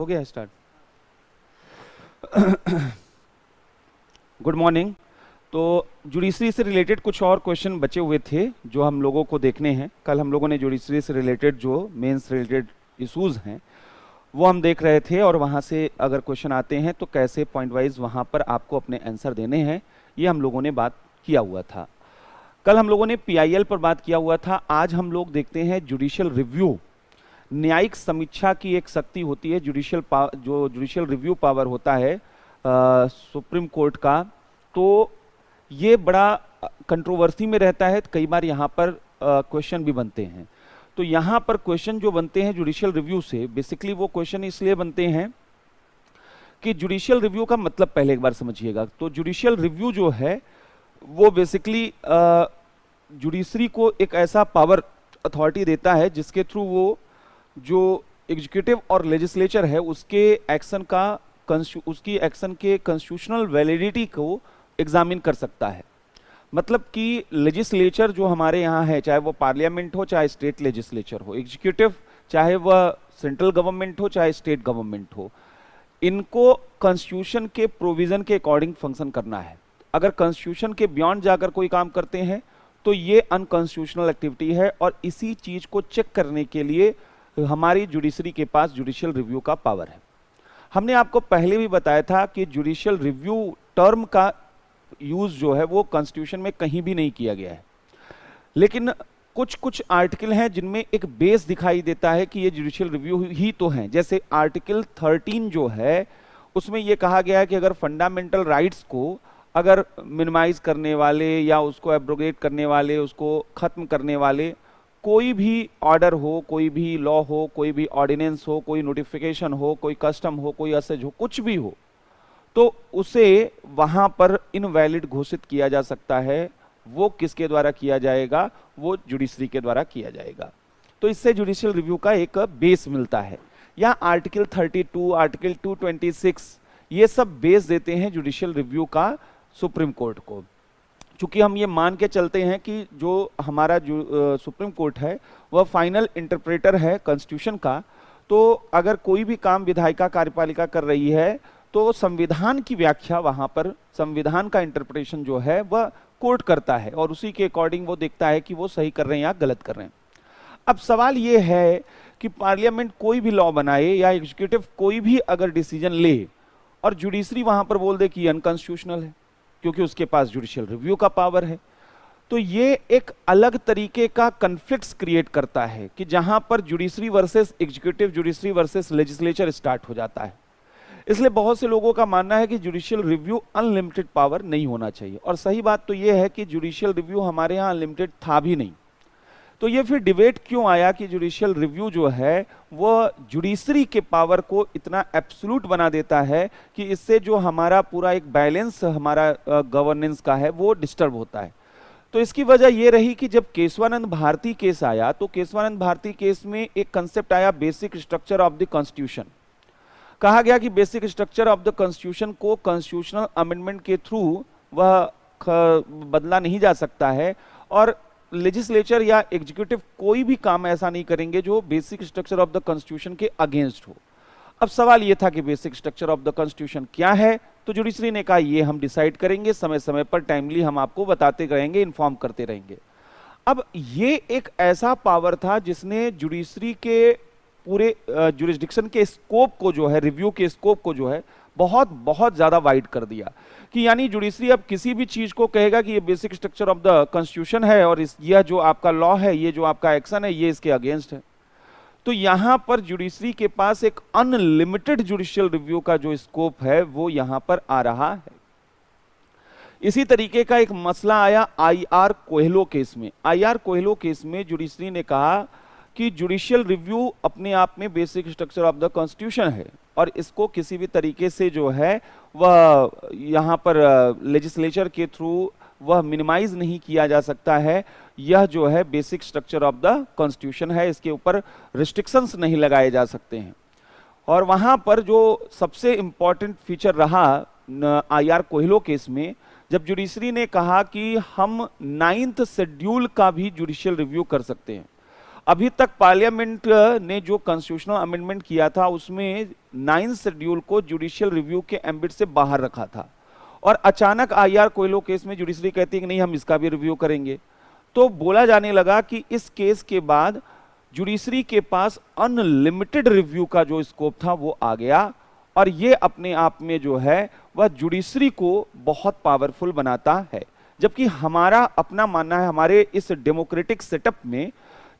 हो गया start. Good morning. तो जुडिशरी से रिलेटेड कुछ और क्वेश्चन बचे हुए थे जो हम लोगों को देखने हैं। कल हम लोगों ने जुडिशरी से रिलेटेड जो मेंस रिलेटेड इश्यूज हैं वो हम देख रहे थे, और वहाँ से अगर क्वेश्चन आते हैं तो कैसे पॉइंट वाइज वहाँ पर आपको अपने आंसर देने हैं, ये हम लोगों ने बात किया हुआ था। कल हम लोगों ने पीआईएल पर बात किया हुआ था। आज हम लोग देखते हैं जुडिशियल रिव्यू। न्यायिक समीक्षा की एक शक्ति होती है, जो जुडिशियल रिव्यू पावर होता है सुप्रीम कोर्ट का, तो ये बड़ा कंट्रोवर्सी में रहता है। कई बार यहाँ पर क्वेश्चन भी बनते हैं। तो यहाँ पर क्वेश्चन जो बनते हैं जुडिशियल रिव्यू से, बेसिकली वो क्वेश्चन इसलिए बनते हैं कि जुडिशियल रिव्यू का मतलब पहले एक बार समझिएगा। तो जुडिशियल रिव्यू जो है वो बेसिकली जुडिशरी को एक ऐसा पावर अथॉरिटी देता है जिसके थ्रू वो जो एग्जीक्यूटिव और लेजिस्लेचर है उसके एक्शन के कॉन्स्टिट्यूशनल वैलिडिटी को एग्जामिन कर सकता है। मतलब कि लेजिस्लेचर जो हमारे यहाँ है, चाहे वो पार्लियामेंट हो चाहे स्टेट लेजिस्लेचर हो, एग्जीक्यूटिव चाहे वह सेंट्रल गवर्नमेंट हो चाहे स्टेट गवर्नमेंट हो, इनको कॉन्स्टिट्यूशन के प्रोविजन के अकॉर्डिंग फंक्शन करना है। अगर कॉन्स्टिट्यूशन के बियॉन्ड जाकर कोई काम करते हैं तो ये अनकॉन्स्टिट्यूशनल एक्टिविटी है, और इसी चीज को चेक करने के लिए हमारी जुडिशरी के पास जुडिशियल रिव्यू का पावर है। हमने आपको पहले भी बताया था कि जुडिशियल रिव्यू टर्म का यूज जो है वो कॉन्स्टिट्यूशन में कहीं भी नहीं किया गया है, लेकिन कुछ कुछ आर्टिकल हैं जिनमें एक बेस दिखाई देता है कि ये जुडिशियल रिव्यू ही तो हैं। जैसे आर्टिकल 13 जो है उसमें ये कहा गया है कि अगर फंडामेंटल राइट्स को अगर मिनिमाइज करने वाले या उसको एब्रोगेट करने वाले, उसको खत्म करने वाले कोई भी ऑर्डर हो, कोई भी लॉ हो, कोई भी ऑर्डिनेंस हो, कोई नोटिफिकेशन हो, कोई कस्टम हो, कोई असेज हो, कुछ भी हो, तो उसे वहां पर इनवैलिड घोषित किया जा सकता है। वो किसके द्वारा किया जाएगा? वो जुडिशरी के द्वारा किया जाएगा। तो इससे जुडिशियल रिव्यू का एक बेस मिलता है। या आर्टिकल 32, आर्टिकल 226, ये सब बेस देते हैं जुडिशियल रिव्यू का सुप्रीम कोर्ट को। चूंकि हम ये मान के चलते हैं कि जो हमारा सुप्रीम कोर्ट है वह फाइनल इंटरप्रेटर है कॉन्स्टिट्यूशन का, तो अगर कोई भी काम विधायिका कार्यपालिका कर रही है तो संविधान की व्याख्या वहां पर, संविधान का इंटरप्रिटेशन जो है वह कोर्ट करता है, और उसी के अकॉर्डिंग वो देखता है कि वो सही कर रहे हैं या गलत कर रहे हैं। अब सवाल ये है कि पार्लियामेंट कोई भी लॉ बनाए या एग्जीक्यूटिव कोई भी अगर डिसीजन ले और जुडिशरी वहां पर बोल दे कि अनकॉन्स्टिट्यूशनल है, क्योंकि उसके पास जुडिशियल रिव्यू का पावर है, तो ये एक अलग तरीके का कॉन्फ्लिक्ट्स क्रिएट करता है कि जहां पर judiciary versus executive, judiciary versus legislature start हो जाता है। इसलिए बहुत से लोगों का मानना है कि जुडिशियल रिव्यू अनलिमिटेड पावर नहीं होना चाहिए, और सही बात तो यह है कि जुडिशियल रिव्यू हमारे यहाँ अनलिमिटेड था भी नहीं। तो ये फिर डिबेट क्यों आया कि जुडिशियल रिव्यू जो है वह जुडिशरी के पावर को इतना एब्सोल्यूट बना देता है कि इससे जो हमारा पूरा एक बैलेंस हमारा गवर्नेंस का है वो डिस्टर्ब होता है। तो इसकी वजह ये रही कि जब केशवानंद भारती केस आया तो केशवानंद भारती केस में एक कंसेप्ट आया, basic structure of the constitution. कहा गया कि basic structure of the constitution को कॉन्स्टिट्यूशनल अमेंडमेंट के थ्रू वह बदला नहीं जा सकता है, और लेजिस्लेचर या एग्जीक्यूटिव कोई भी काम ऐसा नहीं करेंगे जो basic structure of the constitution के अगेंस्ट हो। अब सवाल यह था कि basic structure of the constitution क्या है, तो जुडिशरी ने कहा ये हम डिसाइड करेंगे, समय समय पर टाइमली हम आपको बताते रहेंगे, इन्फॉर्म करते रहेंगे। अब ये एक ऐसा पावर था जिसने जुडिशरी के पूरे जुरिस्डिक्शन के स्कोप को जो है, रिव्यू के स्कोप को जो है बहुत बहुत ज्यादा वाइड कर दिया, कि यानी जुडिशरी अब किसी भी चीज को कहेगा कि ये basic structure of the constitution है और यह जो आपका लॉ है, ये जो आपका एक्शन है, ये इसके अगेंस्ट है। तो यहां पर जुडिशरी के पास एक अनलिमिटेड जुडिशियल रिव्यू का जो स्कोप है वो यहां पर आ रहा है। इसी तरीके का एक मसला आया आईआर कोहेलो केस में। आईआर कोहेलो केस में जुडिशरी ने कहा कि जुडिशियल रिव्यू अपने आप में basic structure of the constitution है, और इसको किसी भी तरीके से जो है वह यहाँ पर लेजिस्लेचर के थ्रू वह मिनिमाइज नहीं किया जा सकता है। यह जो है basic structure of the constitution है, इसके ऊपर रिस्ट्रिक्शंस नहीं लगाए जा सकते हैं। और वहाँ पर जो सबसे इंपॉर्टेंट फीचर रहा आईआर कोहेलो केस में, जब जुडिशरी ने कहा कि हम 9th शेड्यूल का भी जुडिशियल रिव्यू कर सकते हैं। अभी तक पार्लियामेंट ने जो कॉन्स्टिट्यूशनल अमेंडमेंट किया था उसमें 9th शेड्यूल को जुडिशियल रिव्यू के एम्बिट से बाहर रखा था, और अचानक आईआर कोयलो केस में जुडिशरी कहती है कि नहीं, हम इसका भी रिव्यू करेंगे। तो बोला जाने लगा कि इस केस के बाद जुडिशरी के पास अनलिमिटेड रिव्यू का जो स्कोप था वो आ गया, और ये अपने आप में जो है वह जुडिशरी को बहुत पावरफुल बनाता है। जबकि हमारा अपना मानना है, हमारे इस डेमोक्रेटिक सेटअप में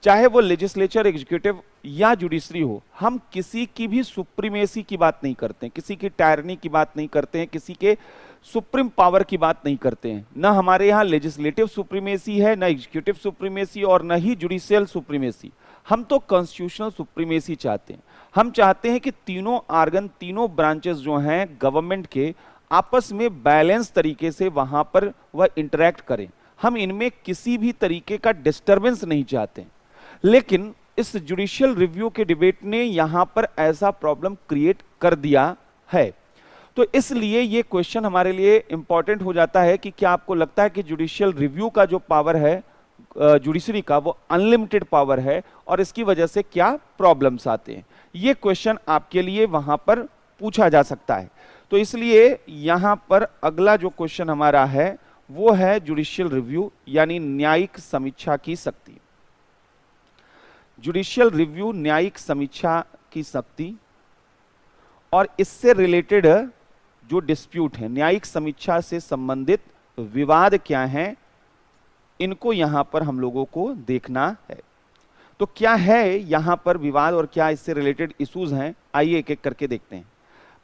चाहे वो लेजिस्लेचर, एग्जीक्यूटिव या जुडिशरी हो, हम किसी की भी सुप्रीमेसी की बात नहीं करते हैं, किसी की टायरनी की बात नहीं करते हैं, किसी के सुप्रीम पावर की बात नहीं करते हैं। ना हमारे यहाँ लेजिस्लेटिव सुप्रीमेसी है, ना एग्जीक्यूटिव सुप्रीमेसी, और ना ही जुडिशियल सुप्रीमेसी। हम तो कॉन्स्टिट्यूशनल सुप्रीमेसी चाहते हैं। हम चाहते हैं कि तीनों आर्गन, तीनों ब्रांचेस जो हैं गवर्नमेंट के, आपस में बैलेंस तरीके से वहां पर वह इंटरेक्ट करें। हम इनमें किसी भी तरीके का डिस्टरबेंस नहीं चाहते। लेकिन इस जुडिशियल रिव्यू के डिबेट ने यहां पर ऐसा प्रॉब्लम क्रिएट कर दिया है। तो इसलिए ये क्वेश्चन हमारे लिए इंपॉर्टेंट हो जाता है कि क्या आपको लगता है कि जुडिशियल रिव्यू का जो पावर है जुडिशरी का, वो अनलिमिटेड पावर है, और इसकी वजह से क्या प्रॉब्लम्स आते हैं? ये क्वेश्चन आपके लिए वहां पर पूछा जा सकता है। तो इसलिए यहां पर अगला जो क्वेश्चन हमारा है वो है जुडिशियल रिव्यू यानी न्यायिक समीक्षा की शक्ति। जुडिशियल रिव्यू न्यायिक समीक्षा की शक्ति और इससे रिलेटेड जो डिस्प्यूट है, न्यायिक समीक्षा से संबंधित विवाद क्या हैं, इनको यहां पर हम लोगों को देखना है। तो क्या है यहां पर विवाद और क्या इससे रिलेटेड इश्यूज हैं, आइए एक एक करके देखते हैं।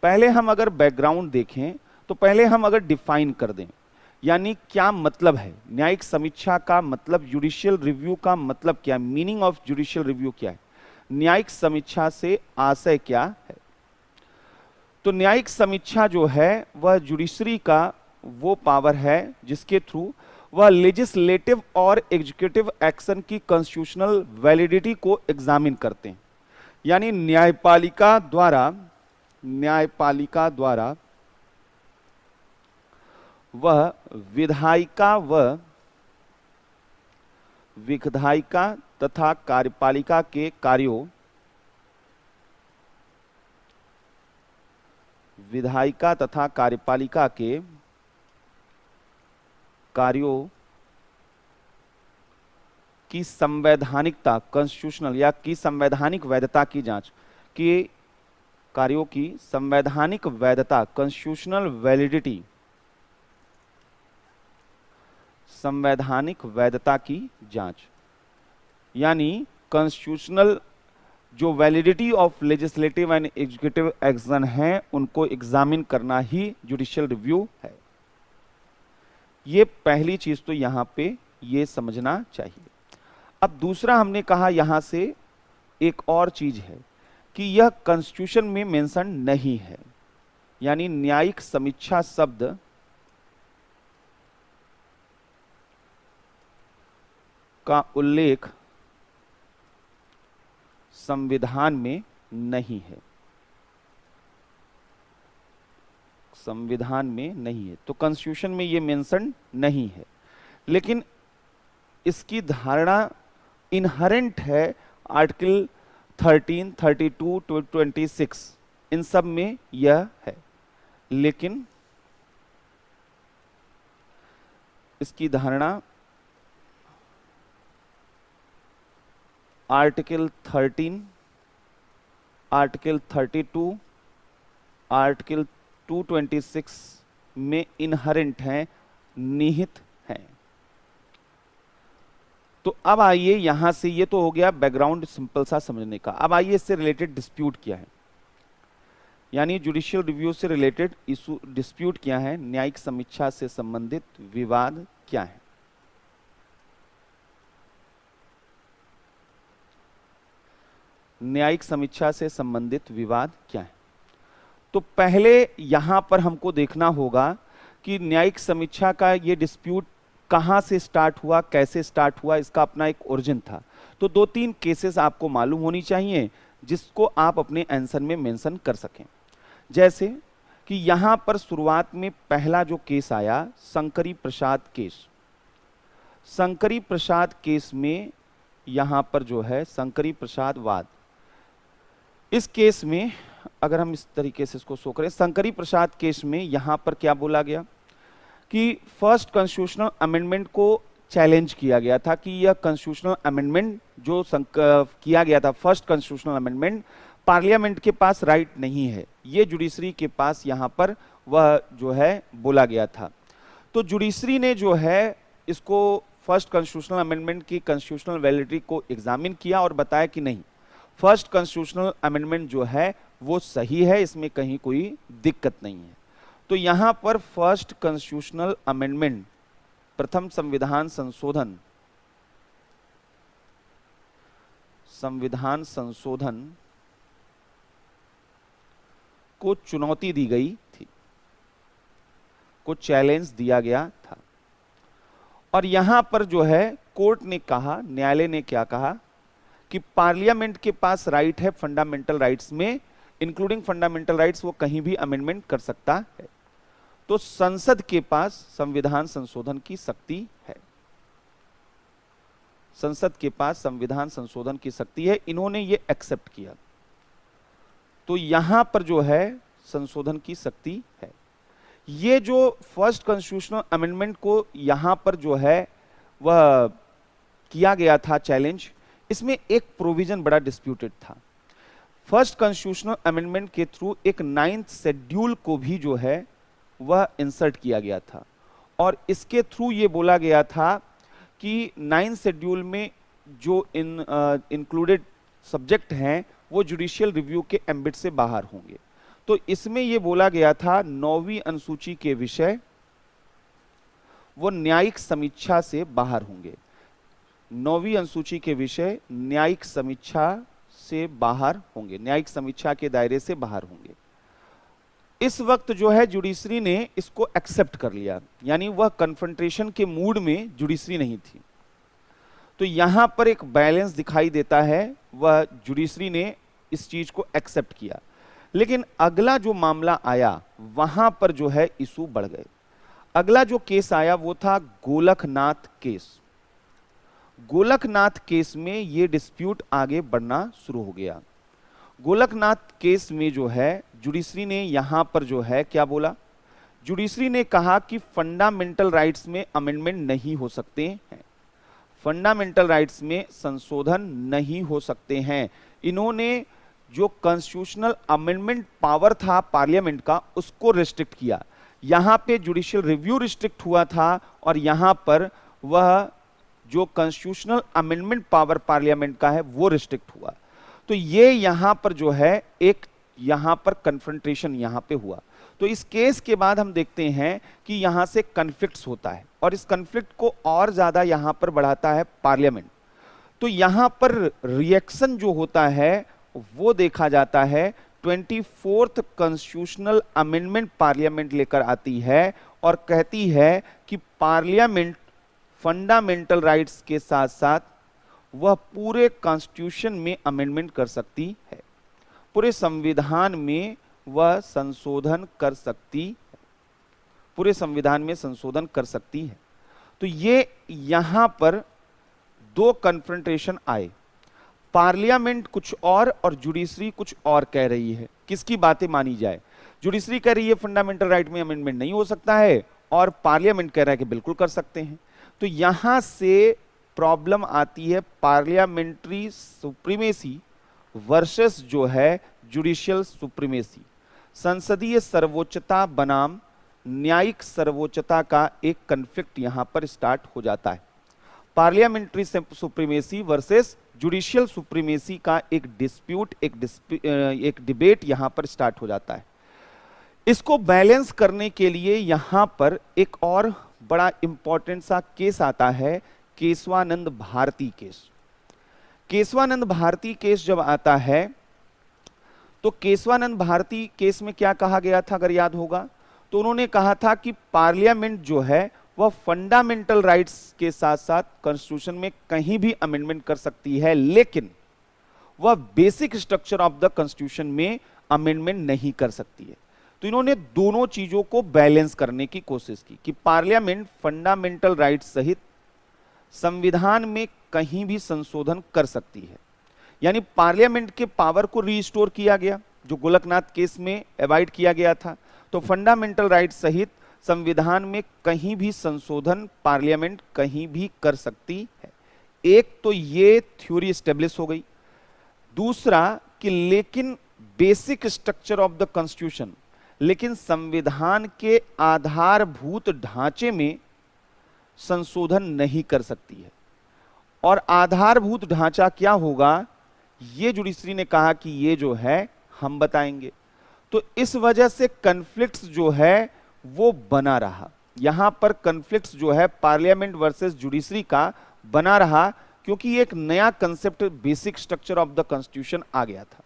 पहले हम अगर बैकग्राउंड देखें तो पहले हम अगर डिफाइन कर दें, यानी क्या मतलब है न्यायिक समीक्षा का, मतलब जुडिशियल रिव्यू का मतलब क्या है, मीनिंग ऑफ जुडिशियल रिव्यू क्या है, न्यायिक समीक्षा से आशय क्या है। तो न्यायिक समीक्षा जो है वह जुडिशरी का वो पावर है जिसके थ्रू वह लेजिस्लेटिव और एग्जीक्यूटिव एक्शन की कॉन्स्टिट्यूशनल वैलिडिटी को एग्जामिन करते हैं। यानी न्यायपालिका द्वारा वह विधायिका तथा कार्यपालिका के कार्यों, विधायिका तथा कार्यपालिका के कार्यों की संवैधानिकता, कॉन्स्टिट्यूशनल या की संवैधानिक वैधता की जांच, कि कार्यों की संवैधानिक वैधता, कॉन्स्टिट्यूशनल वैलिडिटी, संवैधानिक वैधता की जांच, यानी कॉन्स्टिट्यूशनल जो validity of legislative and executive action है उनको एग्जामिन करना ही जुडिशियल रिव्यू है। ये पहली चीज तो यहां पे ये समझना चाहिए। अब दूसरा हमने कहा यहां से एक और चीज है कि यह कॉन्स्टिट्यूशन में मेंशन नहीं है, यानी न्यायिक समीक्षा शब्द का उल्लेख संविधान में नहीं है, संविधान में नहीं है। तो कॉन्स्टिट्यूशन में ये मेंशन नहीं है, लेकिन इसकी धारणा इनहेरेंट है आर्टिकल 13, 32 to 26, इन सब में यह है। लेकिन इसकी धारणा आर्टिकल 13, आर्टिकल 32, आर्टिकल 226 में इनहेरेंट है, निहित है। तो अब आइए यहां से, ये तो हो गया बैकग्राउंड सिंपल सा समझने का। अब आइए इससे रिलेटेड डिस्प्यूट क्या है, यानी जुडिशियल रिव्यू से रिलेटेड इशू, डिस्प्यूट क्या है, न्यायिक समीक्षा से संबंधित विवाद क्या है। न्यायिक समीक्षा से संबंधित विवाद क्या है। तो पहले यहां पर हमको देखना होगा कि न्यायिक समीक्षा का ये डिस्प्यूट कहां से स्टार्ट हुआ, कैसे स्टार्ट हुआ, इसका अपना एक ओरिजिन था। तो 2-3 केसेस आपको मालूम होनी चाहिए जिसको आप अपने आंसर में मेंशन कर सकें। जैसे कि यहां पर शुरुआत में पहला जो केस आया, शंकरी प्रसाद केस। शंकरी प्रसाद केस में यहां पर जो है शंकरी प्रसाद वाद। इस केस में अगर हम इस तरीके से इसको शो करें, शंकरी प्रसाद केस में यहां पर क्या बोला गया कि फर्स्ट कॉन्स्टिट्यूशनल अमेंडमेंट को चैलेंज किया गया था कि यह कॉन्स्टिट्यूशनल अमेंडमेंट जो किया गया था, फर्स्ट कॉन्स्टिट्यूशनल अमेंडमेंट, पार्लियामेंट के पास राइट नहीं है, ये जुडिशरी के पास यहां पर वह जो है बोला गया था। तो जुडिशरी ने जो है इसको फर्स्ट कॉन्स्टिट्यूशनल अमेंडमेंट की कॉन्स्टिट्यूशनल वैलिडिटी को एग्जामिन किया और बताया कि नहीं, फर्स्ट कॉन्स्टिट्यूशनल अमेंडमेंट जो है वो सही है, इसमें कहीं कोई दिक्कत नहीं है। तो यहां पर फर्स्ट कॉन्स्टिट्यूशनल अमेंडमेंट, प्रथम संविधान संशोधन को चुनौती दी गई थी, को चैलेंज दिया गया था। और यहां पर जो है कोर्ट ने कहा, न्यायालय ने क्या कहा कि पार्लियामेंट के पास राइट है फंडामेंटल राइट्स में, इंक्लूडिंग फंडामेंटल राइट्स, वो कहीं भी अमेंडमेंट कर सकता है। तो संसद के पास संविधान संशोधन की शक्ति है, संसद के पास संविधान संशोधन की शक्ति है, इन्होंने ये एक्सेप्ट किया। तो यहां पर जो है संशोधन की शक्ति है। ये जो फर्स्ट कॉन्स्टिट्यूशनल अमेंडमेंट को यहां पर जो है वह किया गया था चैलेंज, इसमें एक प्रोविजन बड़ा डिस्प्यूटेड था। फर्स्ट कॉन्स्टिट्यूशनल अमेंडमेंट के थ्रू एक 9th शेड्यूल को भी जो है वह इंसर्ट किया गया था और इसके थ्रू ये बोला गया था कि 9th शेड्यूल में जो इंक्लूडेड सब्जेक्ट हैं वो जुडिशियल रिव्यू के एम्बिट से बाहर होंगे। तो इसमें ये बोला गया था 9वीं अनुसूची के विषय वो न्यायिक समीक्षा से बाहर होंगे, 9वीं अनुसूची के विषय न्यायिक समीक्षा से बाहर होंगे, न्यायिक समीक्षा के दायरे से बाहर होंगे। इस वक्त जो है जुडिशरी ने इसको एक्सेप्ट कर लिया, यानी वह कन्फ्रंटेशन के मूड में जुडिशरी नहीं थी। तो यहां पर एक बैलेंस दिखाई देता है, वह जुडिशरी ने इस चीज को एक्सेप्ट किया। लेकिन अगला जो मामला आया वहां पर जो है इशू बढ़ गए। अगला जो केस आया वो था गोलकनाथ केस। गोलकनाथ केस में ये डिस्प्यूट आगे बढ़ना शुरू हो गया। गोलकनाथ केस में जो है जुडिशरी ने यहां पर जो है क्या बोला, जुडिशरी ने कहा कि फंडामेंटल राइट्स में अमेंडमेंट नहीं हो सकते हैं, फंडामेंटल राइट्स में संशोधन नहीं हो सकते हैं। इन्होंने जो कॉन्स्टिट्यूशनल अमेंडमेंट पावर था पार्लियामेंट का उसको रिस्ट्रिक्ट किया। यहां पे जुडिशियल रिव्यू रिस्ट्रिक्ट हुआ था और यहां पर वह जो कॉन्स्टिट्यूशनल अमेंडमेंट पावर पार्लियामेंट का है वो रिस्ट्रिक्ट हुआ। तो ये यहां पर जो है एक यहां पर कन्फ्रंटेशन यहां पे हुआ। तो इस केस के बाद हम देखते हैं कि यहां से कन्फ्लिक्ट्स होता है और इस कन्फ्लिक्ट को और ज्यादा यहां पर बढ़ाता है पार्लियामेंट। तो यहां पर रिएक्शन जो होता है वो देखा जाता है 24th कॉन्स्टिट्यूशनल अमेंडमेंट पार्लियामेंट लेकर आती है और कहती है कि पार्लियामेंट फंडामेंटल राइट्स के साथ साथ वह पूरे कॉन्स्टिट्यूशन में अमेंडमेंट कर सकती है, पूरे संविधान में वह संशोधन कर सकती है, पूरे संविधान में संशोधन कर सकती है। तो ये यहां पर दो कन्फ्रंटेशन आए, पार्लियामेंट कुछ और जुडिशरी कुछ और कह रही है। किसकी बातें मानी जाए? जुडिशरी कह रही है फंडामेंटल राइट में अमेंडमेंट नहीं हो सकता है और पार्लियामेंट कह रहा है कि बिल्कुल कर सकते हैं। तो यहां से प्रॉब्लम आती है पार्लियामेंट्री सुप्रीमेसी वर्सेस जो है जुडिशियल सुप्रीमेसी, संसदीय सर्वोच्चता बनाम न्यायिक सर्वोच्चता का एक कन्फ्लिक्ट यहां पर स्टार्ट हो जाता है। Parliamentary supremacy versus judicial supremacy का एक डिस्प्यूट, एक डिबेट यहां पर स्टार्ट हो जाता है। इसको बैलेंस करने के लिए यहां पर एक और बड़ा इंपॉर्टेंट सा केस आता है, केशवानंद भारती केस। केशवानंद भारती केस जब आता है तो केशवानंद भारती केस में क्या कहा गया था अगर याद होगा, तो उन्होंने कहा था कि पार्लियामेंट जो है वह फंडामेंटल राइट्स के साथ साथ कॉन्स्टिट्यूशन में कहीं भी अमेंडमेंट कर सकती है, लेकिन वह basic structure of the constitution में अमेंडमेंट नहीं कर सकती है। तो इन्होंने दोनों चीजों को बैलेंस करने की कोशिश की कि पार्लियामेंट फंडामेंटल राइट्स सहित संविधान में कहीं भी संशोधन कर सकती है। यानी पार्लियामेंट के पावर को रीस्टोर किया गया, जो गोलकनाथ केस में अवॉइड किया गया था। तो फंडामेंटल राइट सहित संविधान में कहीं भी संशोधन पार्लियामेंट कहीं भी कर सकती है। एक तो ये थ्योरी एस्टेब्लिश हो गई। दूसरा कि लेकिन basic structure of the constitution, लेकिन संविधान के आधारभूत ढांचे में संशोधन नहीं कर सकती है। और आधारभूत ढांचा क्या होगा, ये जुडिशरी ने कहा कि ये जो है हम बताएंगे। तो इस वजह से कन्फ्लिक्ट्स जो है वो बना रहा। यहां पर कन्फ्लिक्ट्स जो है पार्लियामेंट वर्सेस जुडिशरी का बना रहा, क्योंकि एक नया concept basic structure of the constitution आ गया था।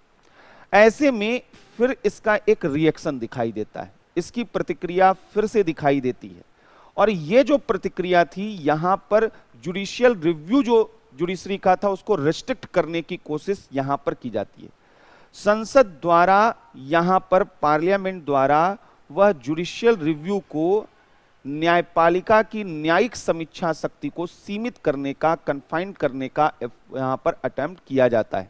ऐसे में फिर इसका एक रिएक्शन दिखाई देता है, इसकी प्रतिक्रिया फिर से दिखाई देती है। और ये जो प्रतिक्रिया थी, यहां पर जुडिशियल रिव्यू जो जुडिशरी का था उसको रिस्ट्रिक्ट करने की कोशिश यहां पर की जाती है। संसद द्वारा, यहां पर पार्लियामेंट द्वारा वह जुडिशियल रिव्यू को न्यायपालिका की न्यायिक समीक्षा शक्ति को सीमित करने का, कन्फाइन करने का यहां पर अटेम्प्ट किया जाता है।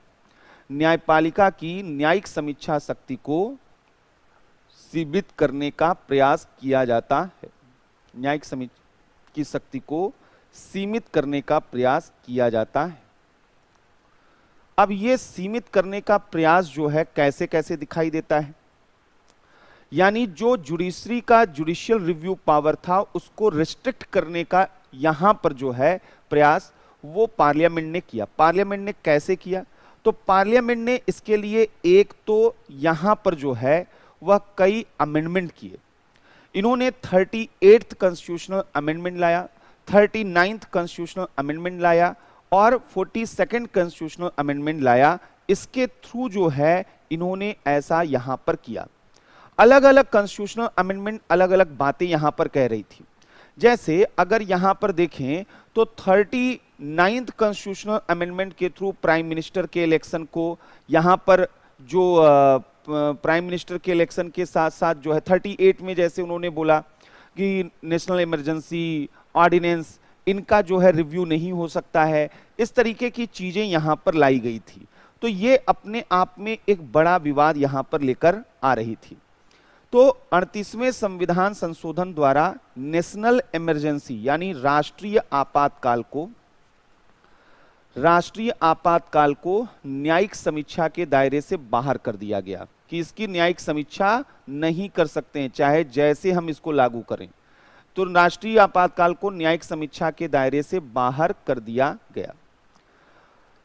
न्यायपालिका की न्यायिक समीक्षा शक्ति को सीमित करने का प्रयास किया जाता है। न्यायिक समीक्षा की शक्ति को सीमित करने का प्रयास किया जाता है। अब ये सीमित करने का प्रयास जो है कैसे कैसे दिखाई देता है, यानी जो जुडिशरी का जुडिशियल रिव्यू पावर था उसको रिस्ट्रिक्ट करने का यहां पर जो है प्रयास वो पार्लियामेंट ने किया। पार्लियामेंट ने कैसे किया, तो पार्लियामेंट ने इसके लिए एक तो यहां पर जो है वह कई अमेंडमेंट किए। इन्होंने 38th कॉन्स्टिट्यूशनल अमेंडमेंट लाया, 39th कॉन्स्टिट्यूशनल अमेंडमेंट लाया और 42nd कॉन्स्टिट्यूशनल अमेंडमेंट लाया। इसके थ्रू जो है इन्होंने ऐसा यहां पर किया। अलग अलग कॉन्स्टिट्यूशनल अमेंडमेंट अलग अलग बातें यहां पर कह रही थी। जैसे अगर यहां पर देखें तो 39th कॉन्स्टिट्यूशनल अमेंडमेंट के थ्रू प्राइम मिनिस्टर के इलेक्शन को, यहां पर जो प्राइम मिनिस्टर के इलेक्शन के साथ साथ जो है 38 में जैसे उन्होंने बोला कि नेशनल इमरजेंसी ऑर्डिनेंस, इनका जो है रिव्यू नहीं हो सकता है। इस तरीके की चीजें यहां पर लाई गई थी। तो ये अपने आप में एक बड़ा विवाद यहां पर लेकर आ रही थी। तो 38वें संविधान संशोधन द्वारा नेशनल इमरजेंसी यानी राष्ट्रीय आपातकाल को न्यायिक समीक्षा के दायरे से बाहर कर दिया गया कि इसकी न्यायिक समीक्षा नहीं कर सकते हैं, चाहे जैसे हम इसको लागू करें। तो राष्ट्रीय आपातकाल को न्यायिक समीक्षा के दायरे से बाहर कर दिया गया।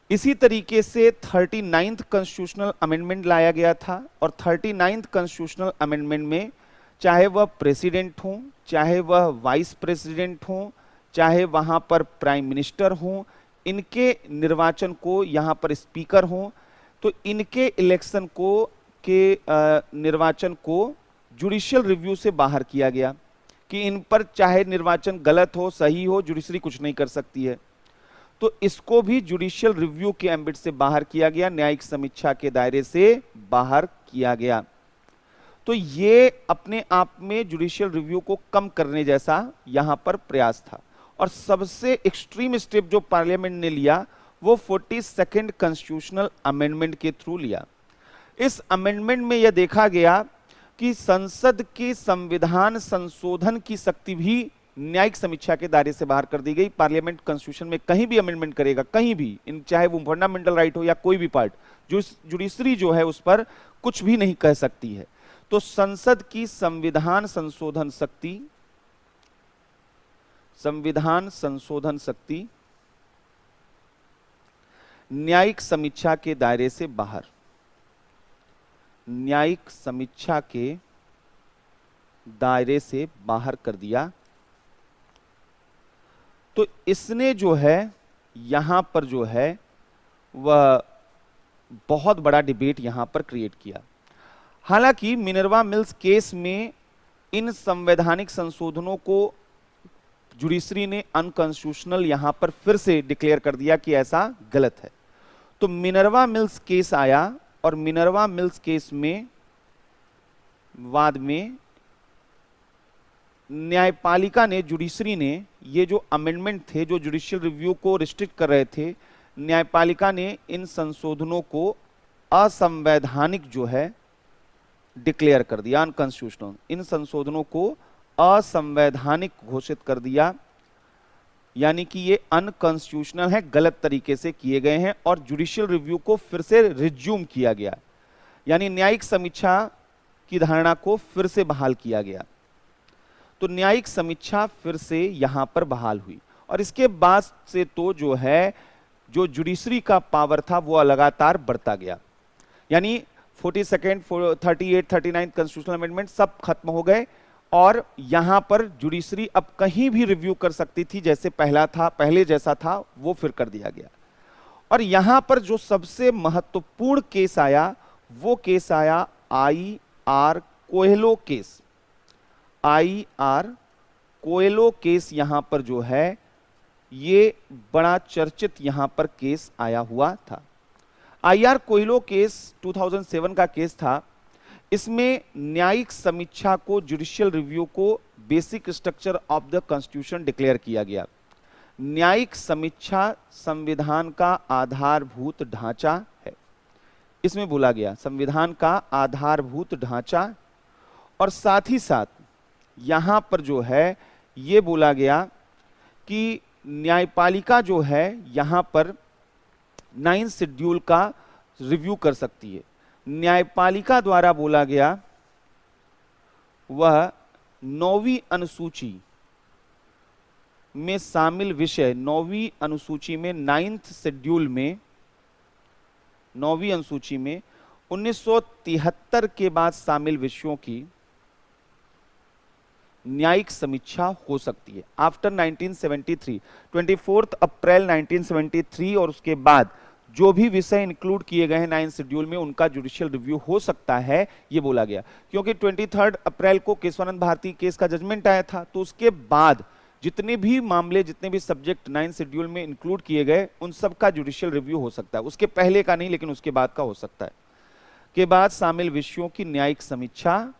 इसी तरीके से 39th कॉन्स्टिट्यूशनल अमेंडमेंट लाया गया था और 39th कॉन्स्टिट्यूशनल अमेंडमेंट में चाहे वह प्रेसिडेंट हो, चाहे वह वाइस प्रेसिडेंट हो, चाहे वहां पर प्राइम मिनिस्टर हो, इनके निर्वाचन को, यहां पर स्पीकर हो, तो इनके इलेक्शन को के निर्वाचन को जुडिशियल रिव्यू से बाहर किया गया कि इन पर चाहे निर्वाचन गलत हो सही हो, जुडिशरी कुछ नहीं कर सकती है। तो इसको भी जुडिशियल रिव्यू के एम्बिट से बाहर किया गया, न्यायिक समीक्षा के दायरे से बाहर किया गया। तो ये अपने आप में जुडिशियल रिव्यू को कम करने जैसा यहां पर प्रयास था। और सबसे एक्सट्रीम स्टेप जो पार्लियामेंट ने लिया वो 42nd कॉन्स्टिट्यूशनल अमेंडमेंट के थ्रू लिया। इस अमेंडमेंट में यह देखा गया कि संसद की संविधान संशोधन की शक्ति भी न्यायिक समीक्षा के दायरे से बाहर कर दी गई। पार्लियामेंट कॉन्स्टिट्यूशन में कहीं भी अमेंडमेंट करेगा, कहीं भी, इन चाहे वो फंडामेंटल राइट हो या कोई भी पार्ट, जो जुडिशरी जो है उस पर कुछ भी नहीं कह सकती है। तो संसद की संविधान संशोधन शक्ति न्यायिक समीक्षा के दायरे से बाहर, न्यायिक समीक्षा के दायरे से बाहर कर दिया। तो इसने जो है यहां पर जो है वह बहुत बड़ा डिबेट यहां पर क्रिएट किया। हालांकि मिनर्वा मिल्स केस में इन संवैधानिक संशोधनों को जुडिशरी ने अनकॉन्स्टिट्यूशनल यहां पर फिर से डिक्लेयर कर दिया कि ऐसा गलत है। तो मिनर्वा मिल्स केस आया और मिनर्वा मिल्स केस में बाद में न्यायपालिका ने, जुडिशरी ने, ये जो अमेंडमेंट थे जो जुडिशियल रिव्यू को रिस्ट्रिक्ट कर रहे थे, न्यायपालिका ने इन संशोधनों को असंवैधानिक जो है डिक्लेयर कर दिया, अनकॉन्स्टिट्यूशनल। इन संशोधनों को असंवैधानिक घोषित कर दिया, यानी कि ये अनकॉन्स्टिट्यूशनल है, गलत तरीके से किए गए हैं, और जुडिशियल रिव्यू को फिर से रिज्यूम किया गया, यानी न्यायिक समीक्षा की धारणा को फिर से बहाल किया गया। तो न्यायिक समीक्षा फिर से यहां पर बहाल हुई, और इसके बाद से तो जो है जो जुडिशरी का पावर था वो लगातार बढ़ता गया, यानी 42nd, 38, 39 कॉन्स्टिट्यूशनल अमेंडमेंट सब खत्म हो गए, और यहां पर जुडिशरी अब कहीं भी रिव्यू कर सकती थी, जैसे पहले जैसा था वो फिर कर दिया गया। और यहां पर जो सबसे महत्वपूर्ण केस आया वो केस आया IR. Coelho case. IR. Coelho case यहां पर जो है ये बड़ा चर्चित यहां पर केस आया हुआ था। आई.आर. कोएलो केस 2007 का केस था। इसमें न्यायिक समीक्षा को, जुडिशियल रिव्यू को basic structure of the constitution declare किया गया। न्यायिक समीक्षा संविधान का आधारभूत ढांचा है, इसमें बोला गया संविधान का आधारभूत ढांचा, और साथ ही साथ यहां पर जो है ये बोला गया कि न्यायपालिका जो है यहां पर 9 शेड्यूल का रिव्यू कर सकती है। न्यायपालिका द्वारा बोला गया वह 9वीं अनुसूची में शामिल विषय, 9वीं अनुसूची में 9th शेड्यूल में, 9वीं अनुसूची में 1973 के बाद शामिल विषयों की न्यायिक समीक्षा हो सकती है। आफ्टर 1973, 24 अप्रैल 1973 और उसके बाद जो भी विषय इंक्लूड किए गए हैं 9 शेड्यूल में उनका जुडिशियल रिव्यू हो सकता है, ये बोला गया। क्योंकि 23 अप्रैल को केशवानंद भारती केस का जजमेंट आया था, तो उसके बाद जितने भी मामले, जितने भी सब्जेक्ट 9 शेड्यूल में इंक्लूड किए गए उन सब का जुडिशियल रिव्यू हो सकता है। उसके पहले का नहीं, लेकिन उसके बाद का हो सकता है। के बाद शामिल विषयों की न्यायिक समीक्षा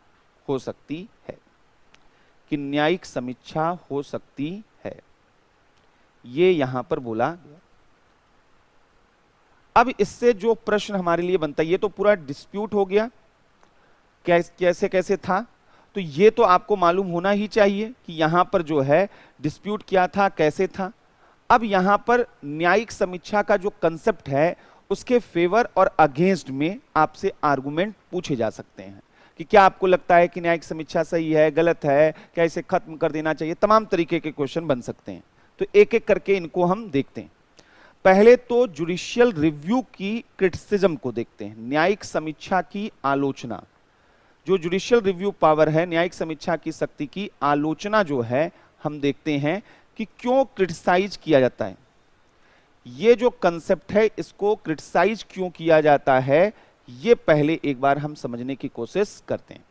हो सकती है, कि न्यायिक समीक्षा हो सकती है, ये यहां पर बोला गया। अब इससे जो प्रश्न हमारे लिए बनता है, ये तो पूरा डिस्प्यूट हो गया कैसे कैसे था, तो ये तो आपको मालूम होना ही चाहिए कि यहां पर जो है डिस्प्यूट क्या था, कैसे था। अब यहां पर न्यायिक समीक्षा का जो कंसेप्ट है उसके फेवर और अगेंस्ट में आपसे आर्गुमेंट पूछे जा सकते हैं कि क्या आपको लगता है कि न्यायिक समीक्षा सही है, गलत है, क्या इसे खत्म कर देना चाहिए। तमाम तरीके के क्वेश्चन बन सकते हैं, तो एक एक करके इनको हम देखते हैं। पहले तो जुडिशियल रिव्यू की क्रिटिसिज्म को देखते हैं, न्यायिक समीक्षा की आलोचना। जो जुडिशियल रिव्यू पावर है, न्यायिक समीक्षा की शक्ति की आलोचना जो है, हम देखते हैं कि क्यों क्रिटिसाइज किया जाता है। ये जो कंसेप्ट है इसको क्रिटिसाइज क्यों किया जाता है, ये पहले एक बार हम समझने की कोशिश करते हैं।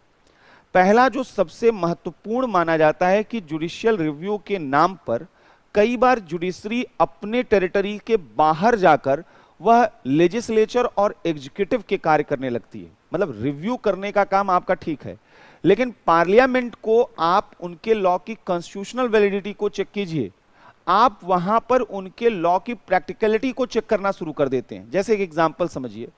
पहला जो सबसे महत्वपूर्ण माना जाता है कि जुडिशियल रिव्यू के नाम पर कई बार जुडिशरी अपने टेरिटरी के बाहर जाकर वह लेजिस्लेचर और एग्जीक्यूटिव के कार्य करने लगती है। मतलब रिव्यू करने का काम आपका ठीक है, लेकिन पार्लियामेंट को आप उनके लॉ की कॉन्स्टिट्यूशनल वैलिडिटी को चेक कीजिए, आप वहां पर उनके लॉ की प्रैक्टिकलिटी को चेक करना शुरू कर देते हैं। जैसे एक एग्जांपल समझिए,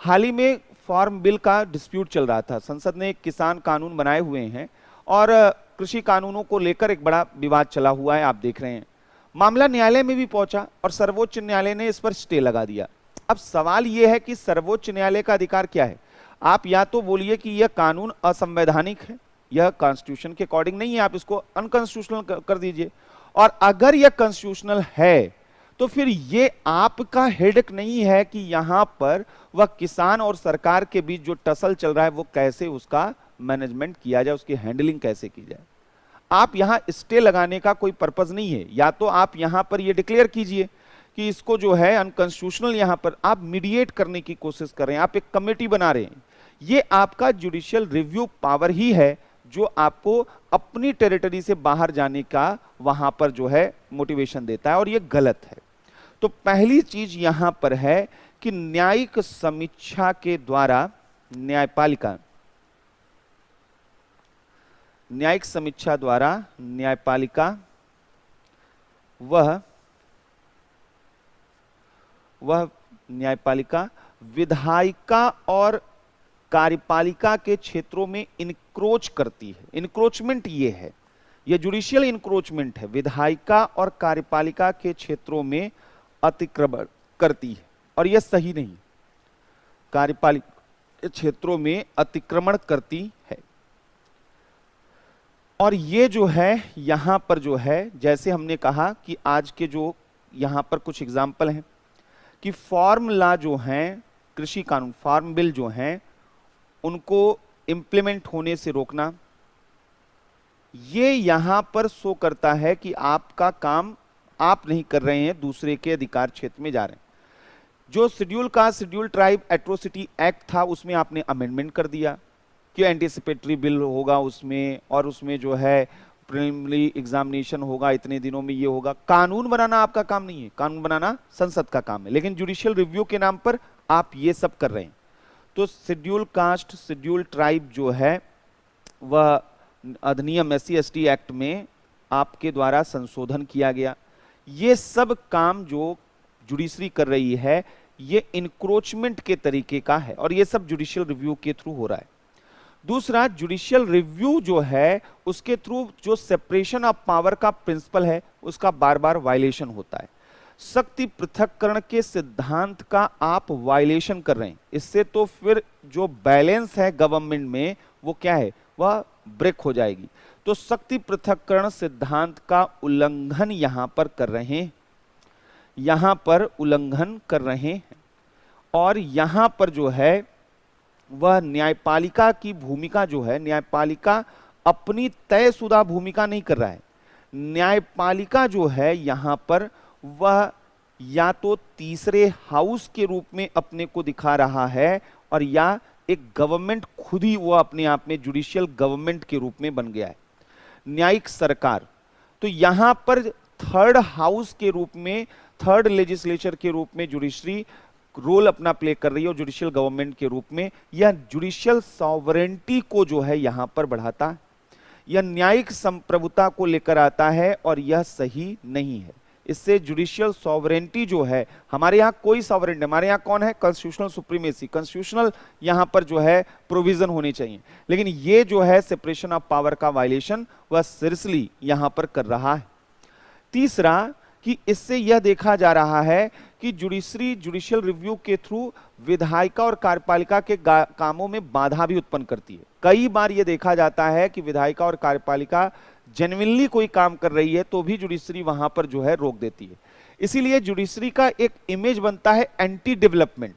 हाल ही में फार्म बिल का डिस्प्यूट चल रहा था, संसद ने एक किसान कानून बनाए हुए हैं और कृषि कानूनों को लेकर एक बड़ा विवाद चला हुआ है, आप देख रहे हैं। मामला न्यायालय में भी पहुंचा और सर्वोच्च न्यायालय ने इस पर स्टे लगा दिया। अब सवाल यह है कि सर्वोच्च न्यायालय का अधिकार क्या है। आप या तो बोलिए कि यह कानून असंवैधानिक है, यह कॉन्स्टिट्यूशन के अकॉर्डिंग नहीं है, आप इसको अनकॉन्स्टिट्यूशनल कर दीजिए, और अगर यह कॉन्स्टिट्यूशनल है तो फिर ये आपका हेडेक नहीं है कि यहां पर वह किसान और सरकार के बीच जो टसल चल रहा है वो कैसे उसका मैनेजमेंट किया जाए, उसकी हैंडलिंग कैसे की जाए। आप यहां स्टे लगाने का कोई पर्पज नहीं है। या तो आप यहां पर ये डिक्लेयर कीजिए कि इसको जो है अनकॉन्स्टिट्यूशनल, यहां पर आप मीडिएट करने की कोशिश कर रहे हैं, आप एक कमेटी बना रहे हैं, ये आपका जुडिशियल रिव्यू पावर ही है जो आपको अपनी टेरिटरी से बाहर जाने का वहां पर जो है मोटिवेशन देता है, और ये गलत है। तो पहली चीज यहां पर है कि न्यायिक न्यायिक समीक्षा द्वारा न्यायपालिका वह न्यायपालिका विधायिका और कार्यपालिका के क्षेत्रों में इनक्रोच करती है। इनक्रोचमेंट ये है, ये जुडिशियल इनक्रोचमेंट है, विधायिका और कार्यपालिका के क्षेत्रों में अतिक्रमण करती है, और यह सही नहीं, कार्यपालिका के क्षेत्रों में अतिक्रमण करती है। और ये जो है यहां पर जो है, जैसे हमने कहा कि आज के जो यहां पर कुछ एग्जाम्पल हैं कि फार्म लॉ जो हैं, कृषि कानून, फार्म बिल जो हैं, उनको इंप्लीमेंट होने से रोकना, ये यहां पर शो करता है कि आपका काम आप नहीं कर रहे हैं, दूसरे के अधिकार क्षेत्र में जा रहे हैं। जो schedule caste schedule tribe atrocity act था, उसमें आपने अमेंडमेंट कर दिया कि एंटीसिपेटरी बिल होगा उसमें, और उसमें जो है प्रीलिमिनरी एग्जामिनेशन होगा, इतने दिनों में ये होगा। कानून बनाना आपका काम नहीं है, कानून बनाना संसद का काम है, लेकिन जुडिशियल रिव्यू के नाम पर आप ये सब कर रहे हैं। तो शेड्यूल कास्ट शेड्यूल ट्राइब जो है वह अधिनियम SC/ST एक्ट में आपके द्वारा संशोधन किया गया। ये सब काम जो जुडिशरी कर रही है, ये इंक्रोचमेंट के तरीके का है, और ये सब जुडिशियल रिव्यू के थ्रू हो रहा है। दूसरा, जुडिशियल रिव्यू जो है उसके थ्रू जो सेपरेशन ऑफ पावर का प्रिंसिपल है, उसका बार बार वायलेशन होता है। शक्ति पृथक्करण के सिद्धांत का आप वायलेशन कर रहे हैं, इससे तो फिर जो बैलेंस है गवर्नमेंट में वो क्या है, वह ब्रेक हो जाएगी। तो शक्ति पृथक्करण सिद्धांत का उल्लंघन यहां पर कर रहे हैं, यहां पर उल्लंघन कर रहे हैं। और यहां पर जो है वह न्यायपालिका की भूमिका जो है, न्यायपालिका अपनी तयशुदा भूमिका नहीं कर रहा है। न्यायपालिका जो है यहां पर वह या तो तीसरे हाउस के रूप में अपने को दिखा रहा है, और या एक गवर्नमेंट खुद ही वो अपने आप में जुडिशियल गवर्नमेंट के रूप में बन गया है, न्यायिक सरकार। तो यहां पर थर्ड हाउस के रूप में, थर्ड लेजिस्लेचर के रूप में जुडिशरी रोल अपना प्ले कर रही है, और जुडिशियल गवर्नमेंट के रूप में यह जुडिशियल सॉवरेंटी को जो है यहां पर बढ़ाता है, यह न्यायिक संप्रभुता को लेकर आता है, और यह सही नहीं है। इससे जुडिशियल सॉवरेंटी जो है, हमारे यहाँ कोई सॉवरेंटी, हमारे यहाँ कौन है, कॉन्स्टिट्यूशनल सुप्रीमेसी, कॉन्स्टिट्यूशनल यहाँ पर जो है प्रोविजन होनी चाहिए, लेकिन ये जो है सेपरेशन ऑफ पावर का वायलेशन वह सीरियसली यहाँ पर कर रहा है। तीसरा, कि इससे यह देखा जा रहा है कि जुडिशरी जुडिशियल रिव्यू के थ्रू विधायिका और कार्यपालिका के कामों में बाधा भी उत्पन्न करती है। कई बार यह देखा जाता है कि विधायिका और कार्यपालिका जेन्युइनली कोई काम कर रही है तो भी जुडिशरी वहां पर जो है रोक देती है। इसीलिए जुडिशरी का एक इमेज बनता है एंटी डेवलपमेंट,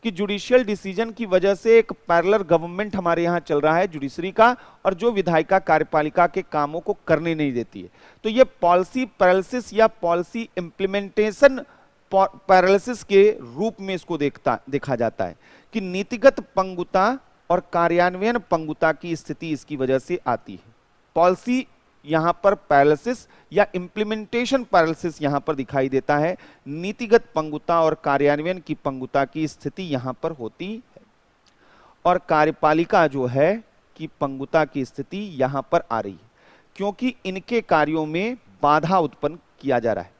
कि जुडिशियल डिसीजन की वजह से एक पैरेलल गवर्नमेंट हमारे यहाँ चल रहा है जुडिशरी का, और जो विधायिका कार्यपालिका के कामों को करने नहीं देती है। तो ये पॉलिसी पैरालिसिस या पॉलिसी इंप्लीमेंटेशन पैरालिसिस के रूप में इसको देखा जाता है, कि नीतिगत पंगुता और कार्यान्वयन पंगुता की स्थिति इसकी वजह से आती है। पॉलिसी यहां पर पैरालिसिस या इंप्लीमेंटेशन पैरालिसिस यहां पर दिखाई देता है, नीतिगत पंगुता और कार्यान्वयन की पंगुता की स्थिति यहां पर होती है, और कार्यपालिका जो है कि पंगुता की स्थिति यहां पर आ रही है, क्योंकि इनके कार्यों में बाधा उत्पन्न किया जा रहा है,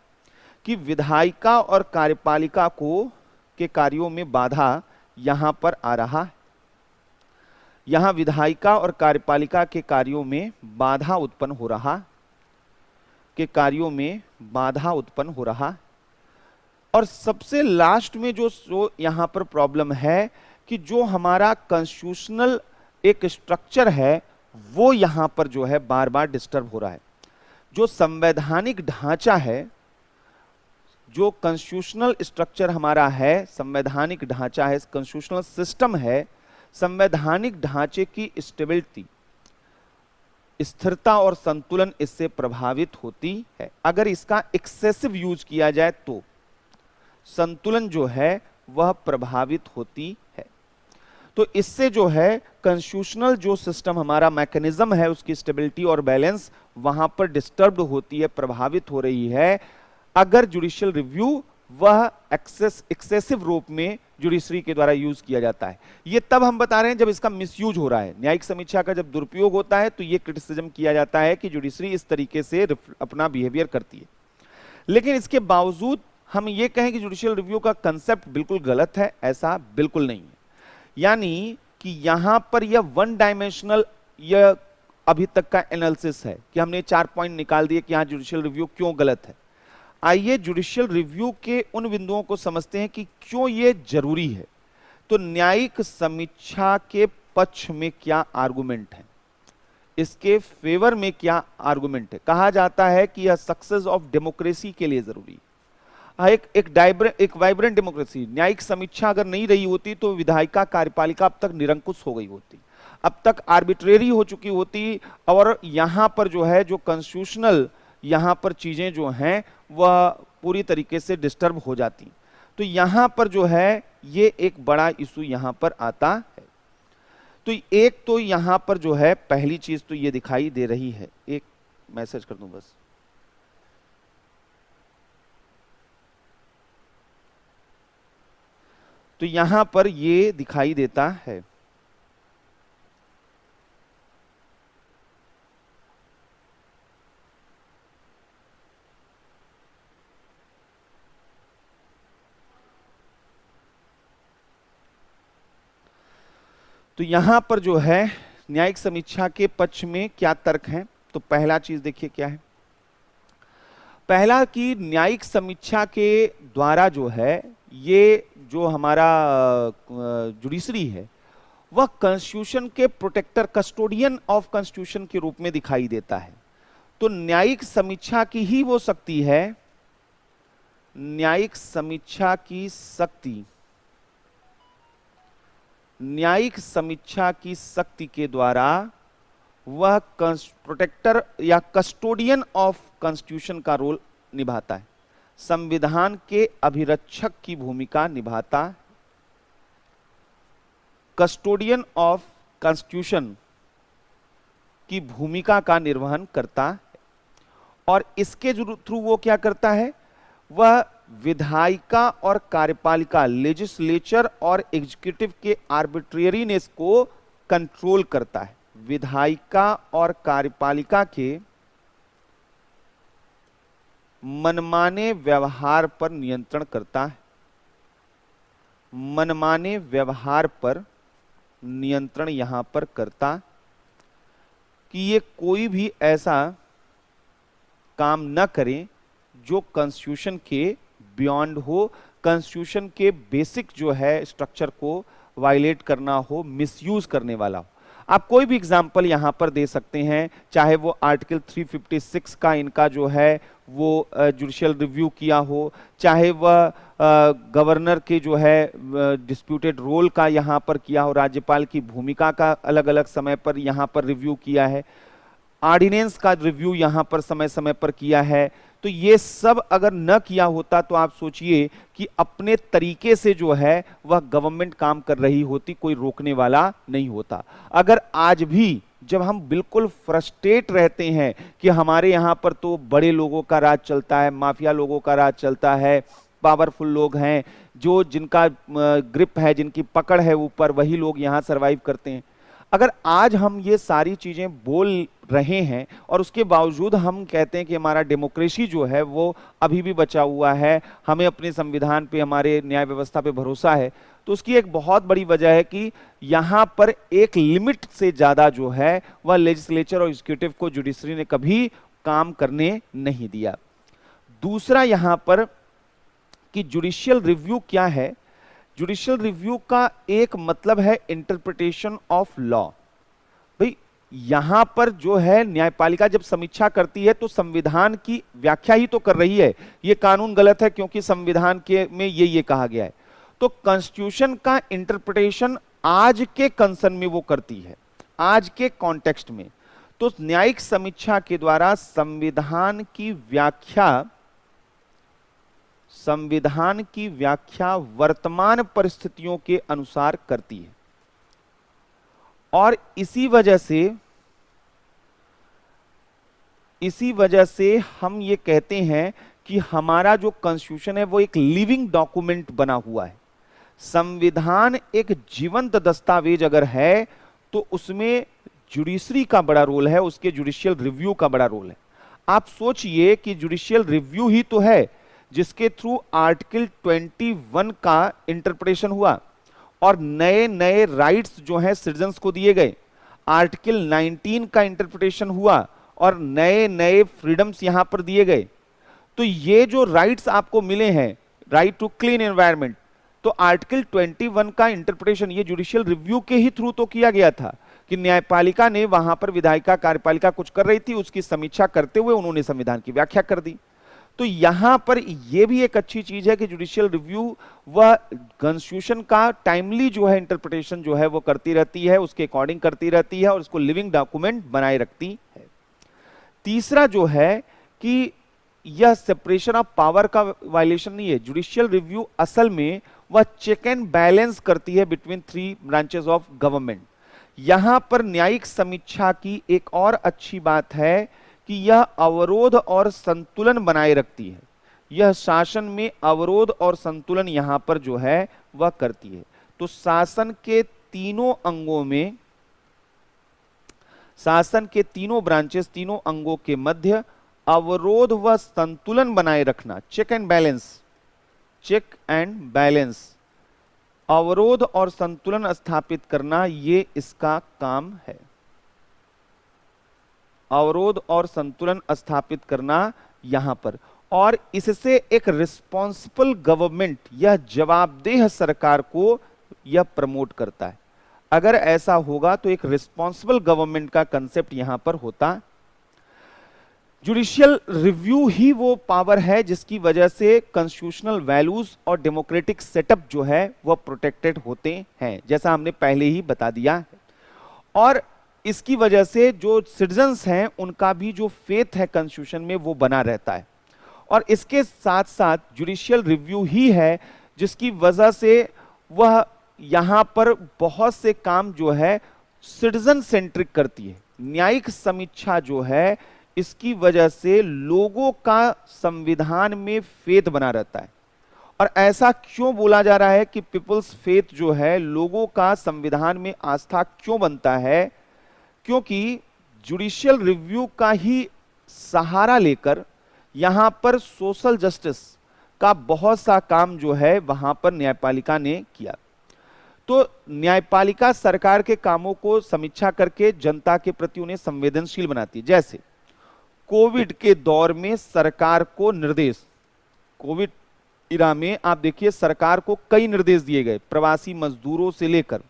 कि विधायिका और कार्यपालिका को के कार्यों में बाधा यहां पर आ रहा है। यहां विधायिका और कार्यपालिका के कार्यों में बाधा उत्पन्न हो रहा, के कार्यों में बाधा उत्पन्न हो रहा। और सबसे लास्ट में जो यहां पर प्रॉब्लम है, कि जो हमारा कॉन्स्टिट्यूशनल एक स्ट्रक्चर है वो यहां पर जो है बार बार डिस्टर्ब हो रहा है। जो संवैधानिक ढांचा है, जो कॉन्स्टिट्यूशनल स्ट्रक्चर हमारा है, संवैधानिक ढांचा है, कॉन्स्टिट्यूशनल सिस्टम है, संवैधानिक ढांचे की स्टेबिलिटी, स्थिरता और संतुलन इससे प्रभावित होती है। अगर इसका एक्सेसिव यूज किया जाए तो संतुलन जो है वह प्रभावित होती है। तो इससे जो है कॉन्स्टिट्यूशनल जो सिस्टम हमारा मैकेनिज्म है, उसकी स्टेबिलिटी और बैलेंस वहां पर डिस्टर्ब्ड होती है, प्रभावित हो रही है, अगर जुडिशियल रिव्यू वह एक्सेसिव रूप में जुडिशरी के द्वारा यूज किया जाता है। ये तब हम बता रहे हैं जब इसका मिसयूज हो रहा है। न्यायिक समीक्षा का जब दुरुपयोग होता है तो ये क्रिटिसिज्म किया जाता है कि जुडिशरी इस तरीके से अपना बिहेवियर करती है। लेकिन इसके बावजूद हम ये कहें कि जुडिशियल रिव्यू का कंसेप्ट बिल्कुल गलत है, ऐसा बिल्कुल नहीं है। यानी कि यहां पर यह वन डायमेंशनल यह अभी तक का एनालिसिस है कि हमने 4 पॉइंट निकाल दिए कि यहां जुडिशियल रिव्यू क्यों गलत है। आइए जुडिशियल रिव्यू के उन बिंदुओं को समझते हैं कि क्यों ये जरूरी है। तो न्यायिक समीक्षा के पक्ष में क्या आर्गुमेंट है, इसके फेवर में क्या आर्गुमेंट है। कहा जाता है कि यह सक्सेस ऑफ डेमोक्रेसी के लिए जरूरी है। एक वाइब्रेंट डेमोक्रेसी, न्यायिक समीक्षा अगर नहीं रही होती तो विधायिका कार्यपालिका अब तक निरंकुश हो गई होती, अब तक आर्बिट्रेरी हो चुकी होती, और यहां पर जो है जो कॉन्स्टिट्यूशनल यहां पर चीजें जो हैं वह पूरी तरीके से डिस्टर्ब हो जाती। तो यहां पर जो है ये एक बड़ा इशू यहां पर आता है। तो एक तो यहां पर जो है पहली चीज तो ये दिखाई दे रही है, एक मैसेज कर दूं बस। तो यहां पर ये दिखाई देता है तो यहां पर जो है न्यायिक समीक्षा के पक्ष में क्या तर्क हैं। तो पहला चीज देखिए क्या है। पहला कि न्यायिक समीक्षा के द्वारा जो है ये जो हमारा जुडिशरी है वह कॉन्स्टिट्यूशन के प्रोटेक्टर, कस्टोडियन ऑफ कॉन्स्टिट्यूशन के रूप में दिखाई देता है। तो न्यायिक समीक्षा की ही वो शक्ति है, न्यायिक समीक्षा की शक्ति, न्यायिक समीक्षा की शक्ति के द्वारा वह प्रोटेक्टर या कस्टोडियन ऑफ कॉन्स्टिट्यूशन का रोल निभाता है, संविधान के अभिरक्षक की भूमिका निभाता है, कस्टोडियन ऑफ कॉन्स्टिट्यूशन की भूमिका का निर्वहन करता है। और इसके थ्रू वो क्या करता है, वह विधायिका और कार्यपालिका, लेजिस्लेचर और एग्जीक्यूटिव के आर्बिट्रेरीनेस को कंट्रोल करता है। विधायिका और कार्यपालिका के मनमाने व्यवहार पर नियंत्रण करता है, मनमाने व्यवहार पर नियंत्रण यहां पर करता कि ये कोई भी ऐसा काम न करें जो कॉन्स्टिट्यूशन के बियॉन्ड हो, कॉन्स्टिट्यूशन के बेसिक जो है स्ट्रक्चर को वायलेट करना हो, मिसयूज करने वाला हो। आप कोई भी एग्जांपल यहां पर दे सकते हैं, चाहे वो आर्टिकल 356 का इनका जो है वो जुडिशियल रिव्यू किया हो, चाहे वह गवर्नर के जो है डिस्प्यूटेड रोल का यहां पर किया हो, राज्यपाल की भूमिका का अलग अलग समय पर यहां पर रिव्यू किया है, ऑर्डिनेंस का रिव्यू यहां पर समय समय पर किया है। तो ये सब अगर न किया होता तो आप सोचिए कि अपने तरीके से जो है वह गवर्नमेंट काम कर रही होती, कोई रोकने वाला नहीं होता। अगर आज भी जब हम बिल्कुल फ्रस्ट्रेट रहते हैं कि हमारे यहाँ पर तो बड़े लोगों का राज चलता है, माफिया लोगों का राज चलता है, पावरफुल लोग हैं, जो जिनका ग्रिप है, जिनकी पकड़ है ऊपर, वही लोग यहाँ सरवाइव करते हैं। अगर आज हम ये सारी चीजें बोल रहे हैं और उसके बावजूद हम कहते हैं कि हमारा डेमोक्रेसी जो है वो अभी भी बचा हुआ है, हमें अपने संविधान पे, हमारे न्याय व्यवस्था पे भरोसा है, तो उसकी एक बहुत बड़ी वजह है कि यहाँ पर एक लिमिट से ज्यादा जो है वह लेजिस्लेचर और एग्जीक्यूटिव को जुडिशरी ने कभी काम करने नहीं दिया। दूसरा यहाँ पर कि जुडिशियल रिव्यू क्या है। जुडिशियल रिव्यू का एक मतलब है इंटरप्रिटेशन ऑफ लॉ। भाई यहां पर जो है न्यायपालिका जब समीक्षा करती है तो संविधान की व्याख्या ही तो कर रही है, ये कानून गलत है क्योंकि संविधान के में ये कहा गया है। तो कॉन्स्टिट्यूशन का इंटरप्रिटेशन आज के कंसर्न में वो करती है, आज के कॉन्टेक्स्ट में। तो न्यायिक समीक्षा के द्वारा संविधान की व्याख्या वर्तमान परिस्थितियों के अनुसार करती है। और इसी वजह से हम ये कहते हैं कि हमारा जो कॉन्स्टिट्यूशन है वो एक लिविंग डॉक्यूमेंट बना हुआ है। संविधान एक जीवंत दस्तावेज अगर है तो उसमें जुडिशरी का बड़ा रोल है, उसके जुडिशियल रिव्यू का बड़ा रोल है। आप सोचिए कि जुडिशियल रिव्यू ही तो है जिसके थ्रू आर्टिकल 21 का इंटरप्रिटेशन हुआ और नए नए राइट्स जो हैं सिटीजन्स को दिए गए। आर्टिकल 19 का इंटरप्रिटेशन हुआ और नए नए फ्रीडम्स यहां पर दिए गए। तो ये जो राइट्स आपको मिले हैं, राइट टू क्लीन एनवायरनमेंट, तो आर्टिकल 21 का इंटरप्रिटेशन ये जुडिशियल रिव्यू के ही थ्रू तो किया गया था कि न्यायपालिका ने वहां पर विधायिका कार्यपालिका कुछ कर रही थी, उसकी समीक्षा करते हुए उन्होंने संविधान की व्याख्या कर दी। तो यहां पर यह भी एक अच्छी चीज है कि जुडिशियल रिव्यू वह कॉन्स्टिट्यूशन का टाइमली जो है इंटरप्रिटेशन जो है वो करती रहती है, उसके अकॉर्डिंग करती रहती है और उसको लिविंग डॉक्यूमेंट बनाए रखती है। तीसरा जो है कि यह सेपरेशन ऑफ पावर का वायलेशन नहीं है। जुडिशियल रिव्यू असल में वह चेक एंड बैलेंस करती है बिटवीन 3 ब्रांचेस ऑफ गवर्नमेंट। यहां पर न्यायिक समीक्षा की एक और अच्छी बात है कि यह अवरोध और संतुलन बनाए रखती है। यह शासन में अवरोध और संतुलन यहां पर जो है वह करती है। तो शासन के तीनों अंगों में, शासन के तीनों ब्रांचेस, तीनों अंगों के मध्य अवरोध व संतुलन बनाए रखना, check and balance, check and balance, अवरोध और संतुलन स्थापित करना, ये इसका काम है। अवरोध और संतुलन स्थापित करना यहां पर, और इससे एक रिस्पॉन्सिबल गवर्नमेंट, यह जवाबदेह सरकार को यह प्रमोट करता है। अगर ऐसा होगा तो एक रिस्पॉन्सिबल गवर्नमेंट का कंसेप्ट यहां पर होता। जुडिशियल रिव्यू ही वो पावर है जिसकी वजह से कॉन्स्टिट्यूशनल वैल्यूज और डेमोक्रेटिक सेटअप जो है वह प्रोटेक्टेड होते हैं, जैसा हमने पहले ही बता दिया है। और इसकी वजह से जो सिटीजन्स हैं उनका भी जो फेथ है कॉन्स्टिट्यूशन में वो बना रहता है। और इसके साथ साथ जुडिशियल रिव्यू ही है जिसकी वजह से वह यहां पर बहुत से काम जो है सिटीजन सेंट्रिक करती है। न्यायिक समीक्षा जो है इसकी वजह से लोगों का संविधान में फेथ बना रहता है। और ऐसा क्यों बोला जा रहा है कि पीपल्स फेथ जो है, लोगों का संविधान में आस्था क्यों बनता है? क्योंकि जुडिशियल रिव्यू का ही सहारा लेकर यहां पर सोशल जस्टिस का बहुत सा काम जो है वहां पर न्यायपालिका ने किया। तो न्यायपालिका सरकार के कामों को समीक्षा करके जनता के प्रति उन्हें संवेदनशील बनाती है। जैसे कोविड के दौर में सरकार को निर्देश, कोविड इरा में आप देखिए सरकार को कई निर्देश दिए गए, प्रवासी मजदूरों से लेकर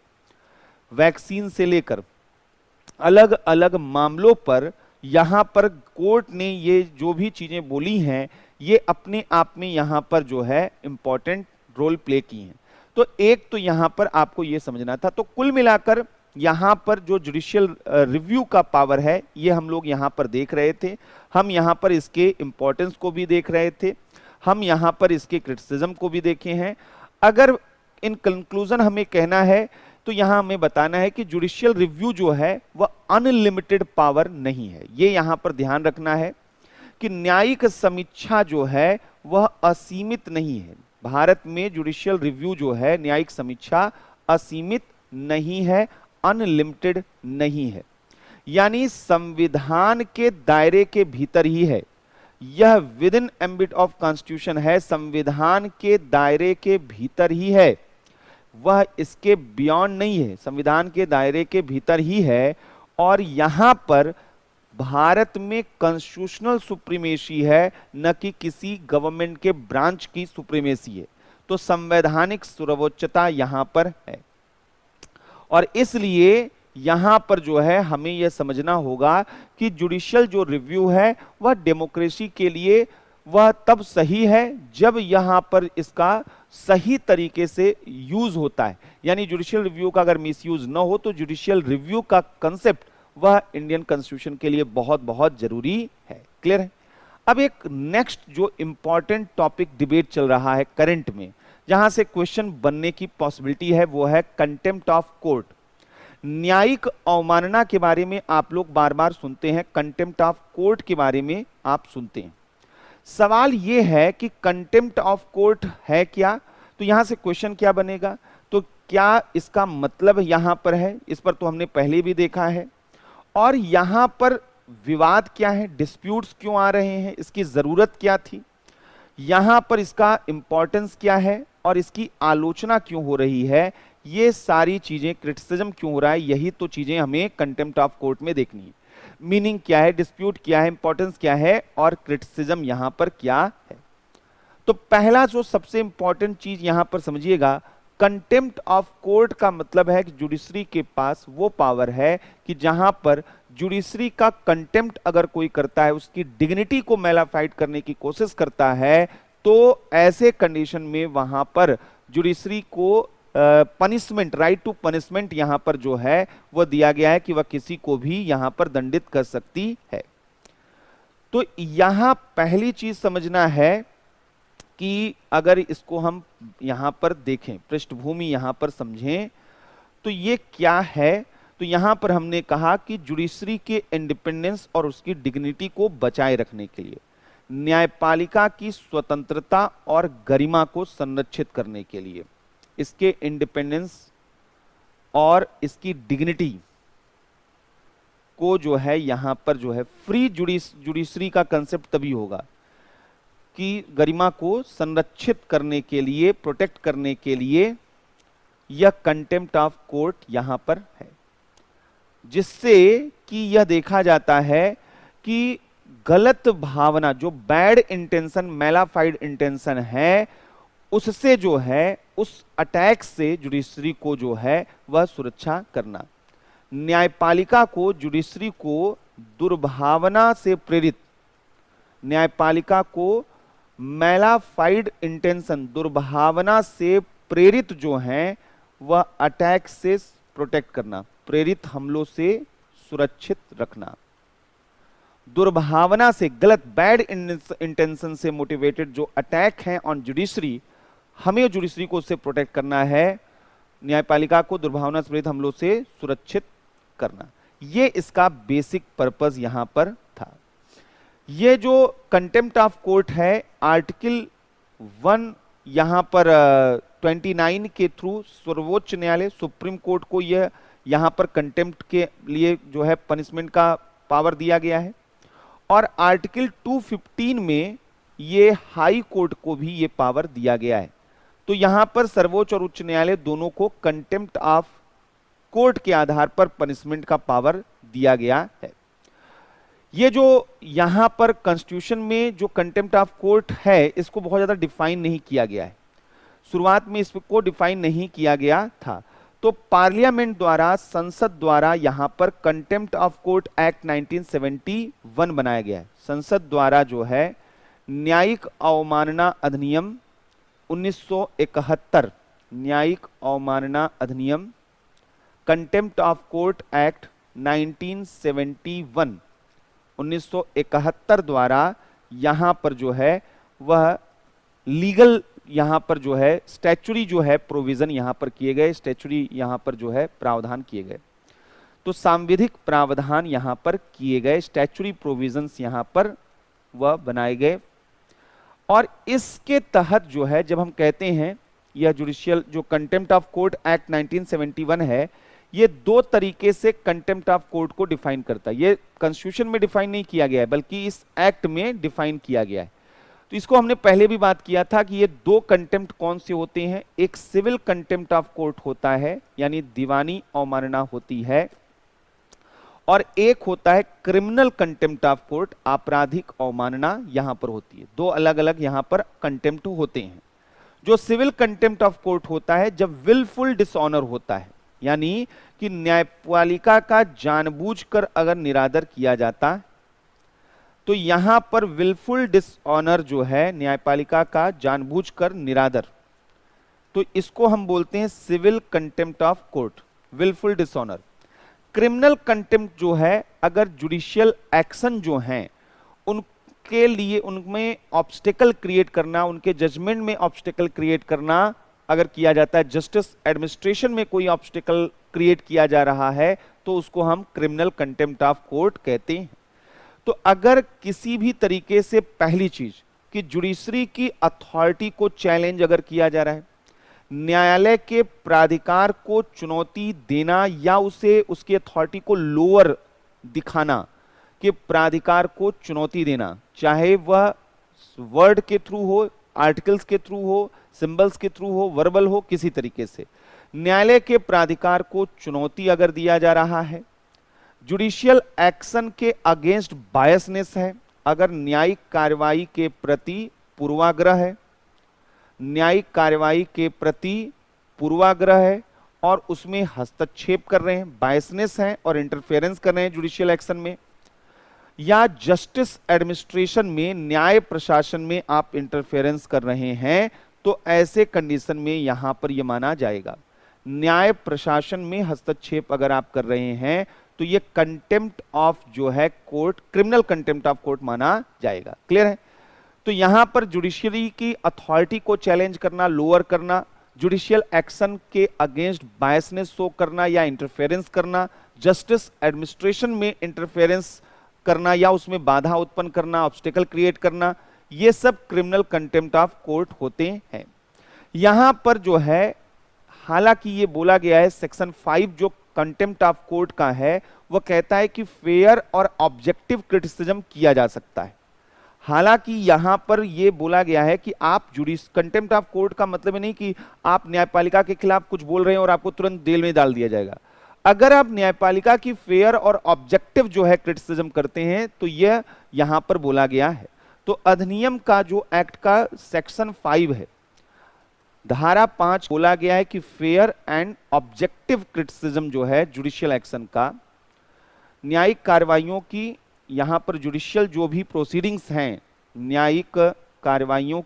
वैक्सीन से लेकर अलग अलग मामलों पर। यहां पर कोर्ट ने ये जो भी चीजें बोली हैं ये अपने आप में यहां पर जो है इंपॉर्टेंट रोल प्ले की हैं। तो एक तो यहां पर आपको ये समझना था। तो कुल मिलाकर यहां पर जो जुडिशियल रिव्यू का पावर है ये हम लोग यहां पर देख रहे थे। हम यहां पर इसके इंपॉर्टेंस को भी देख रहे थे, हम यहां पर इसके क्रिटिसिज्म को भी देखे हैं। अगर इन कंक्लूजन हमें कहना है तो यहां हमें बताना है कि जुडिशियल रिव्यू जो है वह अनलिमिटेड पावर नहीं है। ये यहां पर ध्यान रखना है कि न्यायिक समीक्षा जो है वह असीमित नहीं है। भारत में जुडिशियल रिव्यू जो है, न्यायिक समीक्षा असीमित नहीं है, अनलिमिटेड नहीं है, यानी संविधान के दायरे के भीतर ही है। यह with in ambit of constitution है, संविधान के दायरे के भीतर ही है, वह इसके बियॉन्ड नहीं है, संविधान के दायरे के भीतर ही है। और यहां पर भारत में कॉन्स्टिट्यूशनल सुप्रीमेसी है, न कि किसी गवर्नमेंट के ब्रांच की सुप्रीमेसी है। तो संवैधानिक सर्वोच्चता यहां पर है। और इसलिए यहां पर जो है हमें यह समझना होगा कि जुडिशियल जो रिव्यू है वह डेमोक्रेसी के लिए वह तब सही है जब यहां पर इसका सही तरीके से यूज होता है। यानी जुडिशियल रिव्यू का अगर मिसयूज ना हो तो जुडिशियल रिव्यू का कंसेप्ट वह इंडियन कॉन्स्टिट्यूशन के लिए बहुत बहुत जरूरी है। क्लियर है? अब एक नेक्स्ट जो इंपॉर्टेंट टॉपिक डिबेट चल रहा है करंट में, जहां से क्वेश्चन बनने की पॉसिबिलिटी है, वो है कंटेम्प्ट ऑफ कोर्ट। न्यायिक अवमानना के बारे में आप लोग बार बार सुनते हैं, कंटेम्प्ट ऑफ कोर्ट के बारे में आप सुनते हैं। सवाल ये है कि कंटेम्प्ट ऑफ कोर्ट है क्या, तो यहां से क्वेश्चन क्या बनेगा, तो क्या इसका मतलब यहां पर है, इस पर तो हमने पहले भी देखा है, और यहां पर विवाद क्या है, डिस्प्यूट्स क्यों आ रहे हैं, इसकी जरूरत क्या थी, यहां पर इसका इंपॉर्टेंस क्या है और इसकी आलोचना क्यों हो रही है, ये सारी चीजें, क्रिटिसिज्म क्यों हो रहा है, यही तो चीजें हमें कंटेम्प्ट ऑफ कोर्ट में देखनी है। मीनिंग क्या है, डिस्प्यूट क्या है, इंपॉर्टेंस क्या है और क्रिटिसिज्म यहां पर क्या है। तो पहला जो सबसे इंपॉर्टेंट चीज यहां पर समझिएगा, कंटेम्प्ट ऑफ कोर्ट का मतलब है कि जुडिशरी के पास वो पावर है कि जहां पर जुडिशरी का कंटेम्प्ट अगर कोई करता है, उसकी डिग्निटी को मैलाफाइड करने की कोशिश करता है, तो ऐसे कंडीशन में वहां पर जुडिशरी को पनिशमेंट, राइट टू पनिशमेंट यहां पर जो है वह दिया गया है कि वह किसी को भी यहां पर दंडित कर सकती है। तो यहां पहली चीज समझना है कि अगर इसको हम यहां पर देखें, पृष्ठभूमि यहां पर समझें, तो ये क्या है, तो यहां पर हमने कहा कि जुडिशरी के इंडिपेंडेंस और उसकी डिग्निटी को बचाए रखने के लिए, न्यायपालिका की स्वतंत्रता और गरिमा को संरक्षित करने के लिए, इसके इंडिपेंडेंस और इसकी डिग्निटी को जो है यहां पर जो है फ्री जुडिशरी का कंसेप्ट तभी होगा कि गरिमा को संरक्षित करने के लिए, प्रोटेक्ट करने के लिए यह कंटेम्प्ट ऑफ कोर्ट यहां पर है, जिससे कि यह देखा जाता है कि गलत भावना, जो बैड इंटेंशन, मैलाफाइड इंटेंशन है, उससे जो है, उस अटैक से जुडिशरी को जो है वह सुरक्षा करना, न्यायपालिका को, जुडिशरी को दुर्भावना से प्रेरित, न्यायपालिका को मैलाफाइड इंटेंशन, दुर्भावना से प्रेरित जो है वह अटैक से प्रोटेक्ट करना, प्रेरित हमलों से सुरक्षित रखना, दुर्भावना से, गलत बैड इंटेंशन से मोटिवेटेड जो अटैक है ऑन जुडिशरी, हमें जुडिशरी को उससे प्रोटेक्ट करना है, न्यायपालिका को दुर्भावना से प्रेरित हमलों से सुरक्षित करना, ये इसका बेसिक पर्पस यहां पर था। ये जो कंटेम्प्ट ऑफ कोर्ट है, आर्टिकल 1 यहां पर 29 के थ्रू सर्वोच्च न्यायालय, सुप्रीम कोर्ट को यह यहां पर कंटेम्प्ट के लिए जो है पनिशमेंट का पावर दिया गया है, और आर्टिकल 215 में ये हाई कोर्ट को भी ये पावर दिया गया है। तो यहां पर सर्वोच्च और उच्च न्यायालय दोनों को कंटेम्प्ट ऑफ कोर्ट के आधार पर पनिशमेंट का पावर दिया गया है। ये जो यहां पर कॉन्स्टिट्यूशन में जो कंटेम्प्ट ऑफ कोर्ट है, इसको बहुत ज्यादा डिफाइन नहीं किया गया है, शुरुआत में इसको डिफाइन नहीं किया गया था, तो पार्लियामेंट द्वारा, संसद द्वारा यहां पर कंटेम्प्ट ऑफ कोर्ट एक्ट 1971 बनाया गया है। संसद द्वारा जो है न्यायिक अवमानना अधिनियम 1971, न्यायिक अवमानना अधिनियम, कंटेम्प्ट ऑफ कोर्ट एक्ट 1971, 1971 द्वारा यहां पर जो है वह लीगल, यहां पर जो है स्टैचुरी जो है प्रोविजन यहां पर किए गए, स्टैचुरी यहां पर जो है प्रावधान किए गए, तो सांविधिक प्रावधान यहां पर किए गए, स्टैचुरी प्रोविजंस यहां पर वह बनाए गए, और इसके तहत जो है जब हम कहते हैं यह जुडिशियल जो कंटेम्प्ट ऑफ कोर्ट एक्ट 1971 है, ये दो तरीके से कंटेम्प्ट ऑफ कोर्ट को डिफाइन करता है। ये कॉन्स्टिट्यूशन में डिफाइन नहीं किया गया है, बल्कि इस एक्ट में डिफाइन किया गया है। तो इसको हमने पहले भी बात किया था कि ये दो कंटेम्प्ट कौन से होते हैं, एक सिविल कंटेम्प्ट ऑफ कोर्ट होता है, यानी दीवानी अवमानना होती है, और एक होता है क्रिमिनल कंटेम्प्ट ऑफ कोर्ट, आपराधिक अवमानना यहां पर होती है। दो अलग अलग यहां पर कंटेम्प्ट होते हैं। जो सिविल कंटेम्प्ट ऑफ कोर्ट होता है, जब विलफुल डिसऑनर होता है, यानी कि न्यायपालिका का जानबूझकर अगर निरादर किया जाता, तो यहां पर विलफुल डिसऑनर जो है न्यायपालिका का जानबूझकर निरादर, तो इसको हम बोलते हैं civil contempt of court, wilful dishonour. Criminal contempt जो है, अगर जुडिशियल एक्शन जो हैं उनके लिए, उनमें ऑब्स्टेकल क्रिएट करना, उनके जजमेंट में ऑब्स्टेकल क्रिएट करना अगर किया जाता है, जस्टिस एडमिनिस्ट्रेशन में कोई ऑब्स्टेकल क्रिएट किया जा रहा है, तो उसको हम क्रिमिनल कंटेम्प्ट ऑफ कोर्ट कहते हैं। तो अगर किसी भी तरीके से, पहली चीज, कि जुडिशरी की अथॉरिटी को चैलेंज अगर किया जा रहा है, न्यायालय के प्राधिकार को चुनौती देना या उसे उसकी अथॉरिटी को लोअर दिखाना, कि प्राधिकार को चुनौती देना, चाहे वह वर्ड के थ्रू हो, आर्टिकल्स के थ्रू हो, सिंबल्स के थ्रू हो, वर्बल हो, किसी तरीके से न्यायालय के प्राधिकार को चुनौती अगर दिया जा रहा है, जुडिशियल एक्शन के अगेंस्ट बायसनेस है, अगर न्यायिक कार्रवाई के प्रति पूर्वाग्रह है, न्यायिक कार्रवाई के प्रति पूर्वाग्रह है और उसमें हस्तक्षेप कर रहे हैं, बायसनेस है और इंटरफेरेंस कर रहे हैं जुडिशियल एक्शन में, या जस्टिस एडमिनिस्ट्रेशन में, न्याय प्रशासन में आप इंटरफेरेंस कर रहे हैं, तो ऐसे कंडीशन में यहां पर यह माना जाएगा। न्याय प्रशासन में हस्तक्षेप अगर आप कर रहे हैं तो ये कंटेम्प्ट ऑफ जो है court, criminal contempt of court माना जाएगा। क्लियर है? तो यहां पर जुडिशियरी की अथॉरिटी को चैलेंज करना, लोअर करना, जुडिशियल एक्शन के अगेंस्ट बायसनेस शो करना या इंटरफेरेंस करना, जस्टिस एडमिनिस्ट्रेशन में इंटरफेरेंस करना या उसमें बाधा उत्पन्न करना, ऑब्स्टेकल क्रिएट करना, ये सब क्रिमिनल कंटेम्प्ट ऑफ कोर्ट होते हैं। यहां पर जो है, हालांकि ये बोला गया है सेक्शन 5 जो कंटेम्प्ट ऑफ कोर्ट का है, वह कहता है कि फेयर और ऑब्जेक्टिव क्रिटिसिज्म किया जा सकता है। हालांकि यहां पर यह बोला गया है कि आप कंटेम्प्ट ऑफ कोर्ट का मतलब नहीं कि आप न्यायपालिका के खिलाफ कुछ बोल रहे हैं और आपको तुरंत जेल में डाल दिया जाएगा। अगर आप न्यायपालिका की फेयर और ऑब्जेक्टिव जो है क्रिटिसिज्म करते हैं तो यह यहां पर बोला गया है। तो अधिनियम का जो एक्ट का सेक्शन 5 है, धारा 5 बोला गया है कि फेयर एंड ऑब्जेक्टिव क्रिटिसिज्म जो है जुडिशियल एक्शन का, न्यायिक कार्रवाइयों की, यहां पर जुडिशियल जो भी प्रोसीडिंग्स हैं, न्यायिक कार्रवाई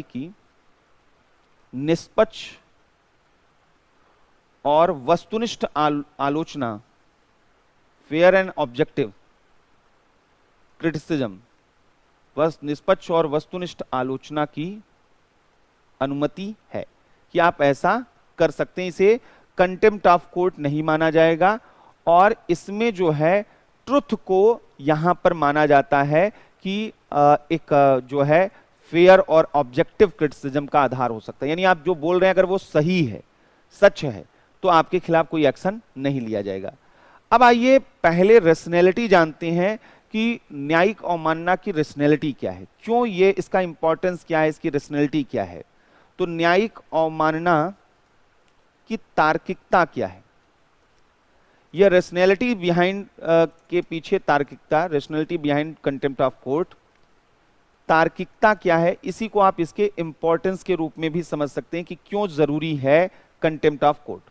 की निष्पक्ष और वस्तुनिष्ठ आलोचना, फेयर एंड ऑब्जेक्टिव क्रिटिसिज्म, निष्पक्ष और वस्तुनिष्ठ आलोचना की अनुमति है कि आप ऐसा कर सकते हैं। इसे कंटेम्प्ट ऑफ कोर्ट नहीं माना जाएगा और इसमें जो है ट्रुथ को यहां पर माना जाता है कि एक जो है फेयर और ऑब्जेक्टिव क्रिटिसिज्म का आधार हो सकता है। यानी आप जो बोल रहे हैं अगर वो सही है, सच है, तो आपके खिलाफ कोई एक्शन नहीं लिया जाएगा। अब आइए पहले रेशनैलिटी जानते हैं कि न्यायिक अवमानना की रेशनैलिटी क्या है, क्यों ये, इसका इंपॉर्टेंस क्या है, इसकी रेशनैलिटी क्या है। तो न्यायिक अवमानना की तार्किकता क्या है, यह रेशनैलिटी बिहाइंड के पीछे तार्किकता, rationality behind contempt of court, तार्किकता क्या है, इसी को आप इसके इंपॉर्टेंस के रूप में भी समझ सकते हैं कि क्यों जरूरी है कंटेम्प्ट ऑफ कोर्ट।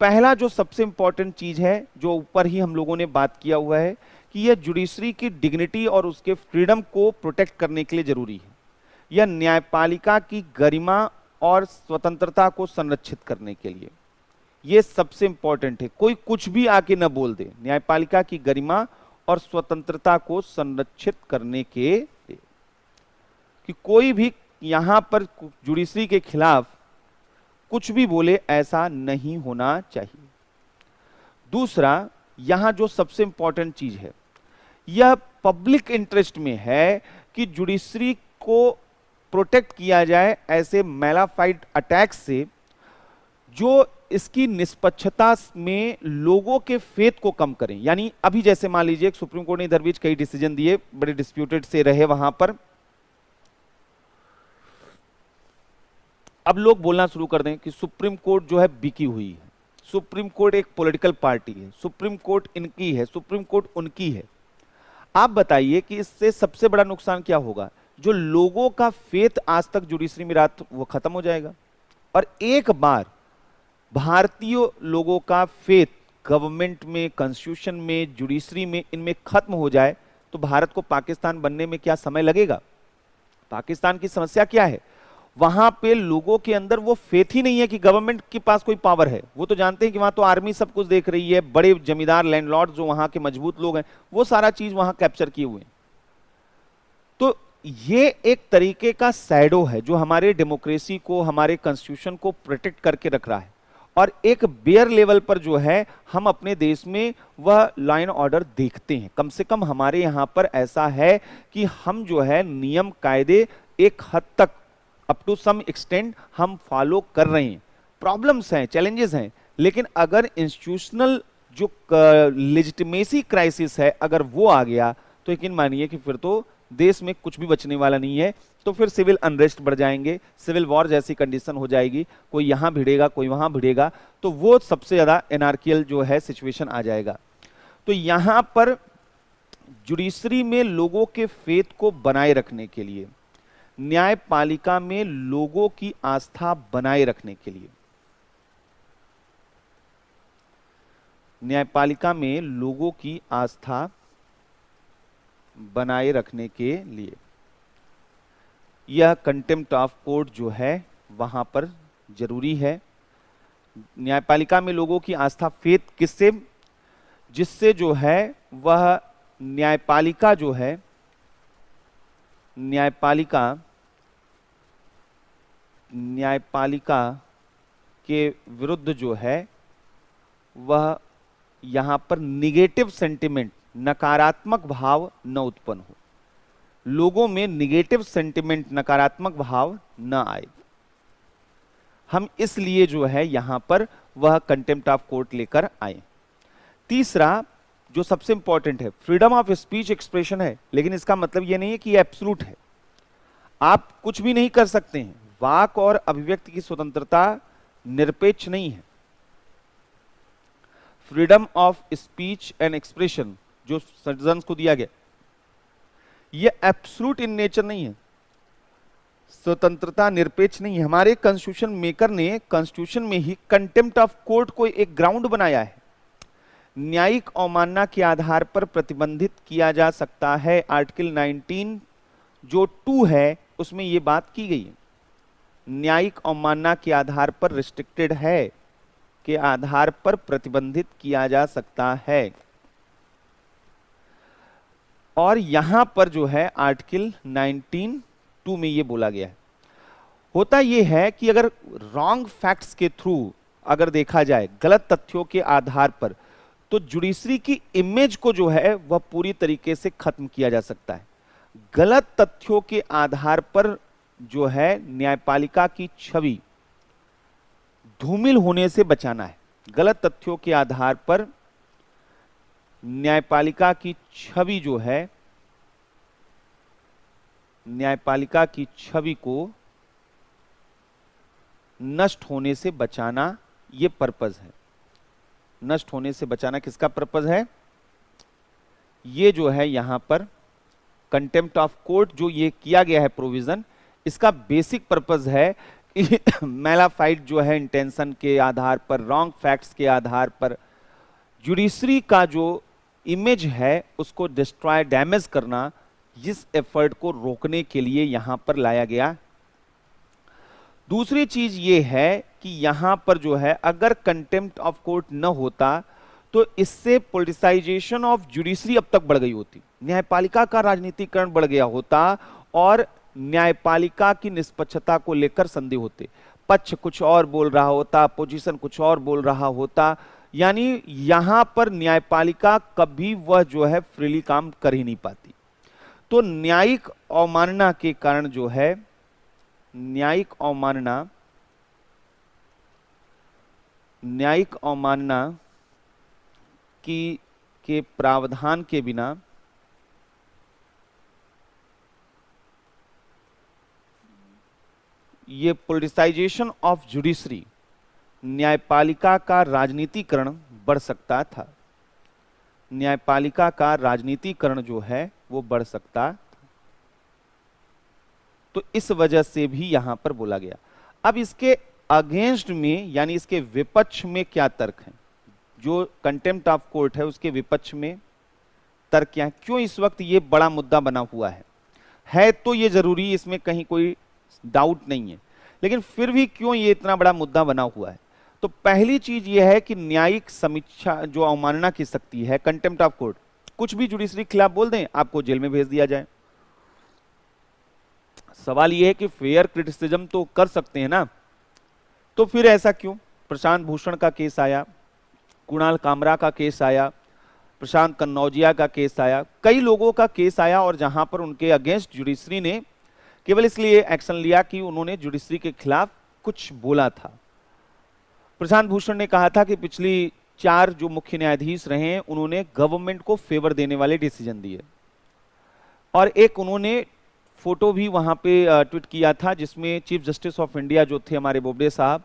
पहला जो सबसे इंपॉर्टेंट चीज है, जो ऊपर ही हम लोगों ने बात किया हुआ है, कि यह जुडिशरी की डिग्निटी और उसके फ्रीडम को प्रोटेक्ट करने के लिए जरूरी है। यह न्यायपालिका की गरिमा और स्वतंत्रता को संरक्षित करने के लिए यह सबसे इंपॉर्टेंट है। कोई कुछ भी आके न बोल दे, न्यायपालिका की गरिमा और स्वतंत्रता को संरक्षित करने के लिए, कि कोई भी यहां पर जुडिशरी के खिलाफ कुछ भी बोले, ऐसा नहीं होना चाहिए। दूसरा, यहां जो सबसे इंपॉर्टेंट चीज है, यह पब्लिक इंटरेस्ट में है कि जुडिशरी को प्रोटेक्ट किया जाए ऐसे मैलाफाइड अटैक से, जो इसकी निष्पक्षता में लोगों के फेथ को कम करें। यानी अभी जैसे मान लीजिए सुप्रीम कोर्ट ने इधर बीच कई डिसीजन दिए, बड़े डिस्प्यूटेड से रहे वहां पर, अब लोग बोलना शुरू कर दें कि सुप्रीम कोर्ट जो है बिकी हुई है, सुप्रीम कोर्ट एक पॉलिटिकल पार्टी है, सुप्रीम कोर्ट इनकी है, सुप्रीम कोर्ट उनकी है। आप बताइए कि इससे सबसे बड़ा नुकसान क्या होगा? जो लोगों का फेथ आज तक जुडिशरी में रहा वो खत्म हो जाएगा। और एक बार भारतीय लोगों का फेथ गवर्नमेंट में, कॉन्स्टिट्यूशन में, जुडिशरी में, इनमें खत्म हो जाए तो भारत को पाकिस्तान बनने में क्या समय लगेगा? पाकिस्तान की समस्या क्या है? वहां पे लोगों के अंदर वो फेथ ही नहीं है कि गवर्नमेंट के पास कोई पावर है। वो तो जानते हैं कि वहां तो आर्मी सब कुछ देख रही है, बड़े जमींदार लैंडलॉर्ड जो वहां के मजबूत लोग हैं वो सारा चीज वहां कैप्चर किए हुए हैं। तो ये एक तरीके का शैडो है जो हमारे डेमोक्रेसी को, हमारे कॉन्स्टिट्यूशन को प्रोटेक्ट करके रख रहा है। और एक बेयर लेवल पर जो है हम अपने देश में वह लॉ एंड ऑर्डर देखते हैं। कम से कम हमारे यहाँ पर ऐसा है कि हम जो है नियम कायदे एक हद तक अप टू सम एक्सटेंड हम फॉलो कर रहे हैं। प्रॉब्लम्स हैं, चैलेंजेस हैं, लेकिन अगर इंस्टीट्यूशनल जो लेजिटिमेसी क्राइसिस है अगर वो आ गया तो यकीन मानिए कि फिर तो देश में कुछ भी बचने वाला नहीं है। तो फिर सिविल अनरेस्ट बढ़ जाएंगे, सिविल वॉर जैसी कंडीशन हो जाएगी, कोई यहां भिड़ेगा कोई वहां भिड़ेगा, तो वो सबसे ज्यादा एनार्कियल जो है सिचुएशन आ जाएगा। तो यहां पर जुडिशरी में लोगों के फेथ को बनाए रखने के लिए, न्यायपालिका में लोगों की आस्था बनाए रखने के लिए, न्यायपालिका में लोगों की आस्था बनाए रखने के लिए यह कंटेम्प्ट ऑफ कोर्ट जो है वहां पर जरूरी है। न्यायपालिका में लोगों की आस्था, फेथ किससे? जिससे जो है वह न्यायपालिका जो है, न्यायपालिका के विरुद्ध जो है वह यहां पर निगेटिव सेंटिमेंट, नकारात्मक भाव न उत्पन्न हो, लोगों में निगेटिव सेंटिमेंट, नकारात्मक भाव न आए। हम इसलिए जो है यहां पर वह कंटेम्प्ट ऑफ कोर्ट लेकर आए। तीसरा जो सबसे इंपॉर्टेंट है, फ्रीडम ऑफ स्पीच एक्सप्रेशन है, लेकिन इसका मतलब यह नहीं है कि यह एब्सोल्यूट है, आप कुछ भी नहीं कर सकते हैं। वाक और अभिव्यक्ति की स्वतंत्रता निरपेक्ष नहीं है। Freedom of speech and expression जो सिटीजन्स को दिया गया, यह एब्सोल्यूट इन नेचर नहीं है, स्वतंत्रता निरपेक्ष नहीं है। हमारे कॉन्स्टिट्यूशन मेकर ने कॉन्स्टिट्यूशन में ही कंटेम्प्ट ऑफ कोर्ट को एक ग्राउंड बनाया है। न्यायिक अवमानना के आधार पर प्रतिबंधित किया जा सकता है। आर्टिकल 19 जो 2 है उसमें यह बात की गई है, न्यायिक अवमानना के आधार पर रिस्ट्रिक्टेड है, के आधार पर प्रतिबंधित किया जा सकता है। और यहां पर जो है आर्टिकल 19(2) में यह बोला गया है। होता यह है कि अगर रॉन्ग फैक्ट्स के थ्रू अगर देखा जाए, गलत तथ्यों के आधार पर, तो जुडिशरी की इमेज को जो है वह पूरी तरीके से खत्म किया जा सकता है। गलत तथ्यों के आधार पर जो है न्यायपालिका की छवि धूमिल होने से बचाना है। गलत तथ्यों के आधार पर न्यायपालिका की छवि जो है, न्यायपालिका की छवि को नष्ट होने से बचाना, ये पर्पज है। नष्ट होने से बचाना किसका पर्पज है? ये जो है यहां पर कंटेम्प्ट ऑफ कोर्ट जो ये किया गया है प्रोविजन, इसका बेसिक पर्पज है कि मेलाफाइड जो है इंटेंशन के आधार पर, रॉन्ग फैक्ट्स के आधार पर जुडिशरी का जो इमेज है उसको डिस्ट्रॉय, डैमेज करना, इस एफर्ट को रोकने के लिए यहां पर लाया गया। दूसरी चीज ये है कि यहां पर जो है अगर कंटेम्प्ट ऑफ कोर्ट न होता तो इससे पॉलिटिसाइजेशन ऑफ जुडिशरी अब तक बढ़ गई होती, न्यायपालिका का राजनीतिकरण बढ़ गया होता और न्यायपालिका की निष्पक्षता को लेकर संदेह होते, पक्ष कुछ और बोल रहा होता, पोजीशन कुछ और बोल रहा होता, यानी यहां पर न्यायपालिका कभी वह जो है फ्रीली काम कर ही नहीं पाती। तो न्यायिक अवमानना के कारण जो है, न्यायिक अवमानना के प्रावधान के बिना ये पॉलिटिसाइजेशन ऑफ जुडिशरी, न्यायपालिका का राजनीतिकरण बढ़ सकता था। न्यायपालिका का राजनीतिकरण जो है वो बढ़ सकता था। तो इस वजह से भी यहां पर बोला गया। अब इसके अगेंस्ट में, यानी इसके विपक्ष में क्या तर्क है? जो कंटेम्प्ट ऑफ कोर्ट है उसके विपक्ष में तर्क क्या है? क्यों इस वक्त ये बड़ा मुद्दा बना हुआ है तो ये जरूरी, इसमें कहीं कोई डाउट नहीं है, लेकिन फिर भी क्यों ये इतना बड़ा मुद्दा बना हुआ है? तो पहली चीज ये है कि न्यायिक समीक्षा जो अवमानना की शक्ति है, कंटेम्प्ट ऑफ कोर्ट, कुछ भी जुडिशरी के खिलाफ बोल दें आपको जेल में भेज दिया जाए। सवाल यह है कि फेयर क्रिटिसिज्म तो कर सकते हैं ना, तो फिर ऐसा क्यों? प्रशांत भूषण का केस आया, कुणाल कामरा का केस आया, प्रशांत कन्नौजिया का केस आया, कई लोगों का केस आया और जहां पर उनके अगेंस्ट जुडिशरी ने केवल इसलिए एक्शन लिया कि उन्होंने जुडिशरी के खिलाफ कुछ बोला था। प्रशांत भूषण ने कहा था कि पिछली 4 जो मुख्य न्यायाधीश रहे हैं उन्होंने गवर्नमेंट को फेवर देने वाले डिसीजन दिए, और एक उन्होंने फोटो भी वहां पे ट्वीट किया था जिसमें चीफ जस्टिस ऑफ इंडिया जो थे हमारे बोबडे साहब,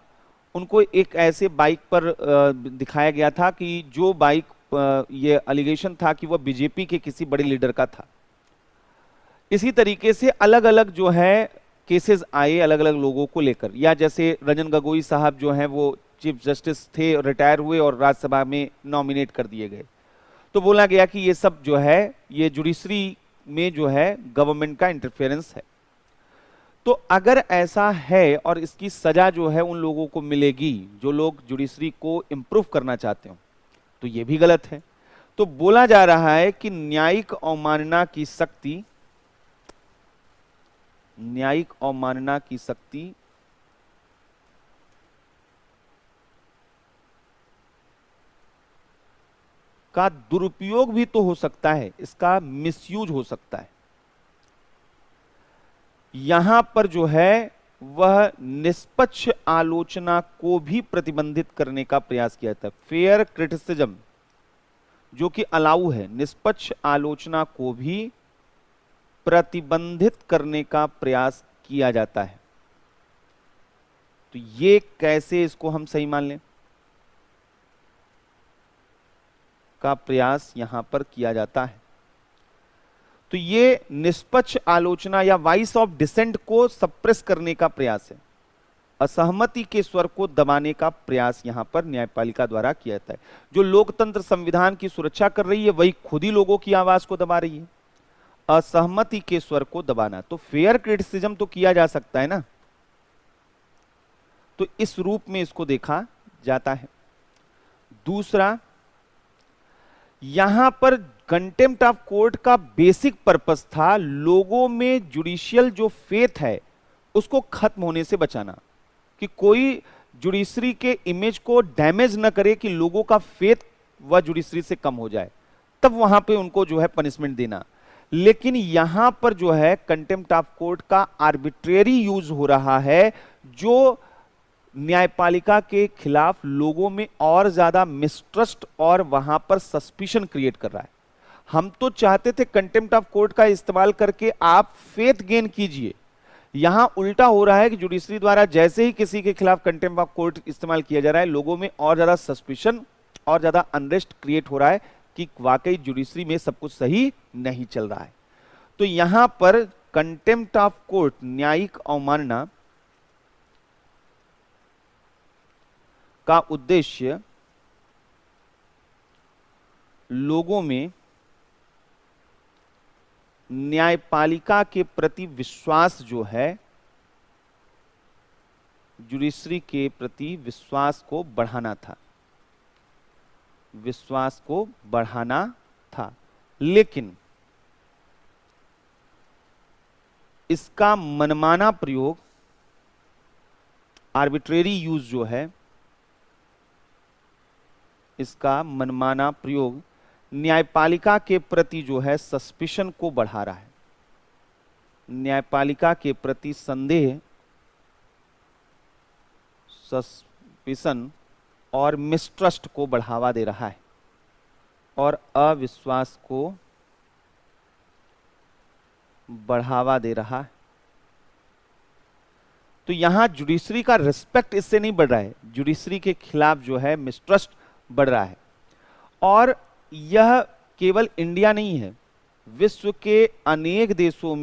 उनको एक ऐसे बाइक पर दिखाया गया था कि जो बाइक ये एलिगेशन था कि वह बीजेपी के किसी बड़े लीडर का था। इसी तरीके से अलग अलग जो है केसेस आए अलग अलग लोगों को लेकर, या जैसे रंजन गोगोई साहब जो हैं वो चीफ जस्टिस थे, रिटायर हुए और राज्यसभा में नॉमिनेट कर दिए गए, तो बोला गया कि ये सब जो है ये जुडिशरी में जो है गवर्नमेंट का इंटरफेरेंस है। तो अगर ऐसा है और इसकी सजा जो है उन लोगों को मिलेगी जो लोग जुडिशरी को इम्प्रूव करना चाहते हो, तो ये भी गलत है। तो बोला जा रहा है कि न्यायिक अवमानना की सख्ती, न्यायिक अवमानना की सख्ती का दुरुपयोग भी तो हो सकता है, इसका मिसयूज हो सकता है। यहां पर जो है वह निष्पक्ष आलोचना को भी प्रतिबंधित करने का प्रयास किया जाता है। फेयर क्रिटिसिज्म जो कि अलाउ है, निष्पक्ष आलोचना को भी प्रतिबंधित करने का प्रयास किया जाता है। तो ये कैसे इसको हम सही मान लें का प्रयास यहां पर किया जाता है। तो ये निष्पक्ष आलोचना या वॉइस ऑफ डिसेंट को सप्रेस करने का प्रयास है, असहमति के स्वर को दबाने का प्रयास यहां पर न्यायपालिका द्वारा किया जाता है। जो लोकतंत्र संविधान की सुरक्षा कर रही है वही खुद ही लोगों की आवाज को दबा रही है, असहमति के स्वर को दबाना। तो फेयर क्रिटिसिज्म तो किया जा सकता है ना, तो इस रूप में इसको देखा जाता है। दूसरा, यहां पर कंटेम्प्ट ऑफ कोर्ट का बेसिक पर्पस था लोगों में जुडिशियल जो फेथ है उसको खत्म होने से बचाना, कि कोई जुडिशरी के इमेज को डैमेज न करे, कि लोगों का फेथ वह जुडिशरी से कम हो जाए, तब वहां पे उनको जो है पनिशमेंट देना। लेकिन यहां पर जो है कंटेम्प्ट ऑफ कोर्ट का आर्बिट्रेरी यूज हो रहा है, जो न्यायपालिका के खिलाफ लोगों में और ज्यादा मिसट्रस्ट और वहां पर सस्पिशन क्रिएट कर रहा है। हम तो चाहते थे कंटेम्प्ट ऑफ कोर्ट का इस्तेमाल करके आप फेथ गेन कीजिए, यहां उल्टा हो रहा है कि जुडिशरी द्वारा जैसे ही किसी के खिलाफ कंटेम्प्ट ऑफ कोर्ट इस्तेमाल किया जा रहा है, लोगों में और ज्यादा सस्पिशन और ज्यादा अनरेस्ट क्रिएट हो रहा है कि वाकई जुडिशरी में सब कुछ सही नहीं चल रहा है। तो यहां पर कंटेम्प्ट ऑफ कोर्ट, न्यायिक अवमानना का उद्देश्य लोगों में न्यायपालिका के प्रति विश्वास जो है, जुडिशरी के प्रति विश्वास को बढ़ाना था, विश्वास को बढ़ाना था। लेकिन इसका मनमाना प्रयोग, आर्बिट्रेरी यूज जो है, इसका मनमाना प्रयोग न्यायपालिका के प्रति जो है सस्पिशन को बढ़ा रहा है, न्यायपालिका के प्रति संदेह, सस्पिशन और मिसट्रस्ट को बढ़ावा दे रहा है और अविश्वास को बढ़ावा दे रहा है। तो यहां जुडिशरी का रिस्पेक्ट इससे नहीं बढ़ रहा है, जुडिशरी के खिलाफ जो है मिसट्रस्ट बढ़ रहा है। और यह केवल इंडिया नहीं है, विश्व के अनेक देशों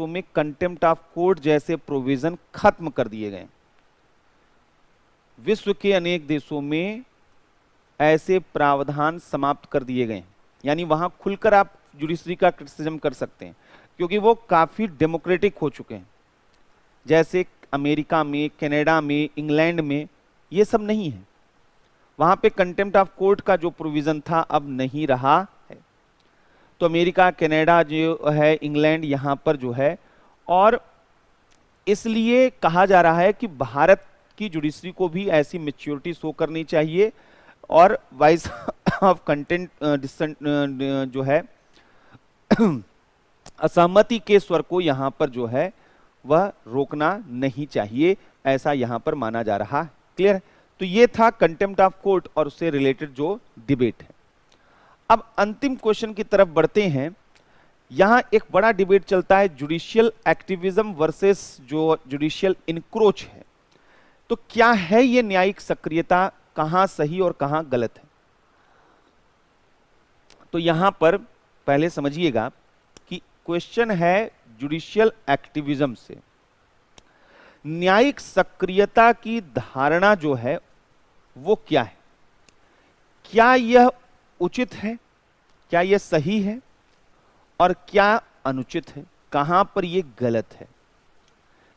में कंटेम्प्ट ऑफ कोर्ट जैसे प्रोविजन खत्म कर दिए गए। विश्व के अनेक देशों में ऐसे प्रावधान समाप्त कर दिए गए, यानी वहां खुलकर आप जुडिशरी का क्रिटिसिज्म कर सकते हैं, क्योंकि वो काफी डेमोक्रेटिक हो चुके हैं। जैसे अमेरिका में, कनाडा में, इंग्लैंड में ये सब नहीं है, वहां पे कंटेम्प्ट ऑफ कोर्ट का जो प्रोविजन था अब नहीं रहा है। तो अमेरिका, कनाडा जो है, इंग्लैंड, यहां पर जो है, और इसलिए कहा जा रहा है कि भारत की जुडिशरी को भी ऐसी मैच्योरिटी शो करनी चाहिए और वाइस ऑफ कंटेंट जो है असहमति के स्वर को यहां पर जो है वह रोकना नहीं चाहिए, ऐसा यहां पर माना जा रहा है। क्लियर? तो ये था कंटेम्प्ट ऑफ कोर्ट और उससे रिलेटेड जो डिबेट है। अब अंतिम क्वेश्चन की तरफ बढ़ते हैं। यहां एक बड़ा डिबेट चलता है जुडिशियल एक्टिविज्म वर्सेस जो जुडिशियल इनक्रोच है। तो क्या है ये न्यायिक सक्रियता, कहां सही और कहां गलत है? तो यहां पर पहले समझिएगा कि क्वेश्चन है जुडिशियल एक्टिविज्म से न्यायिक सक्रियता की धारणा जो है वो क्या है, क्या यह उचित है, क्या यह सही है और क्या अनुचित है, कहां पर यह गलत है,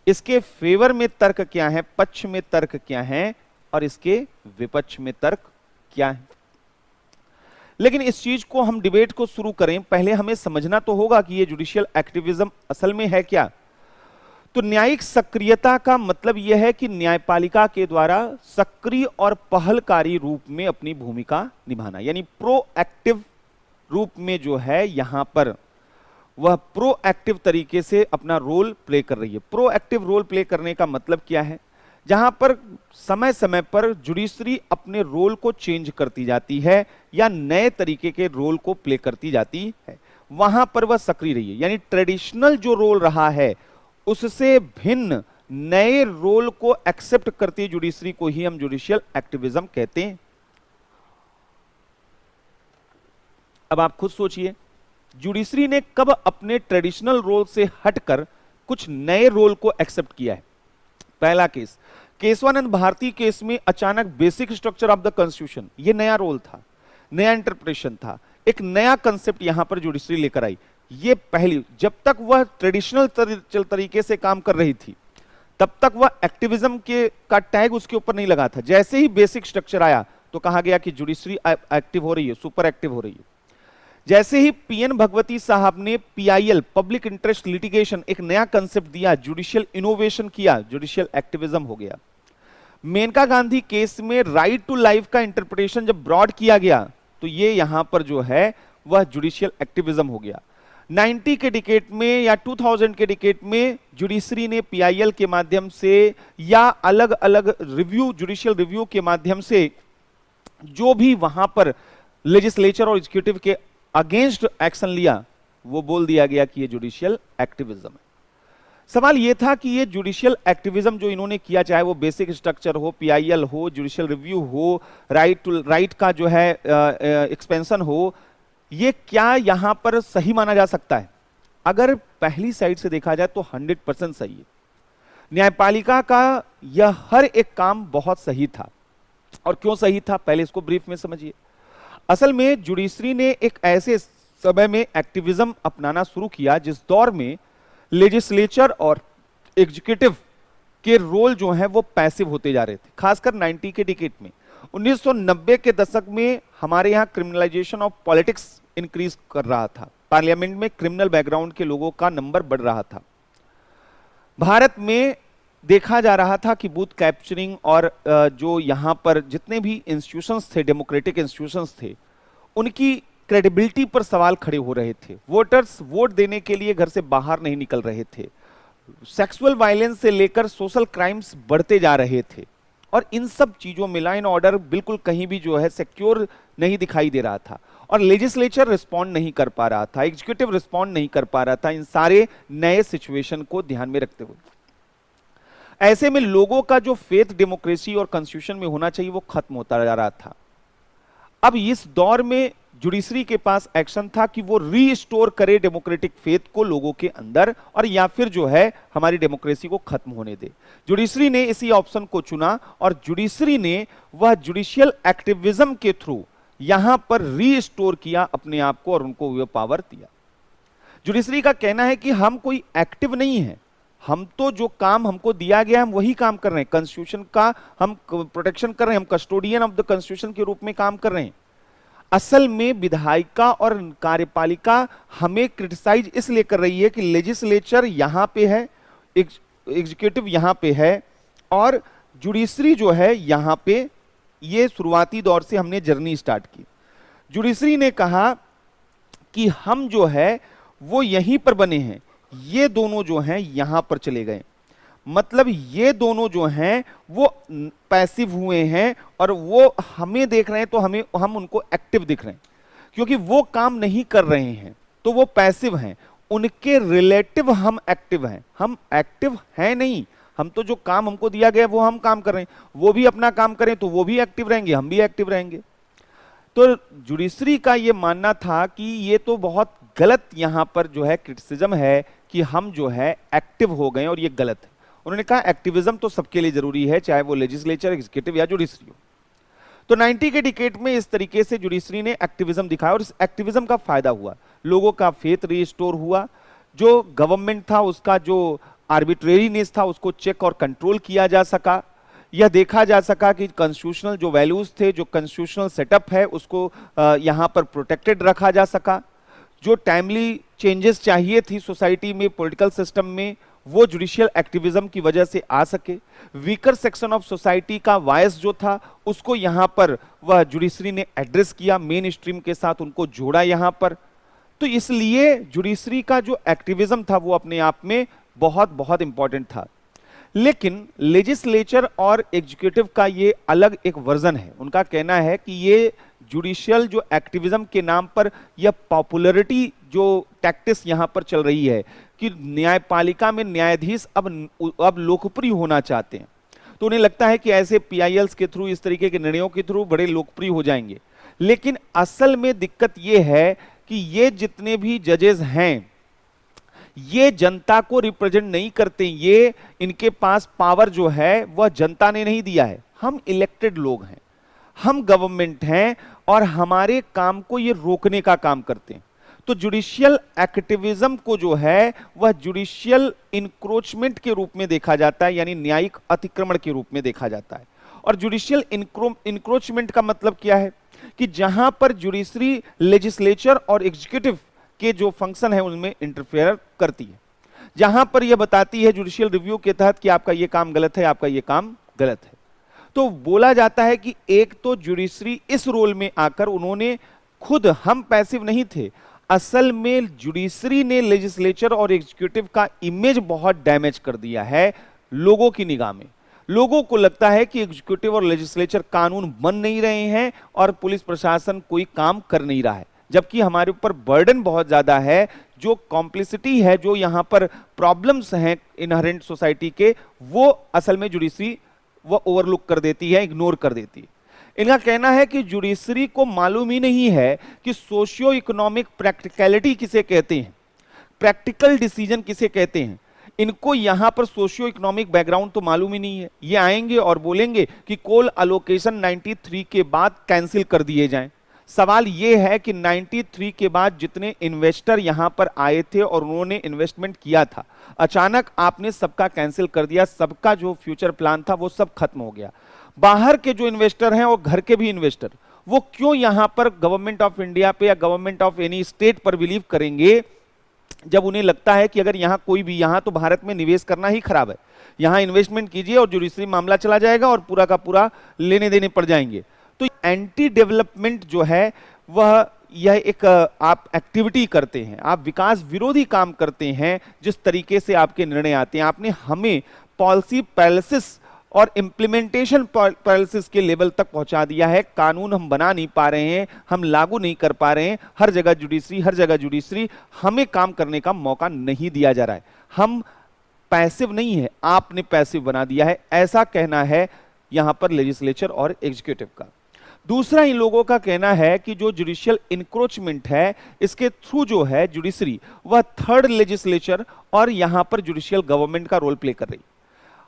इसके फेवर में तर्क क्या है, पक्ष में तर्क क्या है और इसके विपक्ष में तर्क क्या है। लेकिन इस चीज को हम डिबेट को शुरू करें पहले हमें समझना तो होगा कि ये जुडिशियल एक्टिविज्म असल में है क्या। तो न्यायिक सक्रियता का मतलब यह है कि न्यायपालिका के द्वारा सक्रिय और पहलकारी रूप में अपनी भूमिका निभाना, यानी प्रोएक्टिव रूप में जो है यहां पर वह प्रोएक्टिव तरीके से अपना रोल प्ले कर रही है। प्रोएक्टिव रोल प्ले करने का मतलब क्या है? जहां पर समय समय पर जुडिशरी अपने रोल को चेंज करती जाती है या नए तरीके के रोल को प्ले करती जाती है, वहां पर वह सक्रिय रही है। यानी ट्रेडिशनल जो रोल रहा है उससे भिन्न नए रोल को एक्सेप्ट करती जुडिशरी को ही हम जुडिशियल एक्टिविज्म कहते हैं। अब आप खुद सोचिए, जुडिशरी ने कब अपने ट्रेडिशनल रोल से हटकर कुछ नए रोल को एक्सेप्ट किया है? पहला केस केशवानंद भारती केस में अचानक basic structure of the constitution, यह नया रोल था, नया इंटरप्रिटेशन था, एक नया कंसेप्ट यहां पर जुडिशरी लेकर आई। ये पहली, जब तक वह ट्रेडिशनल तरीके से काम कर रही थी तब तक वह एक्टिविज्म के का टैग उसके ऊपर नहीं लगा था। जैसे ही बेसिक स्ट्रक्चर आया तो कहा गया कि जुडिशरी एक्टिव हो रही है, सुपर एक्टिव हो रही है। जैसे ही पीएन भगवती साहब ने पीआईएल पब्लिक इंटरेस्ट लिटिगेशन एक नया कंसेप्ट दिया, जुडिशियल इनोवेशन किया, जुडिशियल एक्टिविज्म हो गया। मेनका गांधी केस में राइट टू लाइफ का इंटरप्रिटेशन जब ब्रॉड किया गया तो ये यहां पर जो है वह जुडिशियल एक्टिविज्म हो गया। 90 के डिकेड में या 2000 के डिकेड में जुडिशरी ने पीआईएल के माध्यम से या अलग अलग रिव्यू, जुडिशियल रिव्यू के माध्यम से जो भी वहां पर लेजिस्लेचर और एग्जीक्यूटिव के अगेंस्ट एक्शन लिया, वो बोल दिया गया कि ये जुडिशियल एक्टिविज्म है। सवाल ये था कि ये जुडिशियल एक्टिविज्म जो इन्होंने किया, चाहे वो बेसिक स्ट्रक्चर हो, पीआईएल हो, जुडिशियल रिव्यू हो, राइट का जो है एक्सपेंशन हो, ये क्या यहां पर सही माना जा सकता है? अगर पहली साइड से देखा जाए तो 100% सही है। न्यायपालिका का यह हर एक काम बहुत सही था। और क्यों सही था, पहले इसको ब्रीफ में समझिए। असल में जुडिशरी ने एक ऐसे समय में एक्टिविज्म अपनाना शुरू किया जिस दौर में लेजिस्लेचर और एग्जीक्यूटिव के रोल जो है वो पैसिव होते जा रहे थे, खासकर 90 के डिकेड में। 1990 के दशक में हमारे यहाँ क्रिमिनलाइजेशन ऑफ पॉलिटिक्स इंक्रीज कर रहा था, पार्लियामेंट में क्रिमिनल बैकग्राउंड के लोगों का नंबर बढ़ रहा था। भारत में देखा जा रहा था कि बूथ कैप्चरिंग और जो यहां पर जितने भी इंस्टीट्यूशंस थे, डेमोक्रेटिक इंस्टीट्यूशंस थे, उनकी क्रेडिबिलिटी पर सवाल खड़े हो रहे थे। वोटर्स वोट देने के लिए घर से बाहर नहीं निकल रहे थे। सेक्सुअल वायलेंस से लेकर सोशल क्राइम्स बढ़ते जा रहे थे और इन सब चीजों में लॉ एंड ऑर्डर बिल्कुल कहीं भी जो है सिक्योर नहीं दिखाई दे रहा था और लेजिस्लेचर रिस्पॉन्ड नहीं कर पा रहा था, एग्जीक्यूटिव रिस्पॉन्ड नहीं कर पा रहा था, इन सारे नए सिचुएशन को ध्यान में रखते हुए। ऐसे में लोगों का जो फेथ डेमोक्रेसी और कॉन्स्टिट्यूशन में होना चाहिए वो खत्म होता जा रहा था। अब इस दौर में जुडिशरी के पास एक्शन था कि वो रीस्टोर करे डेमोक्रेटिक फेथ को लोगों के अंदर और या फिर जो है हमारी डेमोक्रेसी को खत्म होने दे। जुडिशरी ने इसी ऑप्शन को चुना और जुडिशरी ने वह जुडिशियल एक्टिविज्म के थ्रू यहां पर रीस्टोर किया अपने आप को और उनको वो पावर दिया। जुडिशरी का कहना है कि हम कोई एक्टिव नहीं है, हम तो जो काम हमको दिया गया हम वही काम कर रहे हैं, कॉन्स्टिट्यूशन का हम प्रोटेक्शन कर रहे हैं, हम कस्टोडियन ऑफ द कॉन्स्टिट्यूशन के रूप में काम कर रहे हैं। असल में विधायिका और कार्यपालिका हमें क्रिटिसाइज इसलिए कर रही है कि लेजिस्लेचर यहां पे है, एग्जीक्यूटिव यहाँ पे है और जुडिशरी जो है यहाँ पे, ये शुरुआती दौर से हमने जर्नी स्टार्ट की। जुडिशरी ने कहा कि हम जो है वो यहीं पर बने हैं, ये दोनों जो हैं यहां पर चले गए, मतलब ये दोनों जो हैं वो पैसिव हुए हैं और वो हमें देख रहे हैं तो हम उनको एक्टिव दिख रहे हैं, क्योंकि वो काम नहीं कर रहे हैं तो वो पैसिव हैं, उनके रिलेटिव हम एक्टिव हैं। हम एक्टिव हैं नहीं, हम तो जो काम हमको दिया गया वो हम काम कर रहे हैं, वो भी अपना काम करें तो वो भी एक्टिव रहेंगे, हम भी एक्टिव रहेंगे। तो जुडिशरी का ये मानना था कि ये तो बहुत गलत यहां पर जो है क्रिटिसिज्म है कि हम जो है एक्टिव हो गए और ये गलत है। उन्होंने कहा एक्टिविज्म तो सबके लिए जरूरी है, चाहे वो लेजिस्लेचर, एग्जीक्यूटिव या जुडिशरी हो। तो 90 के डिकेड में इस तरीके से जुडिशरी ने एक्टिविज्म दिखाया और इस एक्टिविज्म का फायदा हुआ, लोगों का फेथ रिस्टोर हुआ, जो गवर्नमेंट था उसका जो आर्बिट्रेरीनेस था उसको चेक और कंट्रोल किया जा सका, यह देखा जा सका कि कॉन्स्टिट्यूशनल जो वैल्यूज थे, जो कॉन्स्टिट्यूशनल सेटअप है उसको यहां पर प्रोटेक्टेड रखा जा सका, जो टाइमली चेंजेस चाहिए थी सोसाइटी में, पॉलिटिकल सिस्टम में, वो जुडिशियल एक्टिविज्म की वजह से आ सके। वीकर सेक्शन ऑफ सोसाइटी का वॉइस जो था उसको यहां पर वह जुडिशरी ने एड्रेस किया, मेन स्ट्रीम के साथ उनको जोड़ा यहां पर। तो इसलिए जुडिशरी का जो एक्टिविज्म था वो अपने आप में बहुत बहुत इंपॉर्टेंट था। लेकिन लेजिस्लेचर और एग्जीक्यूटिव का ये अलग एक वर्जन है। उनका कहना है कि ये जुडिशियल जो एक्टिविज्म के नाम पर यह पॉपुलैरिटी जो टैक्टिस यहां पर चल रही है कि न्यायपालिका में न्यायाधीश अब लोकप्रिय होना चाहते हैं, तो उन्हें लगता है कि ऐसे पीआईएल्स के थ्रू, इस तरीके के निर्णयों के थ्रू बड़े लोकप्रिय हो जाएंगे। लेकिन असल में दिक्कत यह है कि ये जितने भी जजेस हैं ये जनता को रिप्रेजेंट नहीं करते, ये इनके पास पावर जो है वह जनता ने नहीं दिया है। हम इलेक्टेड लोग हैं, हम गवर्नमेंट हैं और हमारे काम को ये रोकने का काम करते हैं। तो जुडिशियल एक्टिविज्म को जो है वह जुडिशियल इंक्रोचमेंट के रूप में देखा जाता है, यानी न्यायिक अतिक्रमण के रूप में देखा जाता है। और जुडिशियल इंक्रोचमेंट का मतलब क्या है कि जहां पर जुडिशरी लेजिस्लेचर और एग्जीक्यूटिव के जो फंक्शन है उनमें इंटरफेयर करती है, जहां पर यह बताती है जुडिशियल रिव्यू के तहत कि आपका यह काम गलत है, आपका यह काम गलत है। तो बोला जाता है कि एक तो जुडिशरी इस रोल में आकर उन्होंने खुद, हम पैसिव नहीं थे, असल में जुडिशरी ने लेजिस्लेचर और एग्जीक्यूटिव का इमेज बहुत डैमेज कर दिया है लोगों की निगाह में। लोगों को लगता है कि एग्जीक्यूटिव और लेजिस्लेचर कानून बन नहीं रहे हैं और पुलिस प्रशासन कोई काम कर नहीं रहा है, जबकि हमारे ऊपर बर्डन बहुत ज्यादा है, जो कॉम्प्लिसिटी है, जो यहां पर प्रॉब्लम्स हैं इनहेरेंट सोसाइटी के, वो असल में जुडिशरी वो ओवरलुक कर देती है, इग्नोर कर देती है। इनका कहना है कि जुडिशरी को मालूम ही नहीं है कि सोशियो इकोनॉमिक प्रैक्टिकलिटी किसे कहते हैं, प्रैक्टिकल डिसीजन किसे कहते हैं। इनको यहां पर सोशियो इकोनॉमिक बैकग्राउंड तो मालूम ही नहीं है। ये आएंगे और बोलेंगे कि कोल अलोकेशन 93 के बाद कैंसिल कर दिए जाएं। सवाल यह है कि 93 के बाद जितने इन्वेस्टर यहां पर आए थे और उन्होंने इन्वेस्टमेंट किया था, अचानक आपने सबका कैंसिल कर दिया, सबका जो फ्यूचर प्लान था वो सब खत्म हो गया। बाहर के जो इन्वेस्टर हैं और घर के भी इन्वेस्टर, वो क्यों यहां पर गवर्नमेंट ऑफ इंडिया पे या गवर्नमेंट ऑफ एनी स्टेट पर बिलीव करेंगे, जब उन्हें लगता है कि अगर यहां कोई भी, यहां तो भारत में निवेश करना ही खराब है, यहां इन्वेस्टमेंट कीजिए और जुडिशरी मामला चला जाएगा और पूरा का पूरा लेने देने पड़ जाएंगे। तो एंटी डेवलपमेंट जो है वह यह एक आप एक्टिविटी करते हैं, आप विकास विरोधी काम करते हैं जिस तरीके से आपके निर्णय आते हैं। आपने हमें पॉलिसी पैरालिसिस और इंप्लीमेंटेशन पैरालिसिस के लेवल तक पहुंचा दिया है। कानून हम बना नहीं पा रहे हैं, हम लागू नहीं कर पा रहे हैं, हर जगह जुडिशरी, हर जगह जुडिशरी, हमें काम करने का मौका नहीं दिया जा रहा है। हम पैसिव नहीं है, आपने पैसिव बना दिया है, ऐसा कहना है यहां पर लेजिस्लेचर और एग्जीक्यूटिव का। दूसरा इन लोगों का कहना है कि जो जुडिशियल इंक्रोचमेंट है, इसके थ्रू जो है जुडिशरी वह थर्ड लेजिस्लेचर और यहां पर जुडिशियल गवर्नमेंट का रोल प्ले कर रही है।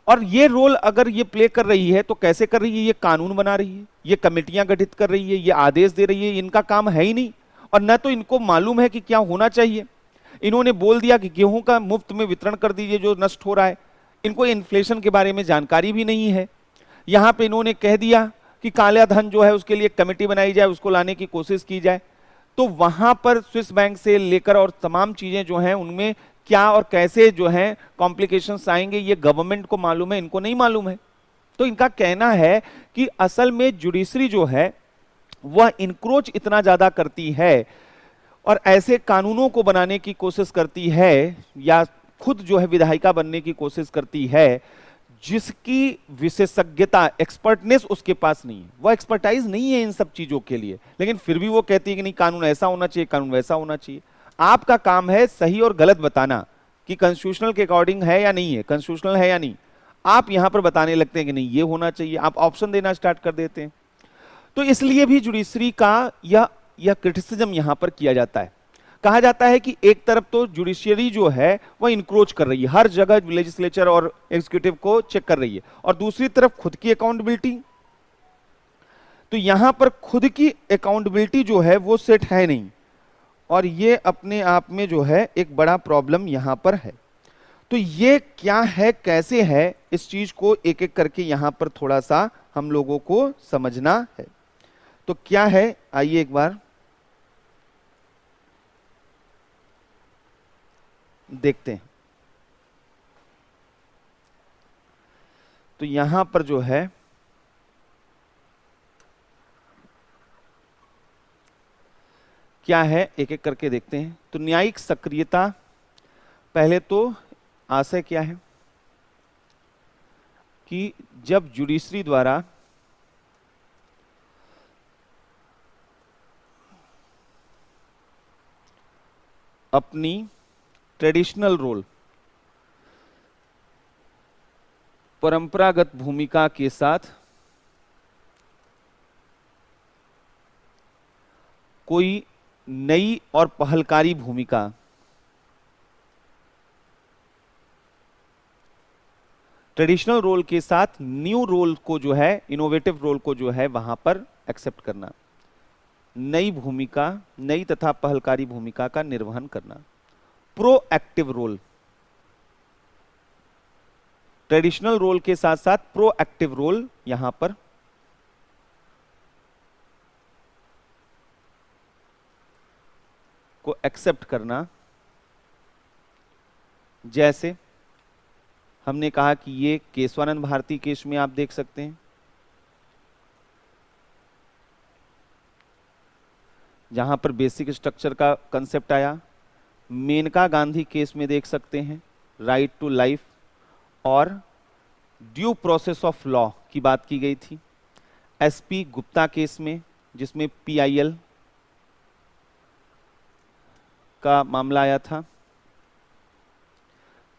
और ये रोल अगर ये प्ले कर रही है तो कैसे कर रही है? ये कानून बना रही है, ये कमेटियां गठित कर रही है, ये आदेश दे रही है, इनका काम है ही नहीं। और न तो इनको मालूम है कि क्या होना चाहिए। इन्होंने बोल दिया कि गेहूं का मुफ्त में वितरण कर दीजिए जो नष्ट हो रहा है, इनको इन्फ्लेशन के बारे में जानकारी भी नहीं है। यहां पे इन्होंने कह दिया कि काला धन जो है उसके लिए कमेटी बनाई जाए, उसको लाने की कोशिश की जाए। तो वहां पर स्विस बैंक से लेकर और तमाम चीजें जो हैं उनमें क्या और कैसे जो है कॉम्प्लिकेशंस आएंगे ये गवर्नमेंट को मालूम है, इनको नहीं मालूम है। तो इनका कहना है कि असल में जुडिशरी जो है वह इंक्रोच इतना ज्यादा करती है और ऐसे कानूनों को बनाने की कोशिश करती है या खुद जो है विधायिका बनने की कोशिश करती है जिसकी विशेषज्ञता, एक्सपर्टनेस उसके पास नहीं है, वह एक्सपर्टाइज नहीं है इन सब चीजों के लिए, लेकिन फिर भी वो कहती है कि नहीं कानून ऐसा होना चाहिए, कानून वैसा होना चाहिए। आपका काम है सही और गलत बताना कि कॉन्स्टिट्यूशनल के अकॉर्डिंग है या नहीं है, कॉन्स्टिट्यूशनल है या नहीं। आप यहां पर बताने लगते हैं कि नहीं ये होना चाहिए, आप ऑप्शन देना स्टार्ट कर देते हैं। तो इसलिए भी जुडिशरी का यह क्रिटिसिज्म यहां पर किया जाता है। कहा जाता है कि एक तरफ तो जुडिशियरी जो है वह इंक्रोच कर रही है, हर जगह लेजिस्लेचर और एग्जीक्यूटिव को चेक कर रही है, और दूसरी तरफ खुद की अकाउंटेबिलिटी। तो यहां पर खुद की अकाउंटेबिलिटी जो है वो सेट है नहीं, और ये अपने आप में जो है एक बड़ा प्रॉब्लम यहां पर है। तो ये क्या है, कैसे है, इस चीज को एक एक करके यहां पर थोड़ा सा हम लोगों को समझना है। तो क्या है, आइए एक बार देखते हैं। तो यहां पर जो है क्या है, एक एक करके देखते हैं। तो न्यायिक सक्रियता, पहले तो आशय क्या है कि जब जुडिशरी द्वारा अपनी ट्रेडिशनल रोल, परंपरागत भूमिका के साथ कोई नई और पहलकारी भूमिका, ट्रेडिशनल रोल के साथ न्यू रोल को जो है, इनोवेटिव रोल को जो है वहां पर एक्सेप्ट करना, नई भूमिका, नई तथा पहलकारी भूमिका का निर्वहन करना। प्रोएक्टिव रोल, ट्रेडिशनल रोल के साथ साथ प्रोएक्टिव रोल यहां पर को एक्सेप्ट करना। जैसे हमने कहा कि ये केशवानंद भारती केस में आप देख सकते हैं, जहां पर बेसिक स्ट्रक्चर का कंसेप्ट आया। मेनका गांधी केस में देख सकते हैं राइट टू लाइफ और ड्यू प्रोसेस ऑफ लॉ की बात की गई थी। एसपी गुप्ता केस में, जिसमें पीआईएल का मामला आया था।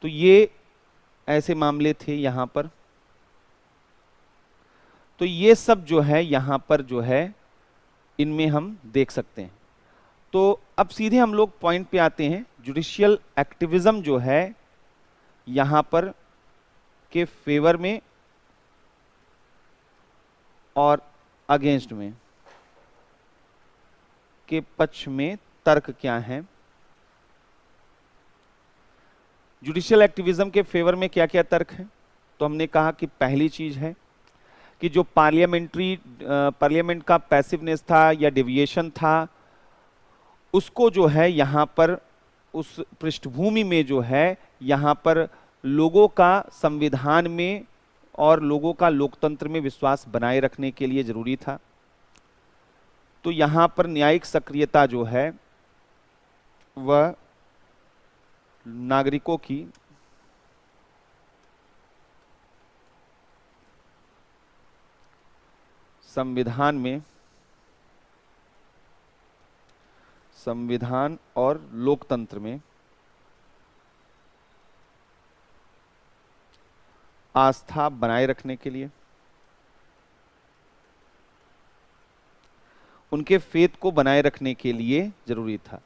तो ये ऐसे मामले थे यहां पर। तो ये सब जो है यहां पर जो है इनमें हम देख सकते हैं। तो अब सीधे हम लोग पॉइंट पे आते हैं। जुडिशियल एक्टिविज्म जो है यहां पर के फेवर में और अगेंस्ट में के पक्ष में तर्क क्या है। जुडिशियल एक्टिविज्म के फेवर में क्या क्या तर्क है। तो हमने कहा कि पहली चीज है कि जो पार्लियामेंट का पैसिवनेस था या डिविएशन था, उसको जो है यहां पर उस पृष्ठभूमि में जो है यहां पर लोगों का संविधान में और लोगों का लोकतंत्र में विश्वास बनाए रखने के लिए जरूरी था। तो यहां पर न्यायिक सक्रियता जो है वह नागरिकों की संविधान और लोकतंत्र में आस्था बनाए रखने के लिए, उनके फेथ को बनाए रखने के लिए जरूरी था।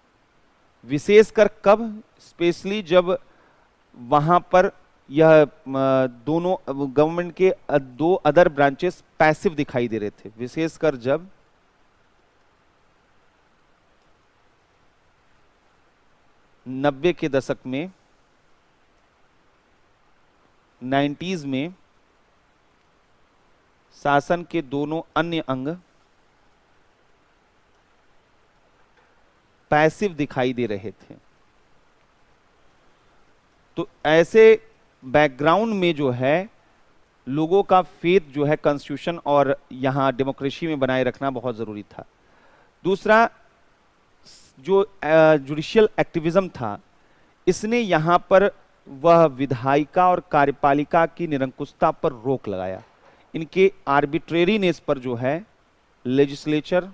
विशेषकर कब, स्पेशली जब वहां पर यह दोनों गवर्नमेंट के दो अदर ब्रांचेस पैसिव दिखाई दे रहे थे। विशेषकर जब नब्बे के दशक में, 90s में शासन के दोनों अन्य अंग पैसिव दिखाई दे रहे थे। तो ऐसे बैकग्राउंड में जो है लोगों का फेथ जो है कॉन्स्टिट्यूशन और यहाँ डेमोक्रेसी में बनाए रखना बहुत जरूरी था। दूसरा, जो जुडिशियल एक्टिविज्म था, इसने यहाँ पर वह विधायिका और कार्यपालिका की निरंकुशता पर रोक लगाया। इनके आर्बिट्रेरीनेस पर जो है लेजिस्लेचर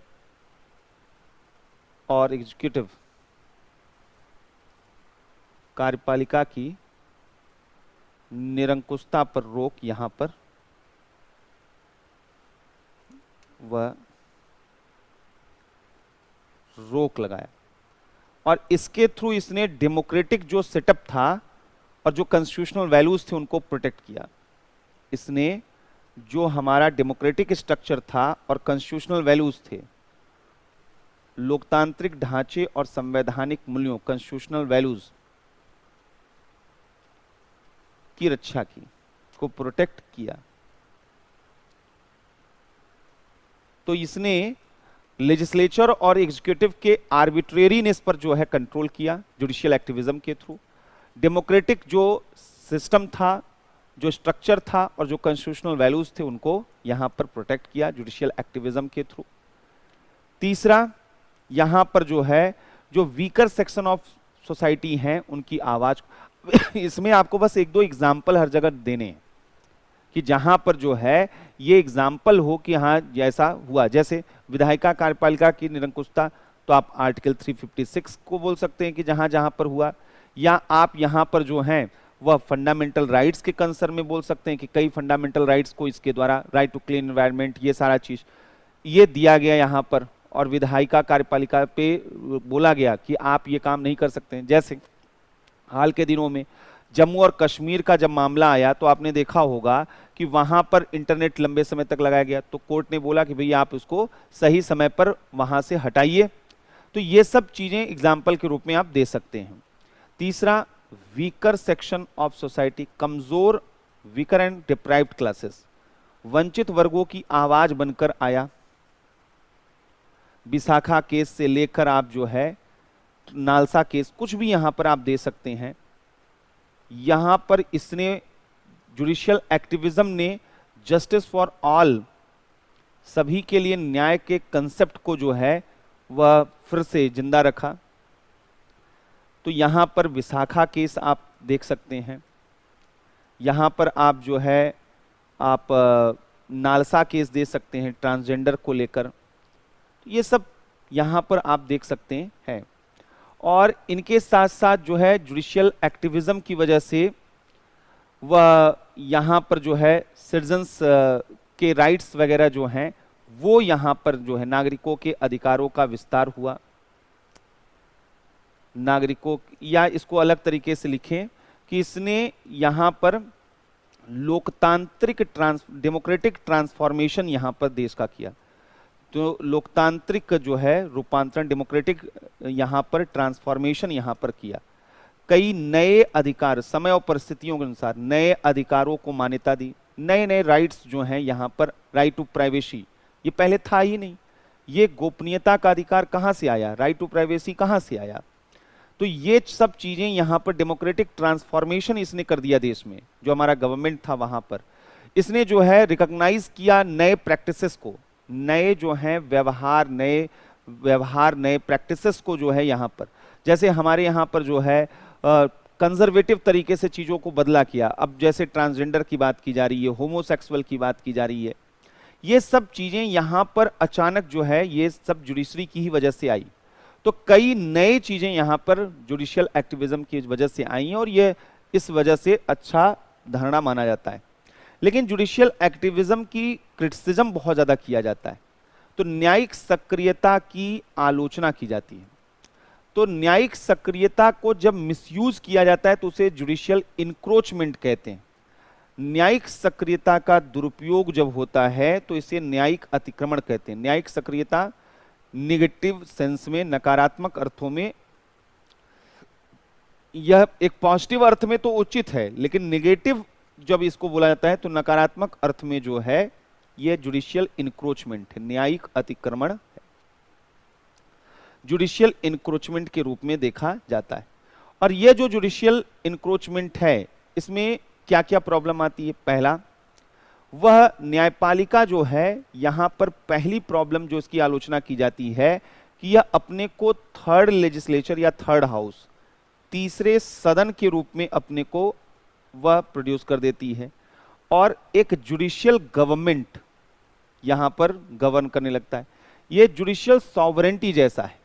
और एग्जीक्यूटिव, कार्यपालिका की निरंकुशता पर रोक यहां पर वह रोक लगाया और इसके थ्रू इसने डेमोक्रेटिक जो सेटअप था और जो कॉन्स्टिट्यूशनल वैल्यूज थे उनको प्रोटेक्ट किया। इसने जो हमारा डेमोक्रेटिक स्ट्रक्चर था और कॉन्स्टिट्यूशनल वैल्यूज थे, लोकतांत्रिक ढांचे और संवैधानिक मूल्यों, कॉन्स्टिट्यूशनल वैल्यूज की रक्षा की, को प्रोटेक्ट किया। तो इसने लेजिस्लेचर और एग्जीक्यूटिव के आर्बिट्रेरीनेस पर जो है कंट्रोल किया जुडिशियल एक्टिविज्म के थ्रू। डेमोक्रेटिक जो सिस्टम था, जो स्ट्रक्चर था और जो कॉन्स्टिट्यूशनल वैल्यूज थे उनको यहां पर प्रोटेक्ट किया जुडिशियल एक्टिविज्म के थ्रू। तीसरा, यहां पर जो है जो वीकर सेक्शन ऑफ सोसाइटी हैं उनकी आवाज इसमें आपको बस एक दो एग्जाम्पल हर जगह देने हैं कि जहां पर जो है ये एग्जाम्पल हो कि हाँ जैसा हुआ, जैसे विधायिका कार्यपालिका की निरंकुशता, तो आप आर्टिकल 356 को बोल सकते हैं कि जहां जहां पर हुआ, या आप यहां पर जो हैं वह फंडामेंटल राइट्स के कंसर्न में बोल सकते हैं कि कई फंडामेंटल राइट्स को इसके द्वारा, राइट टू क्लीन एनवायरनमेंट, ये सारा चीज ये दिया गया यहां पर, और विधायिका कार्यपालिका पे बोला गया कि आप ये काम नहीं कर सकते हैं। जैसे हाल के दिनों में जम्मू और कश्मीर का जब मामला आया तो आपने देखा होगा कि वहां पर इंटरनेट लंबे समय तक लगाया गया, तो कोर्ट ने बोला कि भई आप उसको सही समय पर वहां से हटाइए। तो ये सब चीजें एग्जाम्पल के रूप में आप दे सकते हैं। तीसरा, वीकर सेक्शन ऑफ सोसाइटी, कमजोर, वीकर एंड डिप्राइव्ड क्लासेस, वंचित वर्गों की आवाज बनकर आया। विशाखा केस से लेकर आप जो है नालसा केस, कुछ भी यहां पर आप दे सकते हैं। यहां पर इसने जुडिशियल एक्टिविज्म ने जस्टिस फॉर ऑल, सभी के लिए न्याय के कंसेप्ट को जो है वह फिर से जिंदा रखा। तो यहां पर विशाखा केस आप देख सकते हैं, यहां पर आप जो है आप नालसा केस दे सकते हैं ट्रांसजेंडर को लेकर। ये सब यहां पर आप देख सकते हैं। और इनके साथ साथ जो है जुडिशियल एक्टिविज्म की वजह से वह यहाँ पर जो है सिटीजन्स के राइट्स वगैरह जो हैं वो यहाँ पर जो है नागरिकों के अधिकारों का विस्तार हुआ। नागरिकों, या इसको अलग तरीके से लिखें कि इसने यहाँ पर लोकतांत्रिक डेमोक्रेटिक ट्रांसफॉर्मेशन यहाँ पर देश का किया। तो लोकतांत्रिक जो है रूपांतरण, डेमोक्रेटिक यहाँ पर ट्रांसफॉर्मेशन यहाँ पर किया। कई नए अधिकार, समय और परिस्थितियों के अनुसार नए अधिकारों को मान्यता दी। नए नए राइट्स जो हैं यहाँ पर, राइट टू प्राइवेसी, ये पहले था ही नहीं। ये गोपनीयता का अधिकार कहाँ से आया, राइट टू प्राइवेसी कहाँ से आया? तो ये सब चीजें यहाँ पर डेमोक्रेटिक ट्रांसफॉर्मेशन इसने कर दिया देश में। जो हमारा गवर्नमेंट था वहां पर इसने जो है रिकॉग्नाइज किया नए प्रैक्टिसेस को, नए जो हैं व्यवहार, नए प्रैक्टिसेस को जो है यहाँ पर, जैसे हमारे यहाँ पर जो है कंजर्वेटिव तरीके से चीजों को बदला किया। अब जैसे ट्रांसजेंडर की बात की जा रही है, होमोसेक्सुअल की बात की जा रही है, ये सब चीजें यहाँ पर अचानक जो है ये सब जुडिशरी की ही वजह से आई। तो कई नए चीजें यहाँ पर जुडिशियल एक्टिविज्म की वजह से आई और ये इस वजह से अच्छा धारणा माना जाता है। लेकिन जुडिशियल एक्टिविज्म की क्रिटिसिज्म बहुत ज्यादा किया जाता है। तो न्यायिक सक्रियता की आलोचना की जाती है। तो न्यायिक सक्रियता को जब मिसयूज किया जाता है तो उसे जुडिशियल इंक्रोचमेंट कहते हैं। न्यायिक सक्रियता का दुरुपयोग जब होता है तो इसे न्यायिक अतिक्रमण कहते हैं। न्यायिक सक्रियता निगेटिव सेंस में, नकारात्मक अर्थों में, यह एक पॉजिटिव अर्थ में तो उचित है, लेकिन निगेटिव जब इसको बोला जाता है तो नकारात्मक अर्थ में जो है यह जुडिशियल इंक्रोचमेंट है, न्यायिक अतिक्रमण है, जुडिशियल इंक्रोचमेंट के रूप में देखा जाता है। और ये जो जुडिशियल इंक्रोचमेंट है इसमें क्या क्या प्रॉब्लम आती है? पहला, वह न्यायपालिका जो है यहां पर पहली प्रॉब्लम जो इसकी आलोचना की जाती है कि यह अपने को थर्ड लेजिस्लेचर या थर्ड हाउस, तीसरे सदन के रूप में अपने को वह प्रोड्यूस कर देती है और एक जुडिशियल गवर्नमेंट यहां पर गवर्न करने लगता है। यह जुडिशियल सॉवरेंटी जैसा है।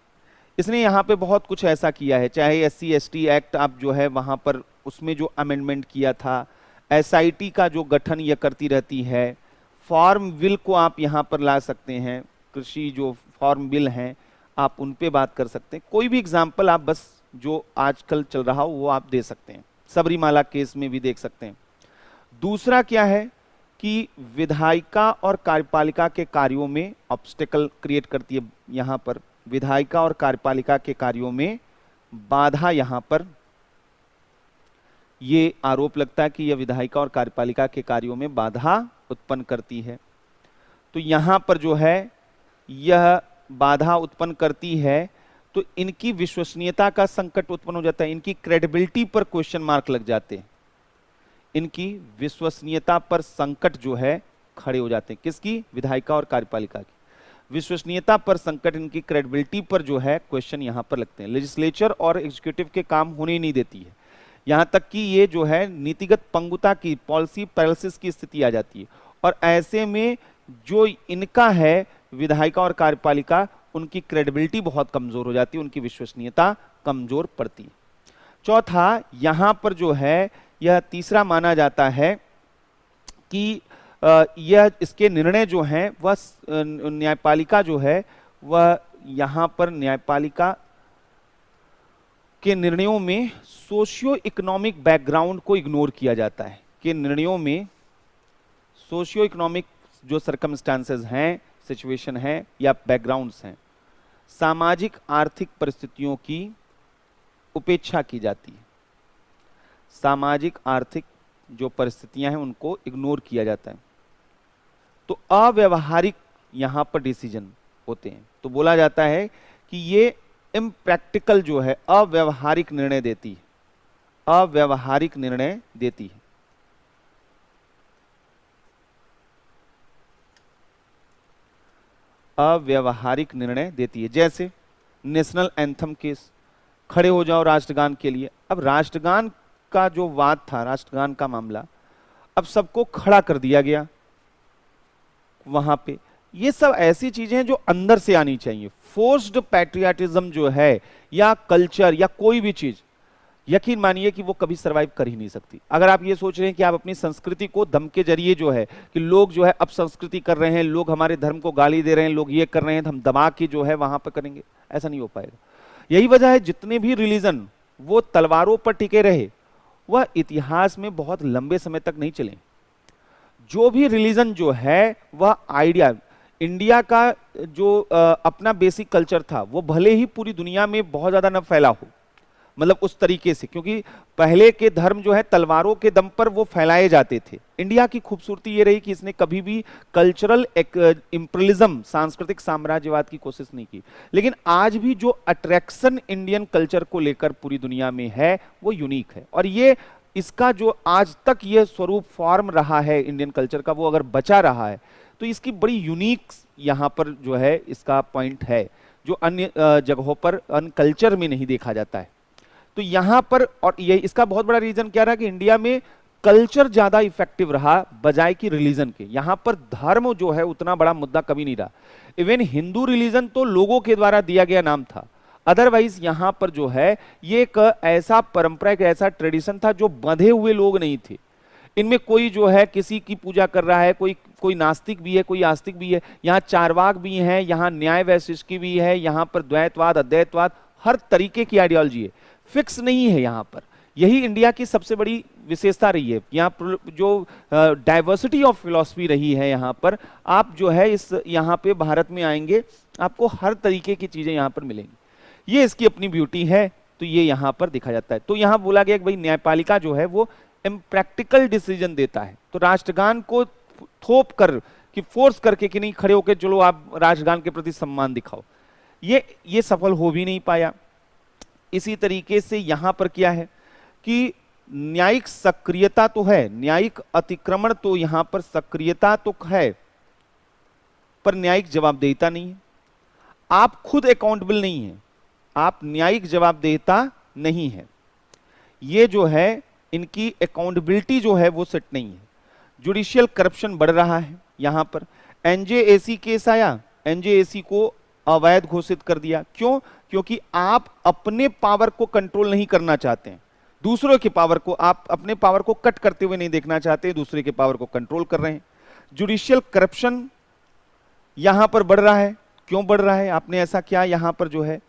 इसने यहां पे बहुत कुछ ऐसा किया है, चाहे SC ST एक्ट आप जो है वहां पर उसमें जो अमेंडमेंट किया था, SIT का जो गठन यह करती रहती है, फार्म बिल को आप यहां पर ला सकते हैं, कृषि जो फार्म बिल हैं आप उन पे बात कर सकते हैं। कोई भी एग्जाम्पल आप बस जो आजकल चल रहा हो वो आप दे सकते हैं, सबरीमाला केस में भी देख सकते हैं। दूसरा क्या है कि विधायिका और कार्यपालिका के कार्यों में ऑब्स्टेकल क्रिएट करती है। यहां पर विधायिका और कार्यपालिका के कार्यों में बाधा, यहां पर ये आरोप लगता है कि यह विधायिका और कार्यपालिका के कार्यों में बाधा उत्पन्न करती है। तो यहां पर जो है यह बाधा उत्पन्न करती है तो इनकी विश्वसनीयता का संकट उत्पन्न हो जाता है, इनकी क्रेडिबिलिटी पर क्वेश्चन मार्क लग जाते हैं, इनकी विश्वसनीयता पर संकट जो है खड़े हो जाते हैं। किसकी? विधायिका और कार्यपालिका की विश्वसनीयता पर संकट, इनकी क्रेडिबिलिटी पर जो है क्वेश्चन यहां पर लगते हैं। लेजिस्लेचर और एग्जीक्यूटिव के काम होने ही नहीं देती है, यहां तक कि ये जो है नीतिगत पंगुता की, पॉलिसी पैरालिसिस की स्थिति आ जाती है। और ऐसे में जो इनका है विधायिका और कार्यपालिका, उनकी क्रेडिबिलिटी बहुत कमजोर हो जाती है, उनकी विश्वसनीयता कमजोर पड़ती है। चौथा, यहां पर जो है यह तीसरा माना जाता है कि यह इसके निर्णय जो हैं वह न्यायपालिका जो है वह यहां पर न्यायपालिका के निर्णयों में सोशियो इकोनॉमिक बैकग्राउंड को इग्नोर किया जाता है, कि निर्णयों में सोशियो इकोनॉमिक जो सर्कमस्टांसेस हैं, सिचुएशन है या बैकग्राउंड्स हैं, सामाजिक आर्थिक परिस्थितियों की उपेक्षा की जाती है। सामाजिक आर्थिक जो परिस्थितियां हैं उनको इग्नोर किया जाता है। तो अव्यावहारिक यहां पर डिसीजन होते हैं, तो बोला जाता है कि ये इम्प्रैक्टिकल जो है अव्यावहारिक निर्णय देती है, अव्यावहारिक निर्णय देती है। अव्यावहारिक निर्णय देती है। जैसे नेशनल एंथम केस, खड़े हो जाओ राष्ट्रगान के लिए। अब राष्ट्रगान का जो वाद था, राष्ट्रगान का मामला, अब सबको खड़ा कर दिया गया वहां पे। ये सब ऐसी चीजें हैं जो अंदर से आनी चाहिए। फोर्स्ड पैट्रियाटिज्म जो है या कल्चर या कोई भी चीज, यकीन मानिए कि वो कभी सरवाइव कर ही नहीं सकती। अगर आप ये सोच रहे हैं कि आप अपनी संस्कृति को धम के जरिए जो है कि लोग जो है अब संस्कृति कर रहे हैं, लोग हमारे धर्म को गाली दे रहे हैं, लोग ये कर रहे हैं, हम दबा के जो है वहां पर करेंगे, ऐसा नहीं हो पाएगा। यही वजह है जितने भी रिलीजन वो तलवारों पर टिके रहे वह इतिहास में बहुत लंबे समय तक नहीं चले। जो भी रिलीजन जो है वह आइडिया, इंडिया का जो अपना बेसिक कल्चर था वो भले ही पूरी दुनिया में बहुत ज्यादा न फैला हो, मतलब उस तरीके से, क्योंकि पहले के धर्म जो है तलवारों के दम पर वो फैलाए जाते थे। इंडिया की खूबसूरती ये रही कि इसने कभी भी कल्चरल इंपीरियलिज्म, सांस्कृतिक साम्राज्यवाद की कोशिश नहीं की। लेकिन आज भी जो अट्रैक्शन इंडियन कल्चर को लेकर पूरी दुनिया में है वो यूनिक है, और ये इसका जो आज तक ये स्वरूप फॉर्म रहा है इंडियन कल्चर का, वो अगर बचा रहा है तो इसकी बड़ी यूनिक यहाँ पर जो है इसका पॉइंट है, जो अन्य जगहों पर अन्य कल्चर में नहीं देखा जाता है। तो यहाँ पर, और ये इसका बहुत बड़ा रीजन क्या रहा कि इंडिया में कल्चर ज्यादा इफेक्टिव रहा बजाय कि रिलीजन के। यहाँ पर धर्म जो है उतना बड़ा मुद्दा कभी नहीं रहा। इवन हिंदू रिलीजन तो लोगों के द्वारा दिया गया नाम था, अदरवाइज यहाँ पर जो है ये एक ऐसा परंपरा, एक ऐसा ट्रेडिशन था जो बंधे हुए लोग नहीं थे। इनमें कोई जो है किसी की पूजा कर रहा है, कोई नास्तिक भी है, कोई आस्तिक भी है, यहाँ चारवाक भी हैं, यहाँ न्याय वैशेषिकी भी है, यहाँ पर द्वैतवाद, अद्वैतवाद, हर तरीके की आइडियोलॉजी है, फिक्स नहीं है यहाँ पर। यही इंडिया की सबसे बड़ी विशेषता रही है। यहाँ पर जो डाइवर्सिटी ऑफ फिलॉसफी रही है, यहाँ पर आप जो है इस यहाँ पे भारत में आएंगे आपको हर तरीके की चीजें यहाँ पर मिलेंगी। ये इसकी अपनी ब्यूटी है, तो ये यहाँ पर देखा जाता है। तो यहाँ बोला गया कि भाई न्यायपालिका जो है वो इम्प्रैक्टिकल डिसीजन देता है। तो राष्ट्रगान को थोप कर कि फोर्स करके कि नहीं खड़े होकर चलो आप राष्ट्रगान के प्रति सम्मान दिखाओ, ये सफल हो भी नहीं पाया। इसी तरीके से यहां पर क्या है कि न्यायिक सक्रियता तो है, न्यायिक अतिक्रमण तो यहां पर सक्रियता तो है, पर न्यायिक जवाबदेहिता नहीं है। आप खुद अकाउंटेबल नहीं है, आप न्यायिक जवाबदेहिता नहीं है, ये जो है इनकी अकाउंटेबिलिटी जो है वो सेट नहीं है। जुडिशियल करप्शन बढ़ रहा है। यहां पर एनजेएसी केस आया, एनजेएसी को अवैध घोषित कर दिया। क्यों? क्योंकि आप अपने पावर को कंट्रोल नहीं करना चाहते हैं, दूसरों के पावर को, आप अपने पावर को कट करते हुए नहीं देखना चाहते, दूसरे के पावर को कंट्रोल कर रहे हैं। जुडिशियल करप्शन यहां पर बढ़ रहा है। क्यों बढ़ रहा है? आपने ऐसा क्या यहां पर जो है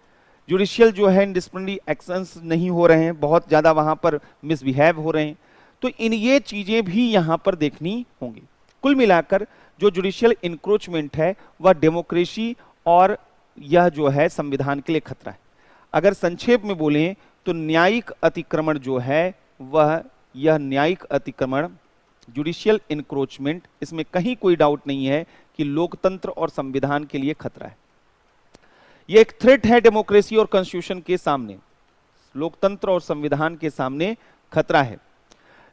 जुडिशियल जो है डिसिप्लिनरी एक्शंस नहीं हो रहे हैं, बहुत ज्यादा वहां पर मिसबिहेव हो रहे हैं। तो इन ये चीजें भी यहां पर देखनी होंगी। कुल मिलाकर जो जुडिशियल इंक्रोचमेंट है वह डेमोक्रेसी और यह जो है संविधान के लिए खतरा है। अगर संक्षेप में बोलें तो न्यायिक अतिक्रमण जो है वह, यह न्यायिक अतिक्रमण, जुडिशियल इंक्रोचमेंट, इसमें कहीं कोई डाउट नहीं है कि लोकतंत्र और संविधान के लिए खतरा है। यह एक थ्रेट है डेमोक्रेसी और कॉन्स्टिट्यूशन के सामने, लोकतंत्र और संविधान के सामने खतरा है।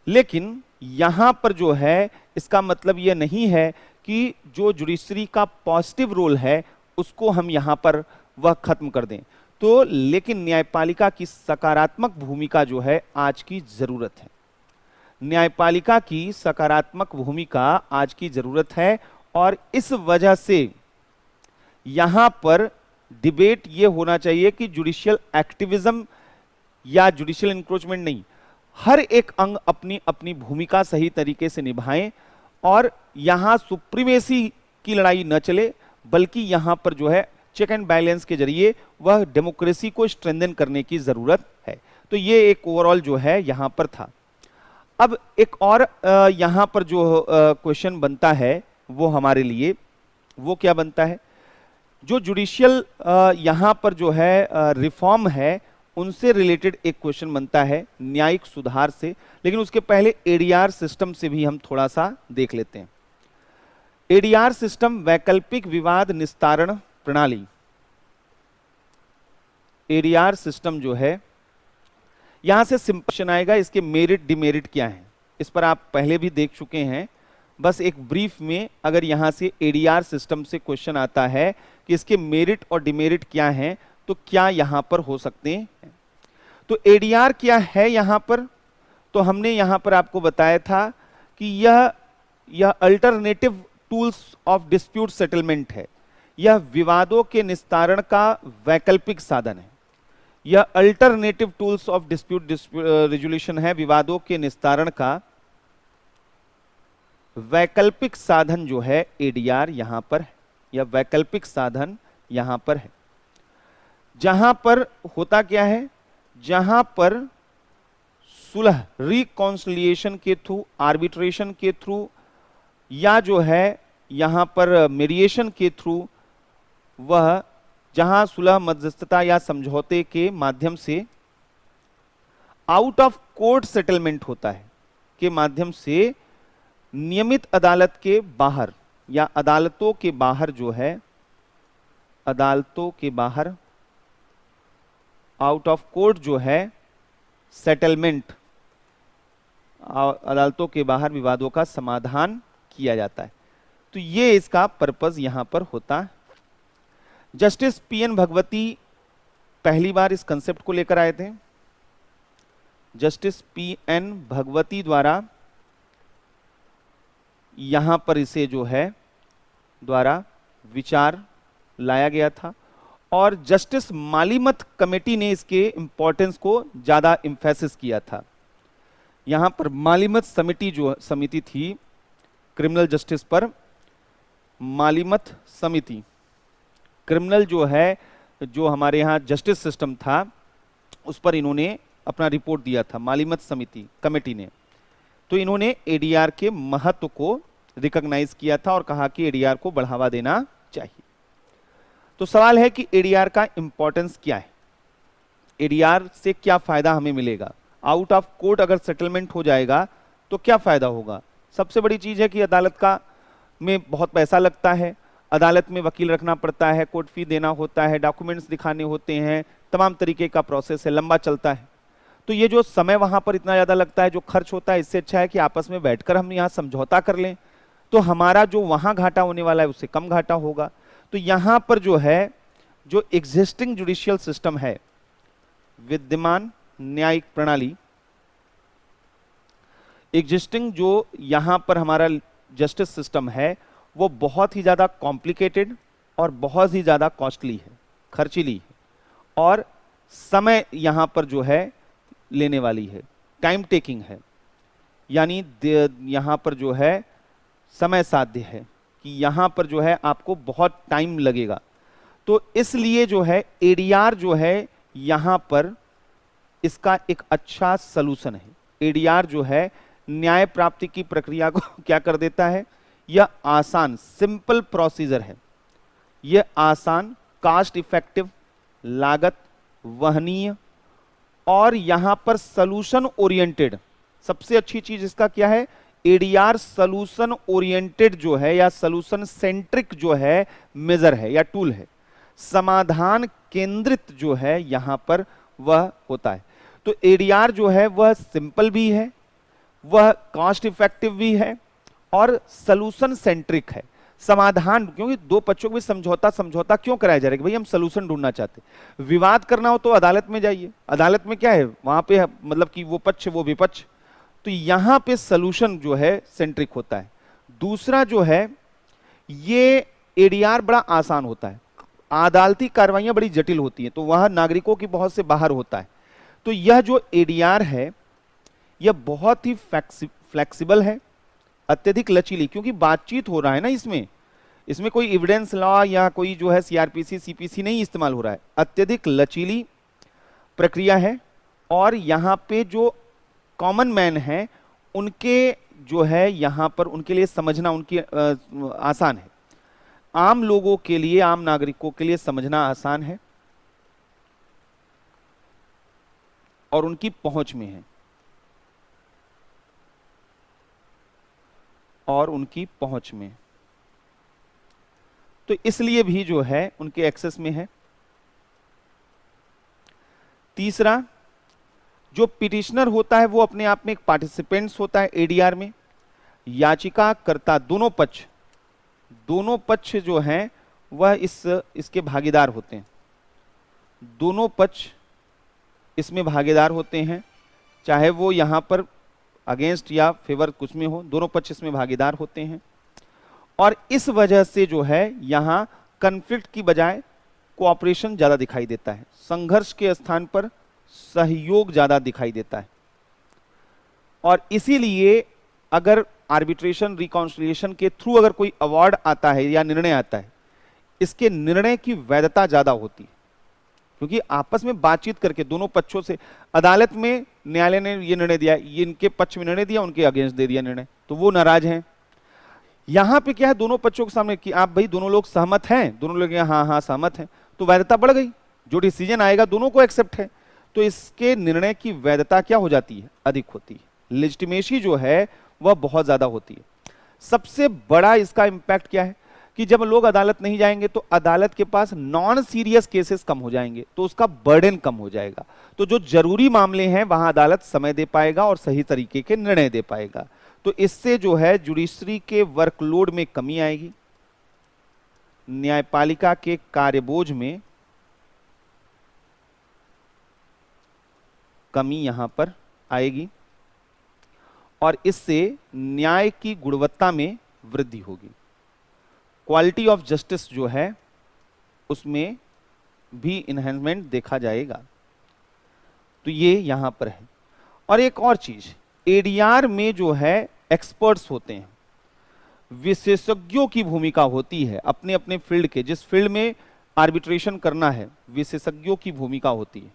लेकिन यहां पर जो है इसका मतलब यह नहीं है कि जो जुडिशरी का पॉजिटिव रोल है उसको हम यहां पर वह खत्म कर दें। तो लेकिन न्यायपालिका की सकारात्मक भूमिका जो है आज की जरूरत है, न्यायपालिका की सकारात्मक भूमिका आज की जरूरत है। और इस वजह से यहां पर डिबेट यह होना चाहिए कि जुडिशियल एक्टिविज्म या जुडिशियल इंक्रोचमेंट नहीं, हर एक अंग अपनी अपनी भूमिका सही तरीके से निभाएं और यहां सुप्रीमेसी की लड़ाई न चले, बल्कि यहां पर जो है चेक एंड बैलेंस के जरिए वह डेमोक्रेसी को स्ट्रेंथन करने की जरूरत है। तो ये एक ओवरऑल जो है यहां पर था। अब एक और यहां पर जो क्वेश्चन बनता है वो हमारे लिए, वो क्या बनता है? जो जुडिशियल यहां पर जो है रिफॉर्म है उनसे रिलेटेड एक क्वेश्चन बनता है, न्यायिक सुधार से। लेकिन उसके पहले एडीआर सिस्टम से भी हम थोड़ा सा देख लेते हैं। एडीआर सिस्टम, वैकल्पिक विवाद निस्तारण प्रणाली, एडीआर सिस्टम जो है, यहां से सिंपल क्वेश्चन आएगा, इसके मेरिट डिमेरिट क्या है, इस पर आप पहले भी देख चुके हैं। बस एक ब्रीफ में अगर यहां से एडीआर सिस्टम से क्वेश्चन आता है कि इसके मेरिट और डिमेरिट क्या हैं, तो क्या यहां पर हो सकते हैं। तो एडीआर क्या है यहां पर? तो हमने यहां पर आपको बताया था कि यह alternative tools of dispute settlement है, यह विवादों के निस्तारण का वैकल्पिक साधन है। यह alternative tools of dispute resolution है, विवादों के निस्तारण का वैकल्पिक साधन जो है एडीआर यहां पर है, यह वैकल्पिक साधन यहां पर है। जहां पर होता क्या है, जहां पर सुलह, रिकॉन्सिलिएशन के थ्रू, आर्बिट्रेशन के थ्रू, या जो है यहां पर मीडिएशन के थ्रू, वह जहां सुलह, मध्यस्थता या समझौते के माध्यम से आउट ऑफ कोर्ट सेटलमेंट होता है, के माध्यम से नियमित अदालत के बाहर या अदालतों के बाहर जो है, अदालतों के बाहर आउट ऑफ कोर्ट जो है सेटलमेंट, अदालतों के बाहर विवादों का समाधान किया जाता है। तो ये इसका पर्पस यहां पर होता है। जस्टिस पीएन भगवती पहली बार इस कंसेप्ट को लेकर आए थे। जस्टिस पीएन भगवती द्वारा यहां पर इसे जो है द्वारा विचार लाया गया था और जस्टिस मालीमत कमेटी ने इसके इंपॉर्टेंस को ज्यादा इंफेसिस किया था। यहां पर मालीमत समिति जो समिति थी क्रिमिनल जस्टिस पर, मालीमत समिति, क्रिमिनल जो है, जो हमारे यहाँ जस्टिस सिस्टम था उस पर इन्होंने अपना रिपोर्ट दिया था, मालीमत समिति कमेटी ने। तो इन्होंने एडीआर के महत्व को रिकॉग्नाइज किया था और कहा कि एडीआर को बढ़ावा देना चाहिए। तो सवाल है कि एडीआर का इंपॉर्टेंस क्या है, एडीआर से क्या फायदा हमें मिलेगा। आउट ऑफ कोर्ट अगर सेटलमेंट हो जाएगा तो क्या फायदा होगा? सबसे बड़ी चीज है कि अदालत का में बहुत पैसा लगता है, अदालत में वकील रखना पड़ता है, कोर्ट फी देना होता है, डॉक्यूमेंट्स दिखाने होते हैं, तमाम तरीके का प्रोसेस है, लंबा चलता है। तो ये जो समय वहां पर इतना ज्यादा लगता है, जो खर्च होता है, इससे अच्छा है कि आपस में बैठकर हम यहाँ समझौता कर लें, तो हमारा जो वहां घाटा होने वाला है उससे कम घाटा होगा। तो यहां पर जो है, जो एग्जिस्टिंग जुडिशियल सिस्टम है, विद्यमान न्यायिक प्रणाली, एग्जिस्टिंग जो यहां पर हमारा जस्टिस सिस्टम है, वो बहुत ही ज्यादा कॉम्प्लिकेटेड और बहुत ही ज्यादा कॉस्टली है, खर्चीली है, और समय यहां पर जो है लेने वाली है, टाइम टेकिंग है, यानी यहां पर जो है समय साध्य है कि यहां पर जो है आपको बहुत टाइम लगेगा। तो इसलिए जो है एडीआर जो है यहां पर इसका एक अच्छा सलूशन है। एडीआर जो है न्याय प्राप्ति की प्रक्रिया को क्या कर देता है, यह आसान, सिंपल प्रोसीजर है, यह आसान, कास्ट इफेक्टिव, लागत वहनीय, और यहां पर सॉल्यूशन ओरिएंटेड। सबसे अच्छी चीज इसका क्या है, एडीआर सॉल्यूशन ओरिएंटेड जो है या सॉल्यूशन सेंट्रिक जो है मेजर है या टूल है, समाधान केंद्रित जो है यहां पर वह होता है। तो एडीआर जो है वह सिंपल भी है, वह कॉस्ट इफेक्टिव भी है, और सॉल्यूशन सेंट्रिक है। समाधान, क्योंकि दो पक्षों के बीच समझौता क्यों कराया जा रहा है कि भाई हम सॉल्यूशन ढूंढना चाहते हैं। विवाद करना हो तो अदालत में जाइए, अदालत में क्या है, वहां पे मतलब कि वो पक्ष वो विपक्ष, तो यहां पे सॉल्यूशन जो है सेंट्रिक होता है। दूसरा जो है, ये एडीआर बड़ा आसान होता है, अदालती कार्रवाइयां बड़ी जटिल होती हैं, तो वह नागरिकों की बहुत से बाहर होता है। तो यह जो एडीआर है यह बहुत ही फ्लेक्सिबल है, अत्यधिक लचीली, क्योंकि बातचीत हो रहा है ना, इसमें कोई एविडेंस लॉ या कोई जो है सीआरपीसी सीपीसी नहीं इस्तेमाल हो रहा है, अत्यधिक लचीली प्रक्रिया है। और यहाँ पे जो कॉमन मैन है उनके जो है यहाँ पर उनके लिए समझना उनकी आसान है, आम लोगों के लिए, आम नागरिकों के लिए समझना आसान है और उनकी पहुंच में है, और उनकी पहुंच में, तो इसलिए भी जो है उनके एक्सेस में है। तीसरा, जो पिटिशनर होता है वो अपने आप में एक पार्टिसिपेंट्स होता है एडीआर में। याचिकाकर्ता, दोनों पक्ष जो हैं वह इसके भागीदार होते हैं, दोनों पक्ष इसमें भागीदार होते हैं, चाहे वो यहां पर अगेंस्ट या फेवर कुछ में हो, दोनों पक्ष इसमें भागीदार होते हैं। और इस वजह से जो है यहां कन्फ्लिक्ट की बजाय कोऑपरेशन ज्यादा दिखाई देता है, संघर्ष के स्थान पर सहयोग ज्यादा दिखाई देता है। और इसीलिए अगर आर्बिट्रेशन रिकॉन्सिलिएशन के थ्रू अगर कोई अवार्ड आता है या निर्णय आता है, इसके निर्णय की वैधता ज्यादा होती है, क्योंकि आपस में बातचीत करके दोनों पक्षों से, अदालत में न्यायालय ने ये निर्णय दिया, ये इनके पक्ष में निर्णय दिया, उनके अगेंस्ट दे दिया निर्णय, तो वो नाराज हैं। यहां पे क्या है, दोनों पक्षों के सामने कि आप भाई दोनों लोग सहमत हैं, दोनों लोग हाँ हाँ सहमत हैं, तो वैधता बढ़ गई, जो डिसीजन आएगा दोनों को एक्सेप्ट है, तो इसके निर्णय की वैधता क्या हो जाती है, अधिक होती है, लेजिटिमेसी जो है वह बहुत ज्यादा होती है। सबसे बड़ा इसका इंपैक्ट क्या है कि जब लोग अदालत नहीं जाएंगे तो अदालत के पास नॉन सीरियस केसेस कम हो जाएंगे, तो उसका बर्डन कम हो जाएगा, तो जो जरूरी मामले हैं वहां अदालत समय दे पाएगा और सही तरीके के निर्णय दे पाएगा। तो इससे जो है जुडिशरी के वर्कलोड में कमी आएगी, न्यायपालिका के कार्यबोझ में कमी यहां पर आएगी, और इससे न्याय की गुणवत्ता में वृद्धि होगी, क्वालिटी ऑफ जस्टिस जो है उसमें भी इन्हेंसमेंट देखा जाएगा। तो ये यहां पर है। और एक और चीज, एडीआर में जो है एक्सपर्ट्स होते हैं, विशेषज्ञों की भूमिका होती है, अपने अपने फील्ड के, जिस फील्ड में आर्बिट्रेशन करना है विशेषज्ञों की भूमिका होती है।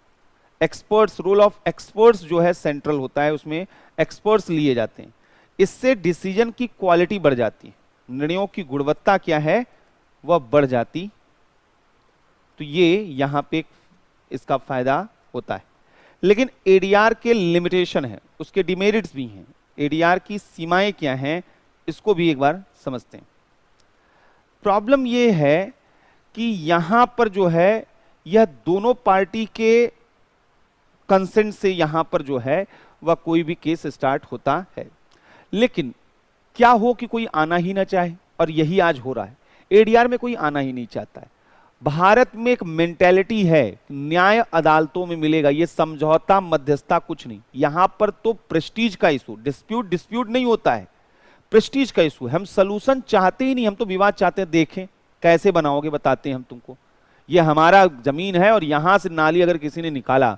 एक्सपर्ट्स, रोल ऑफ एक्सपर्ट्स जो है सेंट्रल होता है, उसमें एक्सपर्ट्स लिए जाते हैं, इससे डिसीजन की क्वालिटी बढ़ जाती है, निर्णयों की गुणवत्ता क्या है वह बढ़ जाती। तो ये यहां पे इसका फायदा होता है। लेकिन एडीआर के लिमिटेशन है, उसके डिमेरिट्स भी हैं, एडीआर की सीमाएं क्या हैं इसको भी एक बार समझते हैं। प्रॉब्लम ये है कि यहां पर जो है यह दोनों पार्टी के कंसेंट से यहां पर जो है वह कोई भी केस स्टार्ट होता है। लेकिन क्या हो कि कोई आना ही ना चाहे, और यही आज हो रहा है। एडीआर में कोई आना ही नहीं चाहता है। भारत में एक मेंटेलिटी है, न्याय अदालतों में मिलेगा, ये समझौता मध्यस्थता कुछ नहीं। यहां पर तो प्रेस्टीज का इशू, डिस्प्यूट नहीं होता है, प्रेस्टीज का इशू है। हम सलूशन चाहते ही नहीं, हम तो विवाद चाहते हैं। देखें कैसे बनाओगे, बताते हैं हम तुमको। ये हमारा जमीन है और यहां से नाली अगर किसी ने निकाला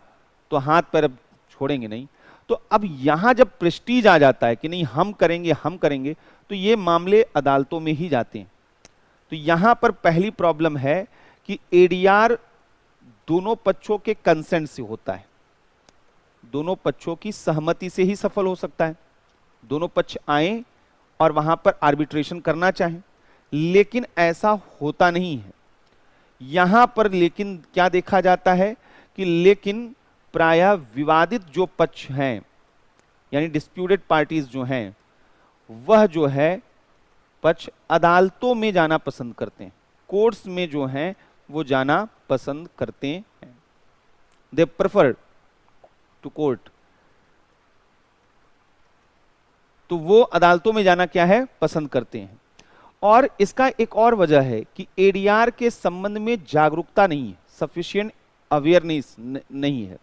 तो हाथ पैर अब छोड़ेंगे नहीं। तो अब यहां जब प्रेस्टीज आ जाता है कि नहीं हम करेंगे, तो ये मामले अदालतों में ही जाते हैं। तो यहां पर पहली प्रॉब्लम है कि एडीआर दोनों पक्षों के कंसेंट से होता है, दोनों पक्षों की सहमति से ही सफल हो सकता है। दोनों पक्ष आए और वहां पर आर्बिट्रेशन करना चाहें, लेकिन ऐसा होता नहीं है यहां पर। लेकिन क्या देखा जाता है कि लेकिन प्रायः विवादित जो पक्ष हैं, यानी डिस्प्यूटेड पार्टीज जो हैं, वह जो है पक्ष अदालतों में जाना पसंद करते हैं, कोर्ट्स में जो हैं वो जाना पसंद करते हैं। They prefer to court. तो वो अदालतों में जाना क्या है, पसंद करते हैं। और इसका एक और वजह है कि एडीआर के संबंध में जागरूकता नहीं है, सफिशिएंट अवेयरनेस नहीं है।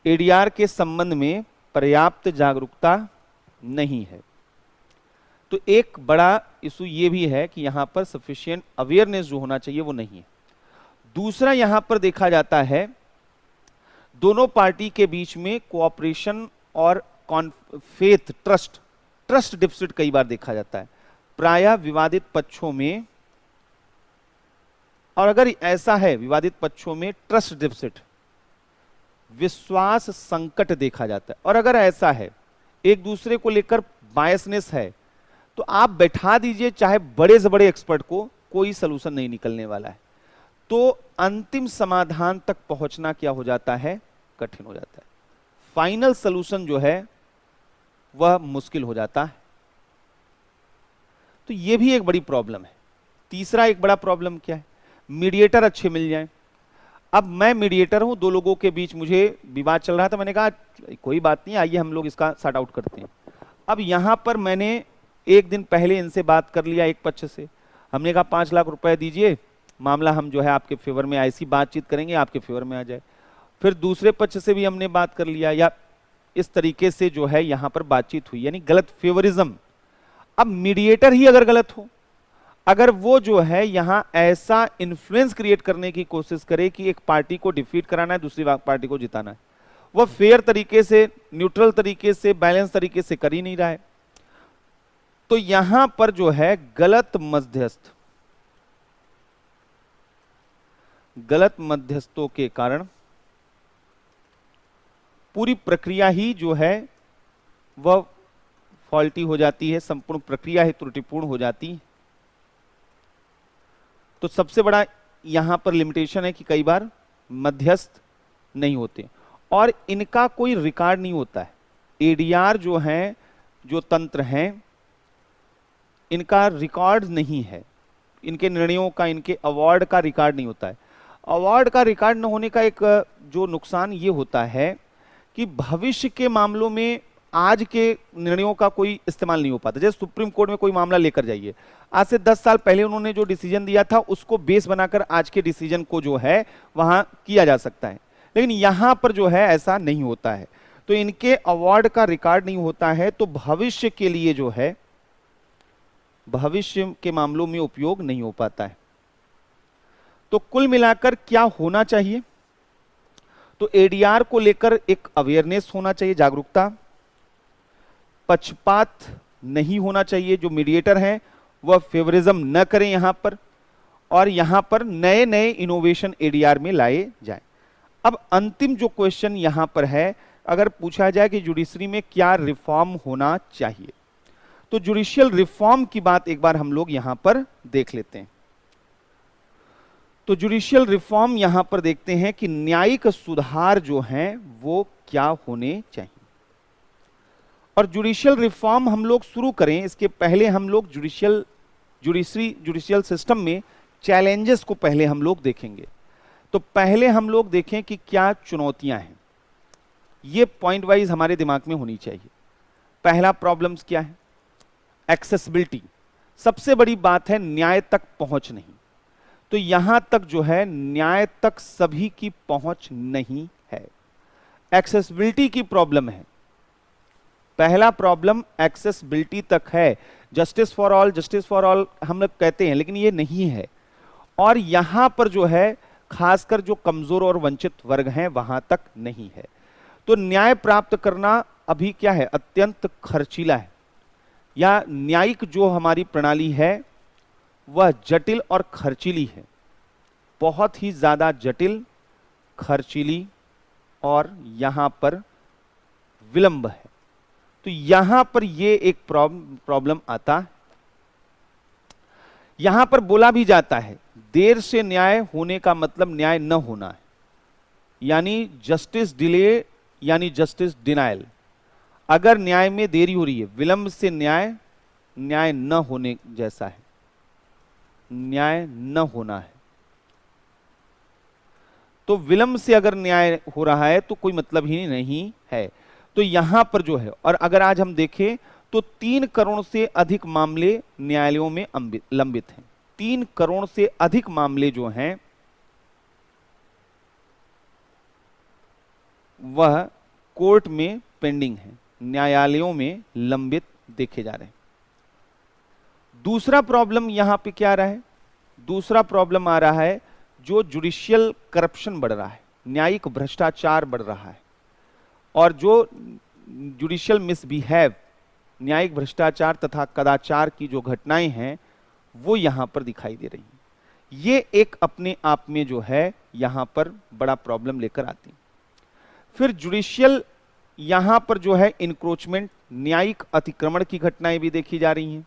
एडीआर के संबंध में पर्याप्त जागरूकता नहीं है। तो एक बड़ा इशू ये भी है कि यहां पर सफिशिएंट अवेयरनेस जो होना चाहिए वो नहीं है। दूसरा यहां पर देखा जाता है दोनों पार्टी के बीच में कोऑपरेशन और फेथ, ट्रस्ट डिफिसिट कई बार देखा जाता है प्रायः विवादित पक्षों में। और अगर ऐसा है विवादित पक्षों में ट्रस्ट डिफिसिट, विश्वास संकट देखा जाता है। और अगर ऐसा है एक दूसरे को लेकर बायसनेस है, तो आप बैठा दीजिए चाहे बड़े से बड़े एक्सपर्ट को, कोई सलूशन नहीं निकलने वाला है। तो अंतिम समाधान तक पहुंचना क्या हो जाता है, कठिन हो जाता है। फाइनल सलूशन जो है वह मुश्किल हो जाता है। तो यह भी एक बड़ी प्रॉब्लम है। तीसरा एक बड़ा प्रॉब्लम क्या है, मीडिएटर अच्छे मिल जाएं। अब मैं मीडिएटर हूं, दो लोगों के बीच मुझे विवाद चल रहा था, मैंने कहा कोई बात नहीं, आइए हम लोग इसका सॉर्ट आउट करते हैं। अब यहां पर मैंने एक दिन पहले इनसे बात कर लिया, एक पक्ष से हमने कहा 5 लाख रुपए दीजिए, मामला हम जो है आपके फेवर में, ऐसी बातचीत करेंगे आपके फेवर में आ जाए। फिर दूसरे पक्ष से भी हमने बात कर लिया, या इस तरीके से जो है यहां पर बातचीत हुई, यानी गलत फेवरिज्म। अब मीडिएटर ही अगर गलत हो, अगर वो जो है यहां ऐसा इन्फ्लुएंस क्रिएट करने की कोशिश करे कि एक पार्टी को डिफीट कराना है, दूसरी पार्टी को जिताना है, वह फेयर तरीके से, न्यूट्रल तरीके से, बैलेंस तरीके से कर ही नहीं रहा है। तो यहां पर जो है गलत मध्यस्थों के कारण पूरी प्रक्रिया ही जो है वह फॉल्टी हो जाती है, संपूर्ण प्रक्रिया ही त्रुटिपूर्ण हो जाती है। तो सबसे बड़ा यहां पर लिमिटेशन है कि कई बार मध्यस्थ नहीं होते और इनका कोई रिकॉर्ड नहीं होता है। एडीआर जो है, जो तंत्र हैं, इनका रिकॉर्ड नहीं है, इनके निर्णयों का, इनके अवार्ड का रिकॉर्ड नहीं होता है। अवार्ड का रिकॉर्ड न होने का एक जो नुकसान ये होता है कि भविष्य के मामलों में आज के निर्णयों का कोई इस्तेमाल नहीं हो पाता। जैसे सुप्रीम कोर्ट में कोई मामला लेकर जाइए, आज से 10 साल पहले उन्होंने जो डिसीजन दिया था उसको बेस बनाकर आज के डिसीजन को जो है वहां किया जा सकता है, लेकिन यहां पर जो है ऐसा नहीं होता है। तो इनके अवार्ड का रिकॉर्ड नहीं होता है, तो भविष्य के लिए जो है, भविष्य के मामलों में उपयोग नहीं हो पाता है। तो कुल मिलाकर क्या होना चाहिए, तो एडीआर को लेकर एक अवेयरनेस होना चाहिए, जागरूकता। पक्षपात नहीं होना चाहिए, जो मीडिएटर हैं वह फेवरिज्म न करें यहां पर, और यहां पर नए नए इनोवेशन एडीआर में लाए जाएं। अब अंतिम जो क्वेश्चन यहां पर है, अगर पूछा जाए कि जुडिशरी में क्या रिफॉर्म होना चाहिए, तो जुडिशियल रिफॉर्म की बात एक बार हम लोग यहां पर देख लेते हैं। तो जुडिशियल रिफॉर्म यहां पर देखते हैं कि न्यायिक सुधार जो हैं वो क्या होने चाहिए। और जुडिशियल रिफॉर्म हम लोग शुरू करें इसके पहले हम लोग जुडिशियल सिस्टम में चैलेंजेस को पहले हम लोग देखेंगे, तो पहले हम लोग देखें कि क्या चुनौतियां हैं, ये पॉइंट वाइज हमारे दिमाग में होनी चाहिए। पहला प्रॉब्लम्स क्या है? एक्सेसिबिलिटी। सबसे बड़ी बात है न्याय तक पहुंच नहीं। तो यहां तक जो है न्याय तक सभी की पहुंच नहीं है, एक्सेसिबिलिटी की प्रॉब्लम है। पहला प्रॉब्लम एक्सेसिबिलिटी तक है। जस्टिस फॉर ऑल हम लोग कहते हैं, लेकिन ये नहीं है। और यहां पर जो है खासकर जो कमजोर और वंचित वर्ग हैं वहां तक नहीं है। तो न्याय प्राप्त करना अभी क्या है? अत्यंत खर्चीला है, या न्यायिक जो हमारी प्रणाली है वह जटिल और खर्चीली है, बहुत ही ज्यादा जटिल, खर्चीली, और यहां पर विलंब है। तो यहां पर ये एक प्रॉब्लम आता है। यहां पर बोला भी जाता है देर से न्याय होने का मतलब न्याय न होना है, यानी जस्टिस डिले यानी जस्टिस डिनायल। अगर न्याय में देरी हो रही है, विलंब से न्याय न्याय न होने जैसा है, न्याय न होना है। तो विलंब से अगर न्याय हो रहा है तो कोई मतलब ही नहीं है। तो यहां पर जो है, और अगर आज हम देखें तो 3 करोड़ से अधिक मामले न्यायालयों में लंबित हैं। 3 करोड़ से अधिक मामले जो हैं वह कोर्ट में पेंडिंग है, न्यायालयों में लंबित देखे जा रहे हैं। दूसरा प्रॉब्लम यहां पे क्या आ रहा है? दूसरा प्रॉब्लम आ रहा है जो जुडिशियल करप्शन बढ़ रहा है, न्यायिक भ्रष्टाचार बढ़ रहा है, और जो जुडिशियल मिसबिहेव, न्यायिक भ्रष्टाचार तथा कदाचार की जो घटनाएं हैं वो यहां पर दिखाई दे रही हैं। ये एक अपने आप में जो है यहां पर बड़ा प्रॉब्लम लेकर आती। फिर जुडिशियल यहां पर जो है इंक्रोचमेंट, न्यायिक अतिक्रमण की घटनाएं भी देखी जा रही हैं।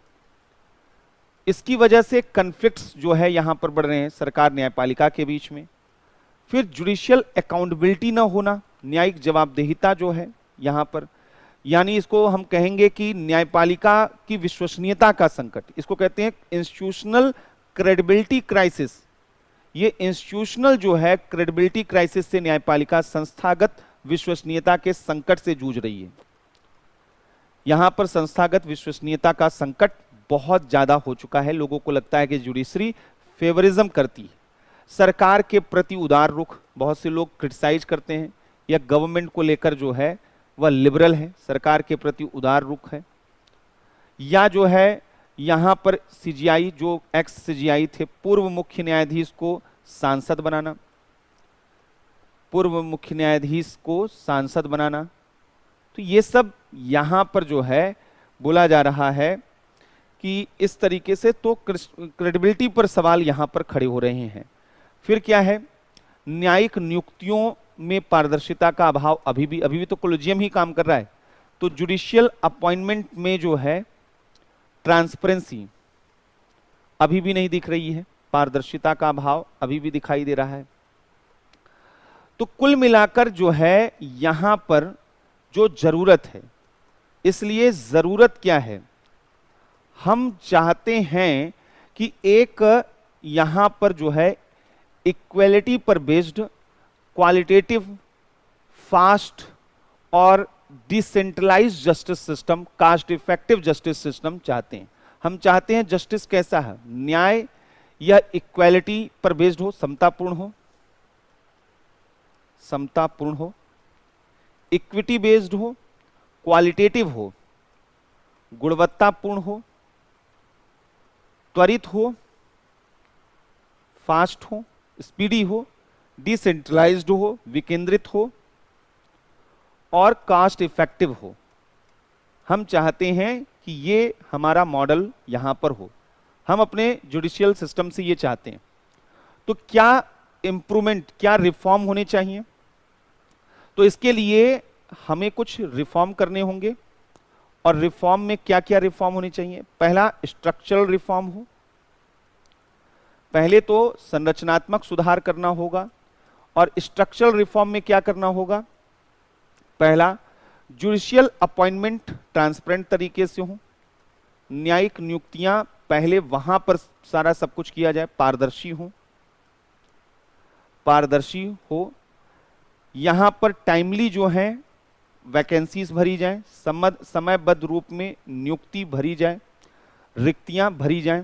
इसकी वजह से कन्फ्लिक्ट्स जो है यहां पर बढ़ रहे हैं सरकार न्यायपालिका के बीच में। फिर जुडिशियल अकाउंटेबिलिटी ना होना, न्यायिक जवाबदेहिता जो है यहां पर, यानी इसको हम कहेंगे कि न्यायपालिका की विश्वसनीयता का संकट, इसको कहते हैं इंस्टीट्यूशनल क्रेडिबिलिटी क्राइसिस। ये इंस्टीट्यूशनल जो है क्रेडिबिलिटी क्राइसिस से न्यायपालिका संस्थागत विश्वसनीयता के संकट से जूझ रही है। यहां पर संस्थागत विश्वसनीयता का संकट बहुत ज्यादा हो चुका है। लोगों को लगता है कि जुडिशरी फेवरिज्म करती है, सरकार के प्रति उदार रुख, बहुत से लोग क्रिटिसाइज करते हैं, या गवर्नमेंट को लेकर जो है वह लिबरल है, सरकार के प्रति उदार रुख है, या जो है यहां पर सीजीआई, जो एक्स सीजीआई थे, पूर्व मुख्य न्यायाधीश को सांसद बनाना, पूर्व मुख्य न्यायाधीश को सांसद बनाना। तो ये सब यहां पर जो है बोला जा रहा है कि इस तरीके से तो क्रेडिबिलिटी पर सवाल यहां पर खड़े हो रहे हैं। फिर क्या है? न्यायिक नियुक्तियों में पारदर्शिता का अभाव अभी भी तो कोलेजियम ही काम कर रहा है। तो जुडिशियल अपॉइंटमेंट में जो है ट्रांसपेरेंसी अभी भी नहीं दिख रही है, पारदर्शिता का अभाव अभी भी दिखाई दे रहा है। तो कुल मिलाकर जो है यहां पर जो जरूरत है, इसलिए जरूरत क्या है? हम चाहते हैं कि एक यहां पर जो है इक्वेलिटी पर बेस्ड, क्वालिटेटिव, फास्ट और decentralised justice system, cost effective justice system चाहते हैं। हम चाहते हैं जस्टिस कैसा है? न्याय या इक्वेलिटी पर बेस्ड हो, समतापूर्ण हो, समतापूर्ण हो, इक्विटी बेस्ड हो, क्वालिटेटिव हो, गुणवत्तापूर्ण हो, त्वरित हो, फास्ट हो, स्पीडी हो, डिसेंट्रलाइज्ड हो, विकेंद्रित हो, और कास्ट इफेक्टिव हो। हम चाहते हैं कि ये हमारा मॉडल यहां पर हो। हम अपने जुडिशियल सिस्टम से ये चाहते हैं। तो क्या इंप्रूवमेंट, क्या रिफॉर्म होने चाहिए? तो इसके लिए हमें कुछ रिफॉर्म करने होंगे। और रिफॉर्म में क्या क्या रिफॉर्म होने चाहिए? पहला, स्ट्रक्चरल रिफॉर्म हो। पहले तो संरचनात्मक सुधार करना होगा। और स्ट्रक्चरल रिफॉर्म में क्या करना होगा? पहला, जुडिशियल अपॉइंटमेंट ट्रांसपेरेंट तरीके से हो, न्यायिक नियुक्तियां पहले वहां पर सारा सब कुछ किया जाए, पारदर्शी हो। पारदर्शी हो, यहां पर टाइमली जो है वैकेंसीज भरी जाएं, समयबद्ध रूप में नियुक्ति भरी जाए, रिक्तियां भरी जाएं।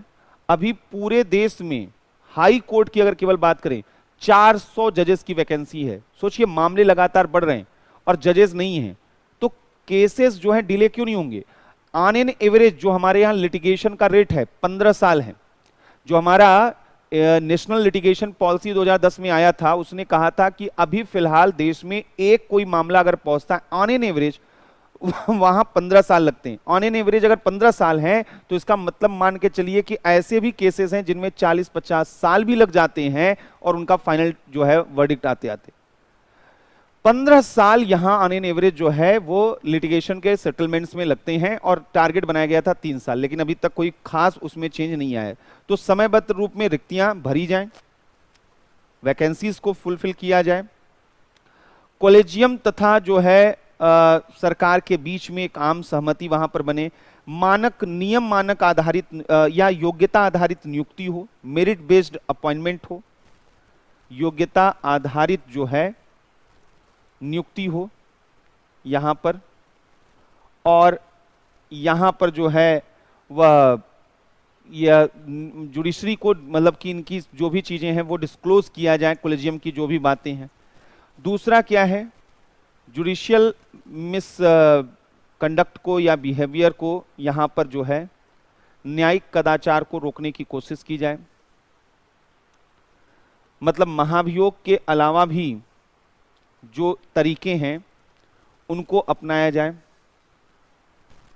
अभी पूरे देश में हाई कोर्ट की अगर केवल बात करें 400 जजेस की वैकेंसी है। सोचिए मामले लगातार बढ़ रहे हैं और जजेस नहीं हैं, तो केसेस जो है डिले क्यों नहीं होंगे। ऑन एन एवरेज जो हमारे यहाँ लिटिगेशन का रेट है 15 साल है। जो हमारा नेशनल लिटिगेशन पॉलिसी 2010 में आया था उसने कहा था कि अभी फिलहाल देश में एक कोई मामला अगर पहुंचता है ऑन एन एवरेज वहां 15 साल लगते हैं। ऑन एन एवरेज अगर 15 साल हैं तो इसका मतलब मान के चलिए कि ऐसे भी केसेस हैं जिनमें 40-50 साल भी लग जाते हैं और उनका फाइनल जो है वर्डिक्ट आते आते 15 साल यहां ऑन एन एवरेज जो है वो लिटिगेशन के सेटलमेंट्स में लगते हैं और टारगेट बनाया गया था 3 साल, लेकिन अभी तक कोई खास उसमें चेंज नहीं आया है। तो समयबद्ध रूप में रिक्तियां भरी जाएं, वैकेंसीज को फुलफिल किया जाए, कॉलेजियम तथा जो है सरकार के बीच में एक आम सहमति वहां पर बने, मानक नियम मानक आधारित या योग्यता आधारित नियुक्ति हो, मेरिट बेस्ड अपॉइंटमेंट हो, योग्यता आधारित जो है नियुक्ति हो यहां पर, और यहां पर जो है वह या जुडिशरी को मतलब कि इनकी जो भी चीजें हैं वो डिस्क्लोज किया जाए, कॉलेजियम की जो भी बातें हैं। दूसरा क्या है, जुडिशियल मिस कंडक्ट को या बिहेवियर को यहां पर जो है न्यायिक कदाचार को रोकने की कोशिश की जाए, मतलब महाभियोग के अलावा भी जो तरीके हैं उनको अपनाया जाए,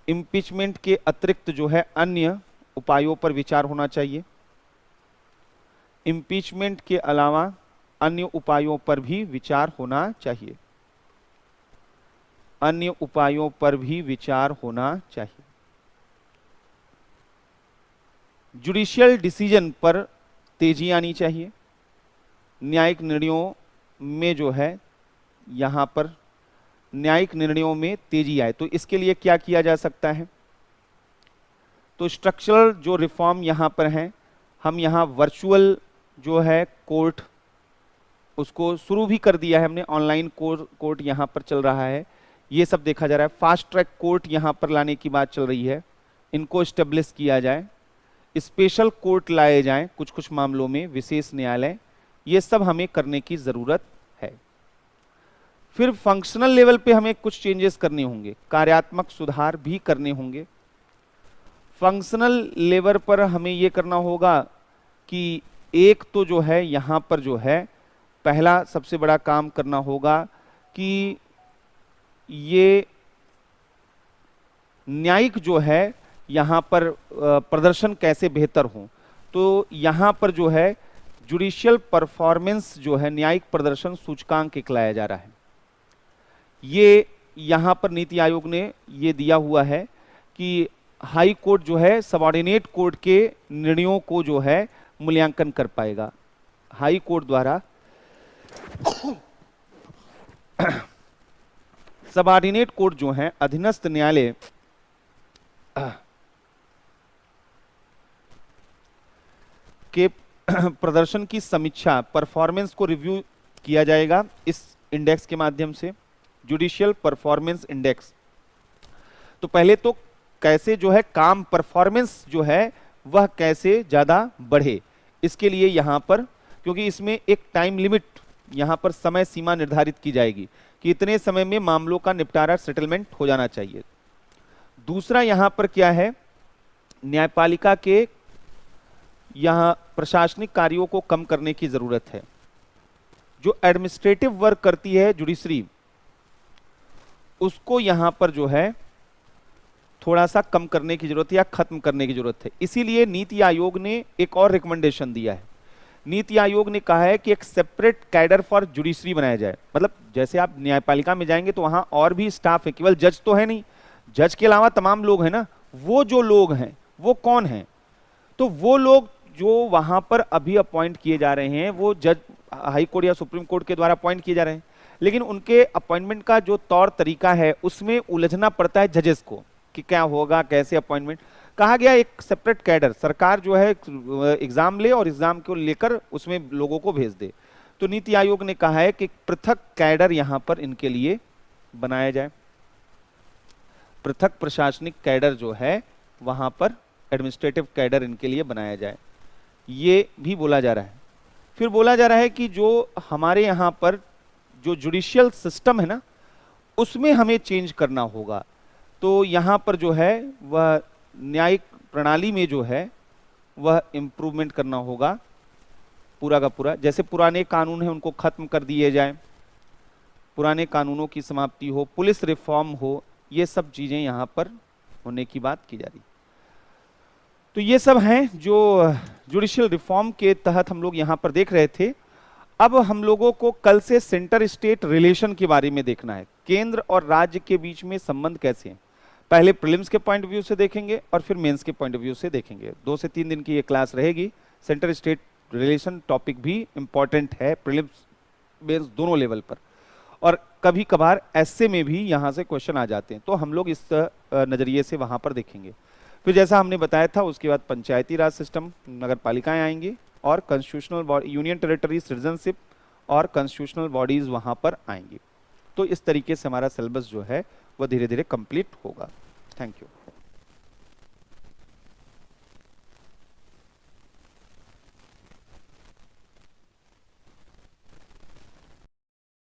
इम्पीचमेंट के अतिरिक्त जो है अन्य उपायों पर विचार होना चाहिए, इम्पीचमेंट के अलावा अन्य उपायों पर भी विचार होना चाहिए, अन्य उपायों पर भी विचार होना चाहिए। जुडिशियल डिसीजन पर तेजी आनी चाहिए, न्यायिक निर्णयों में जो है यहां पर न्यायिक निर्णयों में तेजी आए। तो इसके लिए क्या किया जा सकता है, तो स्ट्रक्चरल जो रिफॉर्म यहां पर है, हम यहां वर्चुअल जो है कोर्ट उसको शुरू भी कर दिया है हमने, ऑनलाइन कोर्ट यहां पर चल रहा है, ये सब देखा जा रहा है। फास्ट ट्रैक कोर्ट यहां पर लाने की बात चल रही है, इनको स्टेब्लिश किया जाए, स्पेशल कोर्ट लाए जाएं कुछ कुछ मामलों में, विशेष न्यायालय, ये सब हमें करने की जरूरत है। फिर फंक्शनल लेवल पे हमें कुछ चेंजेस करने होंगे, कार्यात्मक सुधार भी करने होंगे। फंक्शनल लेवल पर हमें यह करना होगा कि एक तो जो है यहां पर जो है पहला सबसे बड़ा काम करना होगा कि ये न्यायिक जो है यहां पर प्रदर्शन कैसे बेहतर हो। तो यहां पर जो है जुडिशियल परफॉर्मेंस जो है न्यायिक प्रदर्शन सूचकांक एक लाया जा रहा है। ये यहां पर नीति आयोग ने ये दिया हुआ है कि हाई कोर्ट जो है सबऑर्डिनेट कोर्ट के निर्णयों को जो है मूल्यांकन कर पाएगा। हाई कोर्ट द्वारा सबऑर्डिनेट कोर्ट जो है अधीनस्थ न्यायालय के प्रदर्शन की समीक्षा, परफॉर्मेंस को रिव्यू किया जाएगा इस इंडेक्स के माध्यम से, जुडिशियल परफॉर्मेंस इंडेक्स। तो पहले तो कैसे जो है काम परफॉर्मेंस जो है वह कैसे ज्यादा बढ़े, इसके लिए यहां पर, क्योंकि इसमें एक टाइम लिमिट यहां पर समय सीमा निर्धारित की जाएगी कि इतने समय में मामलों का निपटारा सेटलमेंट हो जाना चाहिए। दूसरा यहां पर क्या है, न्यायपालिका के यहां प्रशासनिक कार्यों को कम करने की जरूरत है। जो एडमिनिस्ट्रेटिव वर्क करती है जुडिशरी उसको यहां पर जो है थोड़ा सा कम करने की जरूरत है या खत्म करने की जरूरत है। इसीलिए नीति आयोग ने एक और रिकमेंडेशन दिया है। नीति आयोग ने कहा है कि एक सेपरेट कैडर फॉर जुडिशरी बनाया जाए। मतलब जैसे आप न्यायपालिका में जाएंगे तो वहां और भी स्टाफ है, केवल जज तो है नहीं, जज के अलावा तमाम लोग हैं ना। वो जो लोग हैं वो कौन हैं, तो वो लोग जो वहां पर अभी अपॉइंट किए जा रहे हैं वो जज हाई कोर्ट या सुप्रीम कोर्ट के द्वारा अपॉइंट किए जा रहे हैं, लेकिन उनके अपॉइंटमेंट का जो तौर तरीका है उसमें उलझना पड़ता है जजेस को कि क्या होगा, कैसे अपॉइंटमेंट। कहा गया एक सेपरेट कैडर, सरकार जो है एग्जाम ले और एग्जाम को लेकर उसमें लोगों को भेज दे। तो नीति आयोग ने कहा है कि पृथक कैडर यहां पर इनके लिए बनाया जाए, पृथक प्रशासनिक कैडर जो है वहां पर एडमिनिस्ट्रेटिव कैडर इनके लिए बनाया जाए, ये भी बोला जा रहा है। फिर बोला जा रहा है कि जो हमारे यहाँ पर जो जुडिशियल सिस्टम है ना, उसमें हमें चेंज करना होगा। तो यहाँ पर जो है वह न्यायिक प्रणाली में जो है वह इम्प्रूवमेंट करना होगा पूरा का पूरा। जैसे पुराने कानून हैं उनको खत्म कर दिए जाए, पुराने कानूनों की समाप्ति हो, पुलिस रिफॉर्म हो, ये सब चीजें यहाँ पर होने की बात की जा रही। तो ये सब हैं जो जुडिशियल रिफॉर्म के तहत हम लोग यहाँ पर देख रहे थे। अब हम लोगों को कल से सेंटर स्टेट रिलेशन के बारे में देखना है, केंद्र और राज्य के बीच में संबंध कैसे हैं। पहले प्रीलिम्स के पॉइंट ऑफ व्यू से देखेंगे और फिर मेंस के पॉइंट ऑफ व्यू से देखेंगे। 2 से 3 दिन की ये क्लास रहेगी। सेंटर स्टेट रिलेशन टॉपिक भी इंपॉर्टेंट है प्रीलिम्स मेंस दोनों लेवल पर, और कभी कभार ऐसे में भी यहाँ से क्वेश्चन आ जाते हैं, तो हम लोग इस नज़रिए से वहाँ पर देखेंगे। फिर जैसा हमने बताया था उसके बाद पंचायती राज सिस्टम, नगर पालिकाएं आएंगी, और कॉन्स्टिट्यूशनल यूनियन टेरिटरी सिटीजनशिप और कॉन्स्टिट्यूशनल बॉडीज वहाँ पर आएंगी। तो इस तरीके से हमारा सिलेबस जो है वह धीरे धीरे कंप्लीट होगा। Thank you.